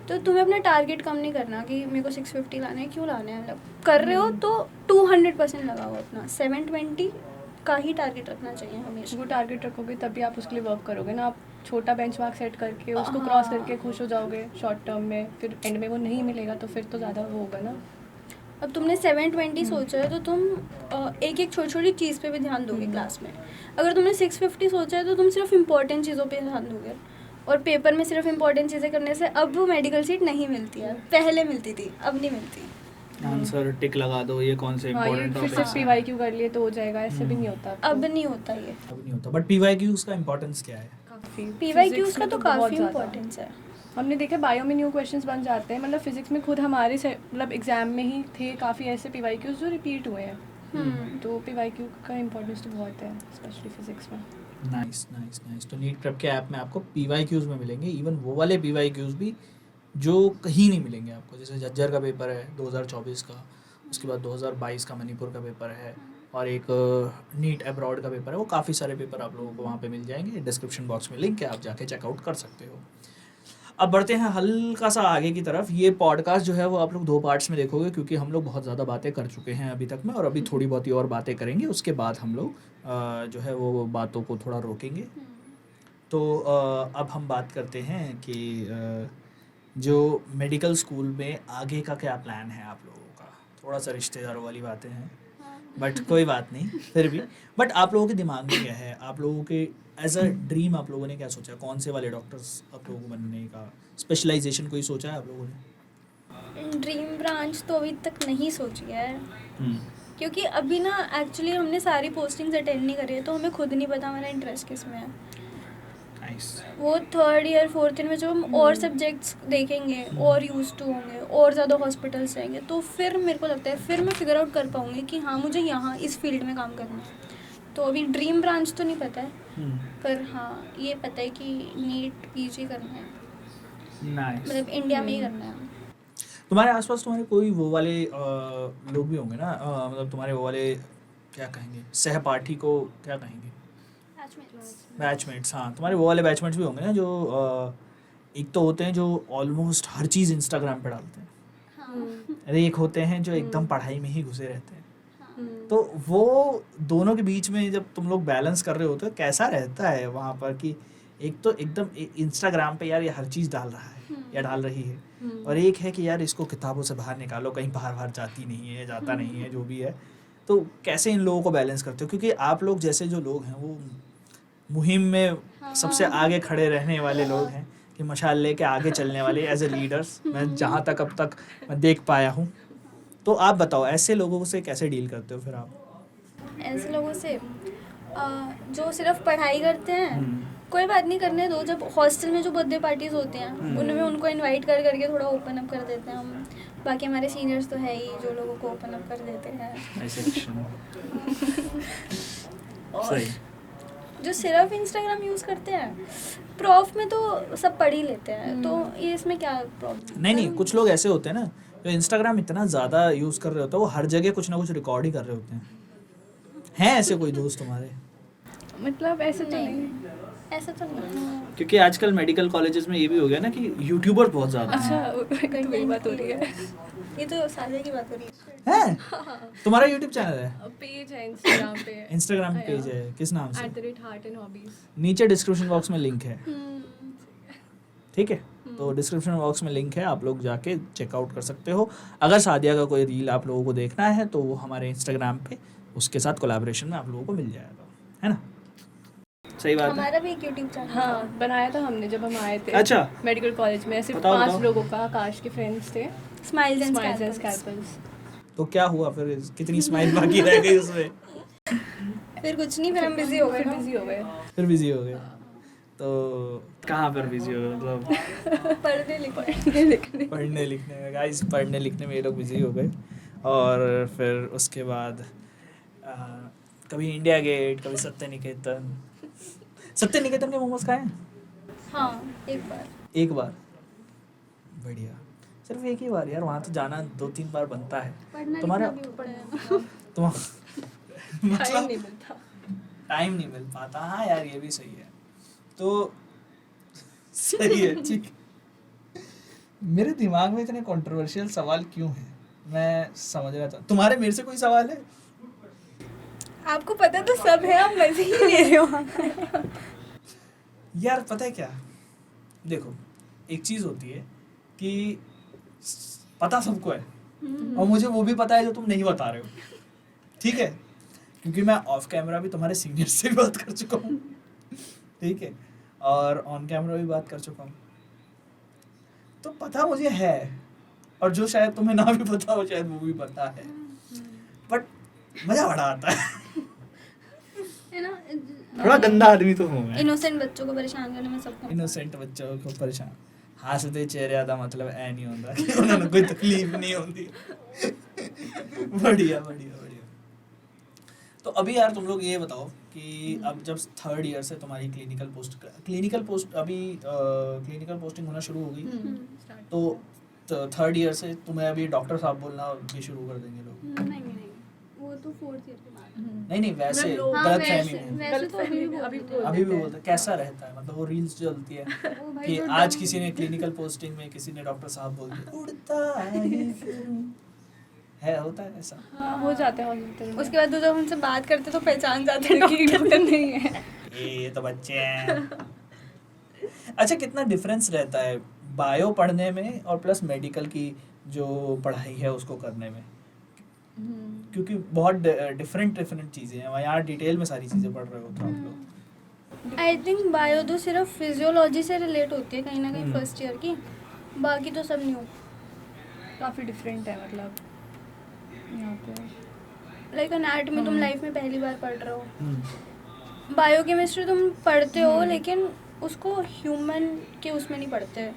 तो तुम्हें अपना टारगेट कम नहीं करना कि मेरे को 650 लाने हैं, क्यों लाने हैं, मतलब कर रहे हो तो 200% लगाओ, अपना 720 का ही टारगेट रखना चाहिए हमेशा। वो टारगेट रखोगे तभी आप उसके लिए वर्क करोगे ना। आप छोटा बेंचमार्क सेट करके उसको हाँ। क्रॉस करके खुश हो जाओगे शॉर्ट टर्म में, फिर एंड में वो नहीं मिलेगा तो फिर तो ज़्यादा वो होगा ना। अब तुमने 720 सोचा है तो तुम एक एक छोटी छोटी चीज़ पे भी ध्यान दोगे क्लास में। अगर तुमने 650 सोचा है तो तुम सिर्फ इम्पोर्टेंट चीज़ों पे ध्यान दोगे, और पेपर में सिर्फ इम्पोर्टेंट चीज़ें करने से अब वो मेडिकल सीट नहीं मिलती है, पहले मिलती थी, अब नहीं मिलती। आंसर टिक लगा दो, ये कौन से हाँ, ये इम्पोर्टेंट फिर टॉपिक्स से हैं। PYQ कर लिए तो हो जाएगा, ऐसे भी नहीं होता अब नहीं होता ये। अब नहीं होता, बट PYQs का इम्पोर्टेंस क्या है? काफ़ी PYQs का तो काफ़ी इम्पोर्टेंस है। हमने देखा बायो में न्यू क्वेश्चंस बन जाते हैं, मतलब फिजिक्स में खुद हमारे से मतलब एग्जाम में ही थे काफ़ी ऐसे PYQs जो रिपीट हुए हैं, तो PYQ का इम्पोर्टेंस तो बहुत है स्पेशली फिजिक्स में। नाइस। तो नीट प्रेप के ऐप में आपको PYQs में मिलेंगे, इवन वो वाले PYQs भी जो कहीं नहीं मिलेंगे आपको, जैसे जज्जर का पेपर है 2024 का, उसके बाद 2022 का मणिपुर का पेपर है, और एक नीट अब्रॉड का पेपर है। वो काफ़ी सारे पेपर आप लोगों को वहाँ पे मिल जाएंगे, डिस्क्रिप्शन बॉक्स में लिंक है, आप जाके चेकआउट कर सकते हो। अब बढ़ते हैं हल्का सा आगे की तरफ। ये पॉडकास्ट जो है वो आप लोग 2 पार्ट्स में देखोगे, क्योंकि हम लोग बहुत ज़्यादा बातें कर चुके हैं अभी तक में, और अभी थोड़ी बहुत ही और बातें करेंगे, उसके बाद हम लोग जो है वो बातों को थोड़ा रोकेंगे। तो अब हम बात करते हैं कि जो मेडिकल स्कूल में आगे का क्या प्लान है आप लोगों का। थोड़ा सा रिश्तेदारों वाली बातें हैं, बट कोई बात नहीं फिर भी। बट आप लोगों के दिमाग में क्या है, आप लोगों के एज अ ड्रीम आप लोगों ने क्या सोचा, कौन से वाले डॉक्टर्स आप लोगों को बनने का, स्पेशलाइजेशन कोई सोचा है आप लोगों ने? ड्रीम ब्रांच तो अभी तक नहीं सोची है, हम्म, क्योंकि अभी ना एक्चुअली हमने सारी पोस्टिंग्स अटेंड नहीं करी है, तो हमें खुद नहीं पता हमारा इंटरेस्ट किस में है। नाइस। वो 3rd ईयर 4th ईयर में जब हम और सब्जेक्ट्स देखेंगे और यूज टू होंगे और ज़्यादा हॉस्पिटल्स रहेंगे, तो फिर मेरे को लगता है फिर मैं फिगर आउट कर पाऊँगी कि हाँ मुझे यहाँ इस फील्ड में काम करना है। तो अभी ड्रीम ब्रांच तो नहीं पता है, पर हाँ ये पता है कि नीट पीजी करना है, नाइस। मतलब इंडिया में ही करना है। तुम्हारे आसपास तुम्हारे कोई वो वाले लोग भी होंगे ना, मतलब तुम्हारे वो वाले क्या कहेंगे, सहपाठी को क्या कहेंगे, बैचमेट्स। हाँ, तुम्हारे वो वाले बैचमेट्स भी होंगे ना जो एक तो होते हैं जो ऑलमोस्ट हर चीज़ इंस्टाग्राम पे डालते हैं, हाँ। एक होते हैं जो एकदम पढ़ाई में ही घुसे रहते हैं। तो वो दोनों के बीच में जब तुम लोग बैलेंस कर रहे होते हो, कैसा रहता है वहाँ पर कि एक तो एकदम इंस्टाग्राम पे यार ये हर चीज़ डाल रहा है या डाल रही है, और एक है कि यार इसको किताबों से बाहर निकालो, कहीं बाहर जाती नहीं है, जाता नहीं है, जो भी है। तो कैसे इन लोगों को बैलेंस करते हो, क्योंकि आप लोग जैसे जो लोग हैं वो मुहिम में सबसे आगे खड़े रहने वाले लोग हैं कि मशाल लेके आगे चलने वाले एज ए लीडर्स, मैं जहाँ तक अब तक मैं देख पाया हूँ। तो आप बताओ ऐसे लोगों से कैसे डील करते हो फिर आप? ऐसे लोगों से जो सिर्फ पढ़ाई करते हैं, कोई बात नहीं, करने दो। जब हॉस्टल में जो बर्थडे पार्टीज होते हैं उनमें उनको इनवाइट कर करके थोड़ा ओपन अप कर देते हैं हम। बाकी हमारे सीनियर्स तो है ही जो लोगों को ओपन अप कर देते हैं। सही। जो सिर्फ इंस्टाग्राम यूज़ करते हैं, प्रॉफ में तो सब पढ़ ही लेते हैं, तो ये इसमें क्या प्रॉब्लम? नहीं, कुछ लोग ऐसे होते हैं ना जो इंस्टाग्राम इतना ज़्यादा यूज़ कर रहे होते हैं, वो हर जगह कुछ ना कुछ रिकॉर्ड ही कर रहे होते हैं ऐसे कोई दोस्त तुम्हारे? मतलब ऐसे तो नहीं। ऐसा तो नहीं। क्योंकि आजकल मेडिकल कॉलेजेस में ये भी हो गया ना कि यूट्यूबर बहुत ज़्यादा अच्छा, तो वही बात हो रही है। ये तो साझा की बात हो रही है। है। तुम्हारा यूट्यूब चैनल है? पेज है इंस्टाग्राम पे, इंस्टाग्राम पेज है, किस नाम से? @heartandhobbies। नीचे डिस्क्रिप्शन बॉक्स में लिंक है, ठीक है? तो डिस्क्रिप्शन बॉक्स में लिंक है, आप लोग जाके चेकआउट कर सकते हो। अगर सादिया का कोई रील आप लोगों को देखना है तो वो हमारे इंस्टाग्राम पे उसके साथ कोलैबोरेशन में आप लोगों को मिल जाएगा, है ना? सही बात है। हमारा भी एक यूट्यूब चैनल हाँ, बनाया था हमने जब हम आए थे। अच्छा। मेडिकल कॉलेज में ऐसे बताओ, 5 बताओ। लोगों का, आकाश के फ्रेंड्स थे, स्माइल्स एंड स्माइल्स एंड स्कैल्पल्स। स्कैल्पल्स। तो क्या हुआ फिर, कितनी स्माइल बाकी रह गई उसमें? फिर कुछ नहीं, फिर हम बिजी हो गए फिर ना। बिजी हो गए। फिर बिजी हो गए। तो कहाँ पर बिजी हो गए, मतलब पढ़ने लिखने। पढ़ने लिखने में? गाइस, पढ़ने लिखने में ये लोग बिजी हो गए। और फिर उसके बाद कभी इंडिया गेट, कभी सत्य निकेतन। सत्य निकेतन के मोमोज खाए हैं? हाँ, एक बार। एक बार? बढ़िया। सिर्फ एक ही बार यार, वहाँ तो जाना 2-3 बार बनता है। तुम्हारा तुम टाइम नहीं मिलता। टाइम नहीं मिल पाता। हाँ यार, ये भी सही है। तो सही है, ठीक। मेरे दिमाग में इतने कंट्रोवर्शियल सवाल क्यों हैं, मैं समझना चाहता। तुम्हारे मेरे से कोई सवाल है? आपको पता तो सब है, आप मजे ही ले रहे हो। यार पता है क्या, देखो एक चीज़ होती है कि पता सबको है, और मुझे वो भी पता है जो तुम नहीं बता रहे हो, ठीक है? क्योंकि मैं ऑफ कैमरा भी तुम्हारे सीनियर से भी बात कर चुका हूँ, ठीक है, और ऑन कैमरा भी बात कर चुका हूँ। तो पता मुझे है, और जो शायद तुम्हें ना भी पता हो शायद वो भी पता है, बट मजा बड़ा आता है। है ना? थोड़ा गंदा आदमी तो हूँ मैं। इनोसेंट बच्चों को परेशान करने में सबको इनोसेंट बच्चों को परेशान हसदे चेहरे दा मतलब ऐ नहीं होता कि उन्हें कोई तकलीफ नहीं होती। बढ़िया बढ़िया बढ़िया। तो अभी यार तुम लोग ये बताओ कि अब जब 3rd ईयर से तुम्हारी क्लिनिकल पोस्ट अभी क्लिनिकल पोस्टिंग होना शुरू हो गई, तो 3rd ईयर से तुम्हें अभी डॉक्टर साहब बोलना भी शुरू कर देंगे लोग? नहीं, वो तो 4th ईयर के बाद। नहीं वैसे मतलब हाँ, गलतफहमी में वैसे तो अभी भी अभी अभी भी बोलते हैं। कैसा रहता है, मतलब वो रील्स चलती है वो भाई कि जो आज डम- किसी ने क्लिनिकल पोस्टिंग में किसी ने डॉक्टर साहब बोल दिया उड़ता है, होता है ऐसा? हाँ, हो जाता है हॉस्पिटल में। उसके बाद तो जब हमसे बात करते तो पहचान जाते हैं कि डॉक्टर नहीं है। ये तो बच्चे हैं। अच्छा, कितना डिफरेंस रहता है बायो पढ़ने में और प्लस मेडिकल की जो पढ़ाई है उसको करने में? क्योंकि बहुत डिफरेंट चीज़ें हैं, यहाँ डिटेल में सारी चीज़ें पढ़ रहे हो तो आप लोग। आई थिंक बायो तो सिर्फ फिजियोलॉजी से रिलेट होती है कहीं ना कहीं हम्म। फर्स्ट ईयर की, बाकी तो सब न्यू। काफ़ी डिफरेंट है मतलब यहाँ पे। लाइक एनाटॉमी तुम लाइफ में पहली बार पढ़ रहे हो, हम्म। बायोकेमिस्ट्री तुम पढ़ते हो लेकिन उसको ह्यूमन के उसमें नहीं पढ़ते,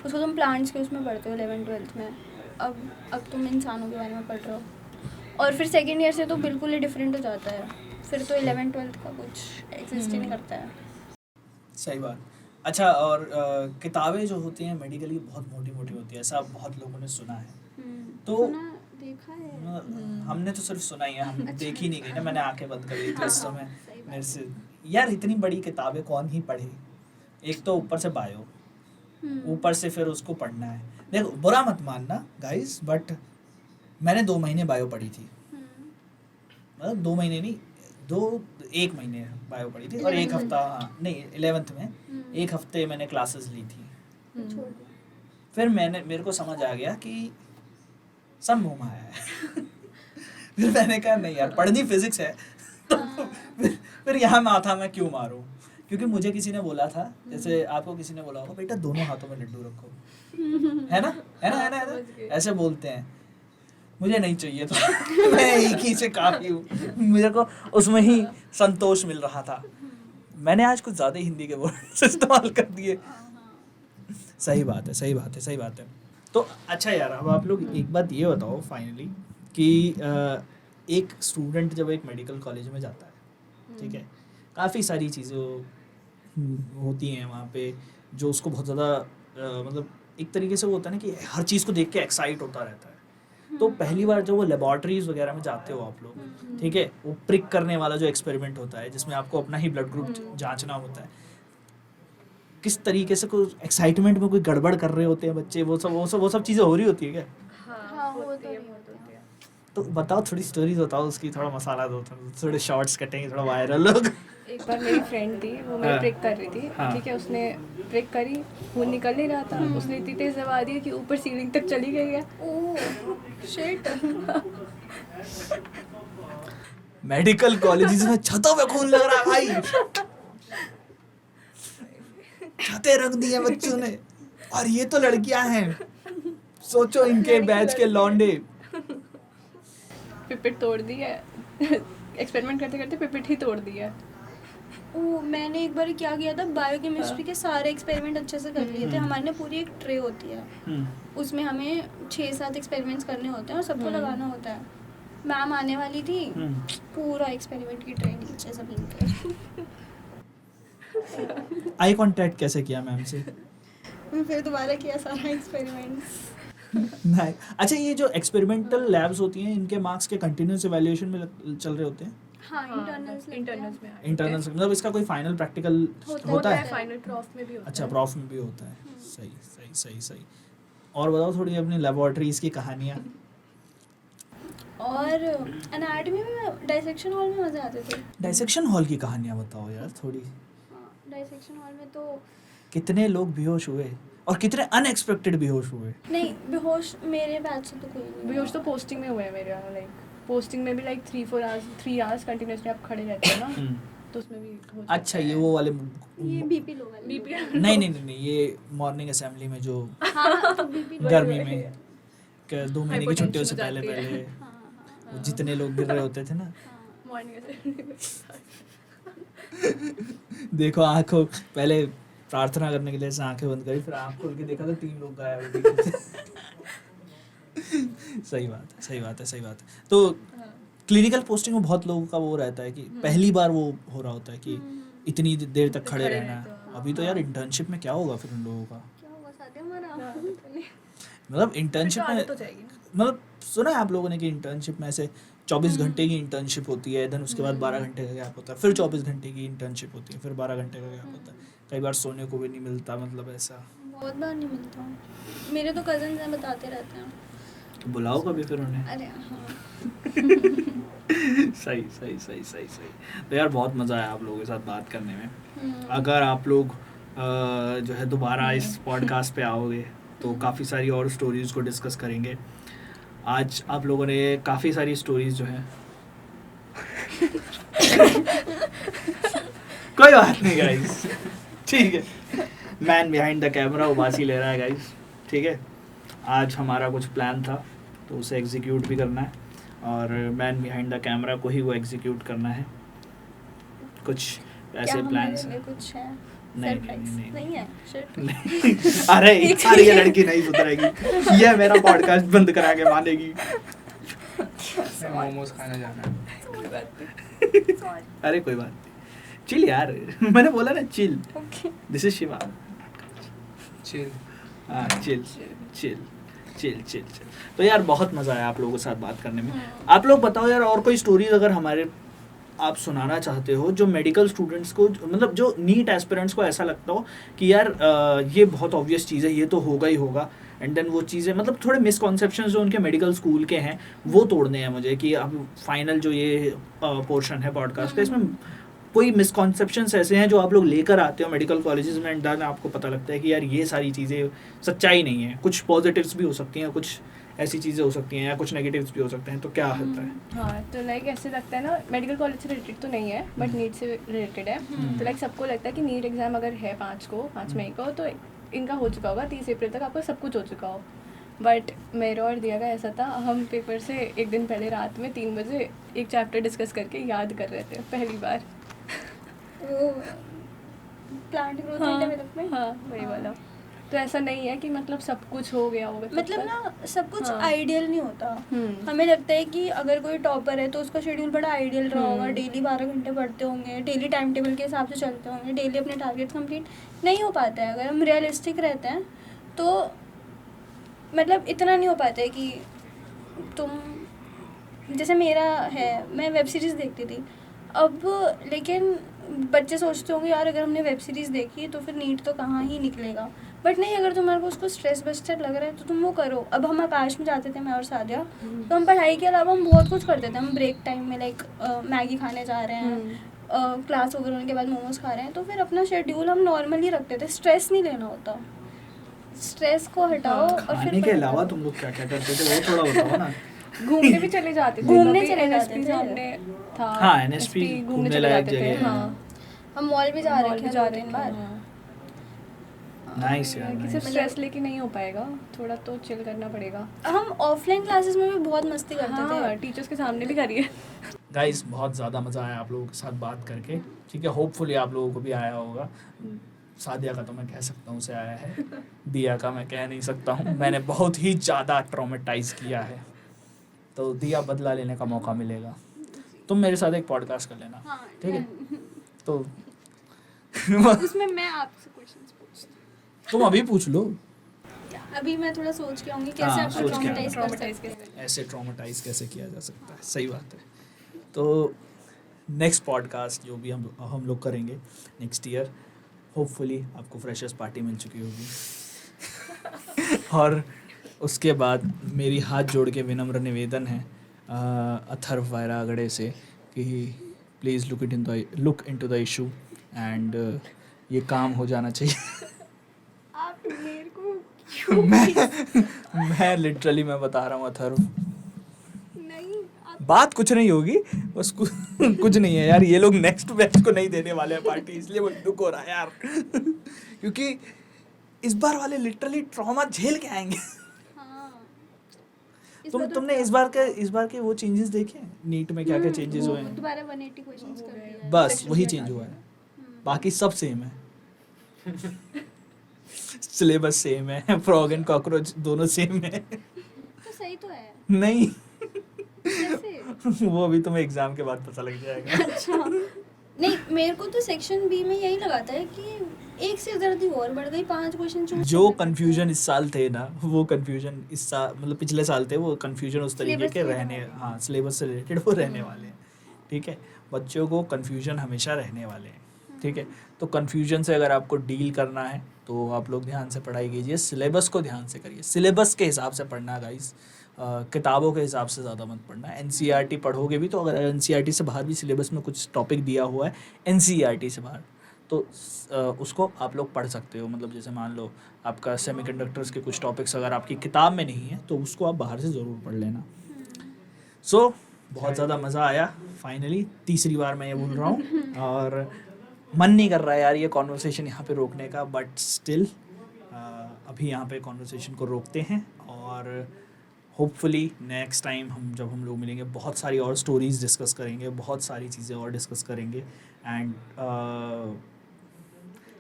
उसको तुम प्लांट्स के उसमें पढ़ते हो 11th-12th में। अब तुम इंसानों के बारे में पढ़ रहे हो, और फिर सेकेंड ईयर से तो बिल्कुल ही डिफरेंट हो जाता है, फिर तो 11th-12th का कुछ एग्जिस्ट ही नहीं करता है। सही बात। अच्छा, और किताबें जो होती हैं मेडिकल की बहुत मोटी मोटी होती है, ऐसा बहुत लोगों ने सुना है। तो सुना, देखा है। हमने तो सिर्फ सुना ही है, हम देखी नहीं गई ना, मैंने आंखें बंद कर ली थी उस समय। सही बात। मेरे से यार इतनी बड़ी किताबें कौन ही पढ़े, एक तो ऊपर से बायो, ऊपर से फिर उसको पढ़ना है। देखो बुरा मत मानना गाइस, बट मैंने 2 महीने बायो पढ़ी थी, मतलब 2 महीने नहीं, 1 महीने बायो पढ़ी थी, और 1 हफ्ता, हाँ नहीं 11th में 1 हफ्ते मैंने क्लासेस ली थी। छोड़ दिया। फिर मेरे को समझ आ गया कि सब मुँह माया है। फिर मैंने कहा नहीं यार, पढ़नी फिजिक्स है तो फिर यहाँ माथा मैं क्यों मारूं, क्योंकि मुझे किसी ने बोला था, जैसे आपको किसी ने बोला होगा बेटा दोनों हाथों में लड्डू रखो, है ना, ऐसे बोलते हैं। मुझे नहीं चाहिए तो मैं एक ही से काफ़ी हूँ, मेरे को उसमें ही संतोष मिल रहा था। मैंने आज कुछ ज़्यादा हिंदी के वर्ड इस्तेमाल कर दिए। सही बात है। तो अच्छा यार, अब आप लोग एक बात ये बताओ फाइनली कि एक स्टूडेंट जब एक मेडिकल कॉलेज में जाता है, ठीक है, काफ़ी सारी चीज़ें होती हैं वहाँ पे जो उसको बहुत ज़्यादा मतलब एक तरीके से वो होता है ना कि हर चीज़ को देख के एक्साइट होता रहता है। तो पहली बार जब वो लेबॉर्ट्रीज वगैरह में जाते हो आप लोग, ठीक है, वो प्रिक करने वाला जो एक्सपेरिमेंट होता है जिसमें आपको अपना ही ब्लड ग्रुप जांचना होता है, किस तरीके से कोई एक्साइटमेंट में कोई गड़बड़ कर रहे होते हैं बच्चे, वो सब चीज़ें हो रही होती है क्या? हाँ, होती है। तो बताओ, थोड़ी स्टोरीज बताओ उसकी, थोड़ा मसाला दो, थोड़े शॉर्ट्स कटेंगे, थोड़ा वायरल होगा। एक बार मेरी फ्रेंड थी, वो मेरी प्रिक कर रही थी, हाँ। ठीक है, उसने प्रिक करी, खून निकल नहीं रहा था, उसने इतनी तेज दबा दी कि ऊपर सीलिंग तक चली गई है। Oh shit. मेडिकल कॉलेजेस में छतों पे खून लग रहा है भाई, छतें रख दी हैं बच्चों ने, और ये तो लड़कियां हैं, सोचो इनके बैच के लौंडे। पिपेट तोड़ दी है। एक्सपेरिमेंट करते करते पिपेट ही तोड़ दी है। ओह, मैंने एक बार क्या किया था, बायोकेमिस्ट्री के सारे एक्सपेरिमेंट अच्छे से कर लिए थे। हमारे ना पूरी एक ट्रे होती है, उसमें हमें 6-7 एक्सपेरिमेंट्स करने होते हैं और सबको लगाना होता है। मैम आने वाली थी, पूरा एक्सपेरिमेंट की ट्रे नीचे जमीन पे। आई कांटेक्ट कैसे किया मैम से? फिर दोबारा किया सारा एक्सपेरिमेंट्स। नहीं, अच्छा, ये जो एक्सपेरिमेंटल लैब्स होती हैं इनके मार्क्स के कंटिन्यूस इवैल्यूएशन में चल रहे होते हैं? हाँ, इंटरनल्स इंटरनल्स में आए इंटरनल्स मतलब इसका कोई फाइनल प्रैक्टिकल होता होता है? है, फाइनल प्रॉफ में भी होता अच्छा, है। प्रॉफ में भी होता है। सही। और बताओ थोड़ी अपनी लेबोरेटरीज की कहानियाँ। और एनाटॉमी में डाइसेक्शन हॉल में मजे आते थे। डाइसेक्शन हॉल की कहानियाँ बताओ यार थोड़ी। डाइसेक्शन हॉल में तो कितने लोग बेहोश हुए और कितने अनएक्सपेक्टेड बेहोश हुए? नहीं, बेहोश मेरे बैच से तो कोई नहीं बेहोश तो पोस्टिंग में हुए हैं मेरे यहाँ, लाइक पोस्टिंग में भी लाइक 3 आवर्स कंटिन्यूसली आप खड़े रहते हो ना, तो उसमें भी हो जाता अच्छा, है। ये वो वाले ये बीपी लो वाले बीपी नहीं, ये मॉर्निंग असेंबली में जो हाँ, तो बीपी लो। गर्मी में 2 महीने की छुट्टियों से Hypertension पहले हो जाती है। वो जितने लोग गिर रहे होते थे ना, मॉर्निंग असेंबली देखो आंखों पहले प्रार्थना करने के लिए ऐसे आंखें बंद करी, फिर आंख खोल के देखा तो 3 लोग गायब हो गए। सही बात है। तो क्लिनिकल पोस्टिंग में बहुत लोगों का वो रहता है कि पहली बार वो हो रहा होता है कि इतनी देर तक खड़े रहना है। अभी तो यार इंटर्नशिप में क्या होगा फिर उन लोगों का? क्या होगा साथ हमारा? मतलब इंटर्नशिप में तो जाएगी। मतलब सुना है आप लोगों ने कि इंटर्नशिप में ऐसे 24 घंटे की इंटर्नशिप होती है, देन उसके बाद 12 घंटे का गैप होता है, फिर 24 घंटे की इंटर्नशिप होती है, फिर 12 घंटे का गैप होता है। कई बार सोने को भी नहीं मिलता, मतलब ऐसा। बहुत बार नहीं मिलता। मेरे तो कजन हैं, बताते रहते हैं। तो बुलाओ कभी फिर उन्हें। अरे हाँ, सही। तो यार बहुत मज़ा आया आप लोगों के साथ बात करने में। अगर आप लोग जो है दोबारा इस पॉडकास्ट पे आओगे तो काफ़ी सारी और स्टोरीज़ को डिस्कस करेंगे। आज आप लोगों ने काफ़ी सारी स्टोरीज जो हैं कोई बात नहीं गाइस, ठीक है, मैन बिहाइंड द कैमरा उबासी ले रहा है गाइस, ठीक है। आज हमारा कुछ प्लान था तो उसे एग्जीक्यूट भी करना है, और मैन बिहाइंड द कैमरा को ही वो एग्जीक्यूट करना है। कुछ ऐसे प्लान्स हैं। कुछ है नहीं सरप्राइज नहीं नहीं है शिट नहीं। अरे अरे ये लड़की नहीं सुधरेगी, ये मेरा पॉडकास्ट बंद करा के मानेगी। मोमोज खाने जाना है। अरे कोई बात नहीं, चिल यार, मैंने बोला ना chill. Okay this is Shiva. Chill. हाँ chill chill chill chill chill. तो यार बहुत मज़ा आया आप लोगों के साथ बात करने में। आप लोग बताओ यार, और कोई स्टोरीज अगर हमारे आप सुनाना चाहते हो जो मेडिकल स्टूडेंट्स को, मतलब जो नीट एस्पिरेंट्स को ऐसा लगता हो कि यार ये बहुत ऑब्वियस चीज़ है, ये तो होगा ही होगा, एंड देन वो चीज़ें, मतलब थोड़े मिसकॉन्सेप्शन जो उनके मेडिकल स्कूल के हैं वो तोड़ने हैं मुझे, कि अब फाइनल जो ये पोर्शन है पॉडकास्ट का, इसमें कोई मिसकॉन्सेप्शंस ऐसे हैं जो आप लोग लेकर आते हो मेडिकल कॉलेजेस में, एंड देन आपको पता लगता है कि यार ये सारी चीज़ें सच्चाई नहीं है, कुछ पॉजिटिव्स भी हो सकती हैं, कुछ ऐसी चीज़ें हो सकती हैं, या कुछ नेगेटिव्स भी हो सकते हैं। तो क्या होता है? हाँ, तो लाइक ऐसे लगता है ना, मेडिकल कॉलेज से रिलेटेड तो नहीं है बट नीट से रिलेटेड है। तो लाइक सबको लगता है कि नीट एग्ज़ाम अगर है 5 मई को, तो इनका हो चुका होगा 30 अप्रैल तक आपका सब कुछ हो चुका हो। बट मेरा और दिया का ऐसा था, हम पेपर से एक दिन पहले रात में 3 बजे एक चैप्टर डिस्कस करके याद कर रहे थे पहली बार। वो प्लांट ग्रोथ एंड डेवलपमेंट, हाँ वही वाला। तो ऐसा नहीं है कि मतलब सब कुछ हो गया होगा, मतलब ना सब कुछ हाँ। आइडियल नहीं होता। हम्म। हमें लगता है कि अगर कोई टॉपर है तो उसका शेड्यूल बड़ा आइडियल रहा होगा, हम्म। डेली 12 घंटे पढ़ते होंगे, डेली टाइम टेबल के हिसाब से चलते होंगे, डेली अपने टारगेट कंप्लीट नहीं हो पाता है। अगर हम रियलिस्टिक रहते हैं तो मतलब इतना नहीं हो पाता है कि तुम, जैसे मेरा है, मैं वेब सीरीज़ देखती थी अब, लेकिन बच्चे सोचते होंगे यार अगर हमने वेब सीरीज़ देखी तो फिर नीट तो कहाँ ही निकलेगा। बट नहीं, अगर तुम्हारे को उसको स्ट्रेस बस्टर लग रहा है तो तुम वो करो। अब हम आकाश में जाते थे, मैं और सादिया, तो हम पढ़ाई के अलावा हम बहुत कुछ करते थे। हम ब्रेक टाइम में लाइक मैगी खाने जा रहे हैं, क्लास ओवर होने के बाद मोमोज खा रहे हैं, तो फिर अपना शेड्यूल हम नॉर्मली रखते थे। स्ट्रेस नहीं लेना होता, स्ट्रेस को हटाओ और फिर खाने के अलावा तुम लोग क्या क्या करते थे वो थोड़ा बताओ ना। घूमने भी चले जाते थे, घूमने कभी चले जाते NSP थे। सामने था। हाँ, NSP NSP घूमने चले लायक जाते थे, जगह है। हाँ। हम मॉल भी जा मॉल रहे भी हैं जा 2-3 रहे बार। हाँ। नाइस यार, कि सिर्फ नाइस। स्ट्रेस लेके नहीं हो पाएगा, थोड़ा तो चिल करना पड़ेगा। हम ऑफलाइन क्लासेस में भी बहुत मस्ती करते हाँ, थे। टीचर्स के सामने भी करिए। गाइस बहुत ज़्यादा मज़ा आया आप लोगों के साथ बात करके, ठीक है। होपफुली आप लोगों को भी आया होगा। सादिया का तो मैं कह सकता हूँ उसे आया है, दिया का मैं कह नहीं सकता हूँ, मैंने बहुत ही ज़्यादा ट्रॉमेटाइज किया है, तो दिया बदला लेने का मौका मिलेगा। तुम मेरे साथ एक पॉडकास्ट कर लेना, हाँ, ठीक है। तो उसमें मैं आपसे क्वेश्चंस पूछती तुम अभी पूछ लो। हूँ। अभी मैं थोड़ा सोच के आऊँगी कैसे हाँ, आपको सोच के ट्रॉमेटाइज आना। कर सकते हैं। ऐसे ट्रॉमेटाइज कैसे किया जा सकता है, सही बात है। तो नेक्स्ट पॉडकास्ट जो भी हम लोग करेंगे नेक्स्ट ईयर, होपफुली आपको फ्रेशर्स पार्टी मिल चुकी होगी। और उसके बाद मेरी हाथ जोड़ के विनम्र निवेदन है अथर्व वायरागड़े से कि please look into the issue and ये काम हो जाना चाहिए। आप मेरे को मैं लिटरली मैं बता रहा हूँ अथर्व, नहीं, आप बात कुछ नहीं होगी, बस कुछ नहीं है यार। ये लोग नेक्स्ट बैच को नहीं देने वाले हैं पार्टी, इसलिए वो दुख हो रहा है यार। क्योंकि इस बार वाले लिटरली ट्रॉमा झेल के आएंगे। हाँ, तुमने इस बार के वो चेंजेस देखे हैं नीट में, क्या क्या चेंजेस हुए हैं? दोबारा 180 क्वेश्चंस कर दिया है। बस वही चेंज हुआ है, बाकी सब सेम है। सिलेबस सेम है, फ्रॉग एंड कॉकरोच दोनों सेम है। तो सही तो है। नहीं, कैसे? वो अभी तुम्हें एग्जाम के बाद पता लग जाएगा। अच्छा, नहीं मेरे को तो सेक्शन बी में यही लगाता है कि एक से दर्दी और बढ़ गई, 5 क्वेश्चन जो कंफ्यूजन इस साल थे ना, वो कंफ्यूजन इस साल मतलब पिछले साल थे, वो कंफ्यूजन उस तरीके Syllabus के से रहने, हाँ सिलेबस से रिलेटेड वो रहने वाले हैं, ठीक है। बच्चों को कंफ्यूजन हमेशा रहने वाले हैं, ठीक है। तो कंफ्यूजन से अगर आपको डील करना है तो आप लोग ध्यान से पढ़ाई कीजिए, सिलेबस को ध्यान से करिए, सिलेबस के हिसाब से पढ़ना गाइस, किताबों के हिसाब से ज़्यादा मत पढ़ना। एनसीईआरटी पढ़ोगे भी तो अगर एनसीईआरटी से बाहर भी सिलेबस में कुछ टॉपिक दिया हुआ है एनसीईआरटी से बाहर, तो उसको आप लोग पढ़ सकते हो। मतलब जैसे मान लो आपका सेमीकंडक्टर्स के कुछ टॉपिक्स अगर आपकी किताब में नहीं है तो उसको आप बाहर से ज़रूर पढ़ लेना। सो बहुत ज़्यादा मज़ा आया, फाइनली तीसरी बार मैं ये बोल रहा हूँ और मन नहीं कर रहा है यार ये कॉन्वर्सेशन यहाँ पे रोकने का, बट स्टिल अभी यहाँ पे कॉन्वर्सेशन को रोकते हैं और होपफुली नेक्स्ट टाइम हम लोग मिलेंगे बहुत सारी और स्टोरीज डिस्कस करेंगे, बहुत सारी चीज़ें और डिस्कस करेंगे एंड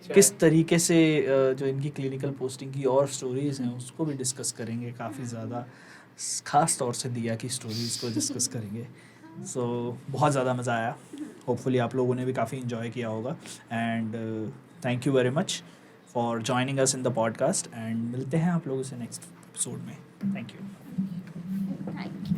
किस तरीके से जो इनकी क्लिनिकल पोस्टिंग की और स्टोरीज़ हैं उसको भी डिस्कस करेंगे काफ़ी ज़्यादा, ख़ास तौर से दिया की स्टोरीज़ को डिस्कस करेंगे। सो बहुत ज़्यादा मज़ा आया, होपफुली आप लोगों ने भी काफ़ी इन्जॉय किया होगा and thank you very much for joining us in the podcast and मिलते हैं आप लोगों से नेक्स्ट एपिसोड में। Thank you. Thank you.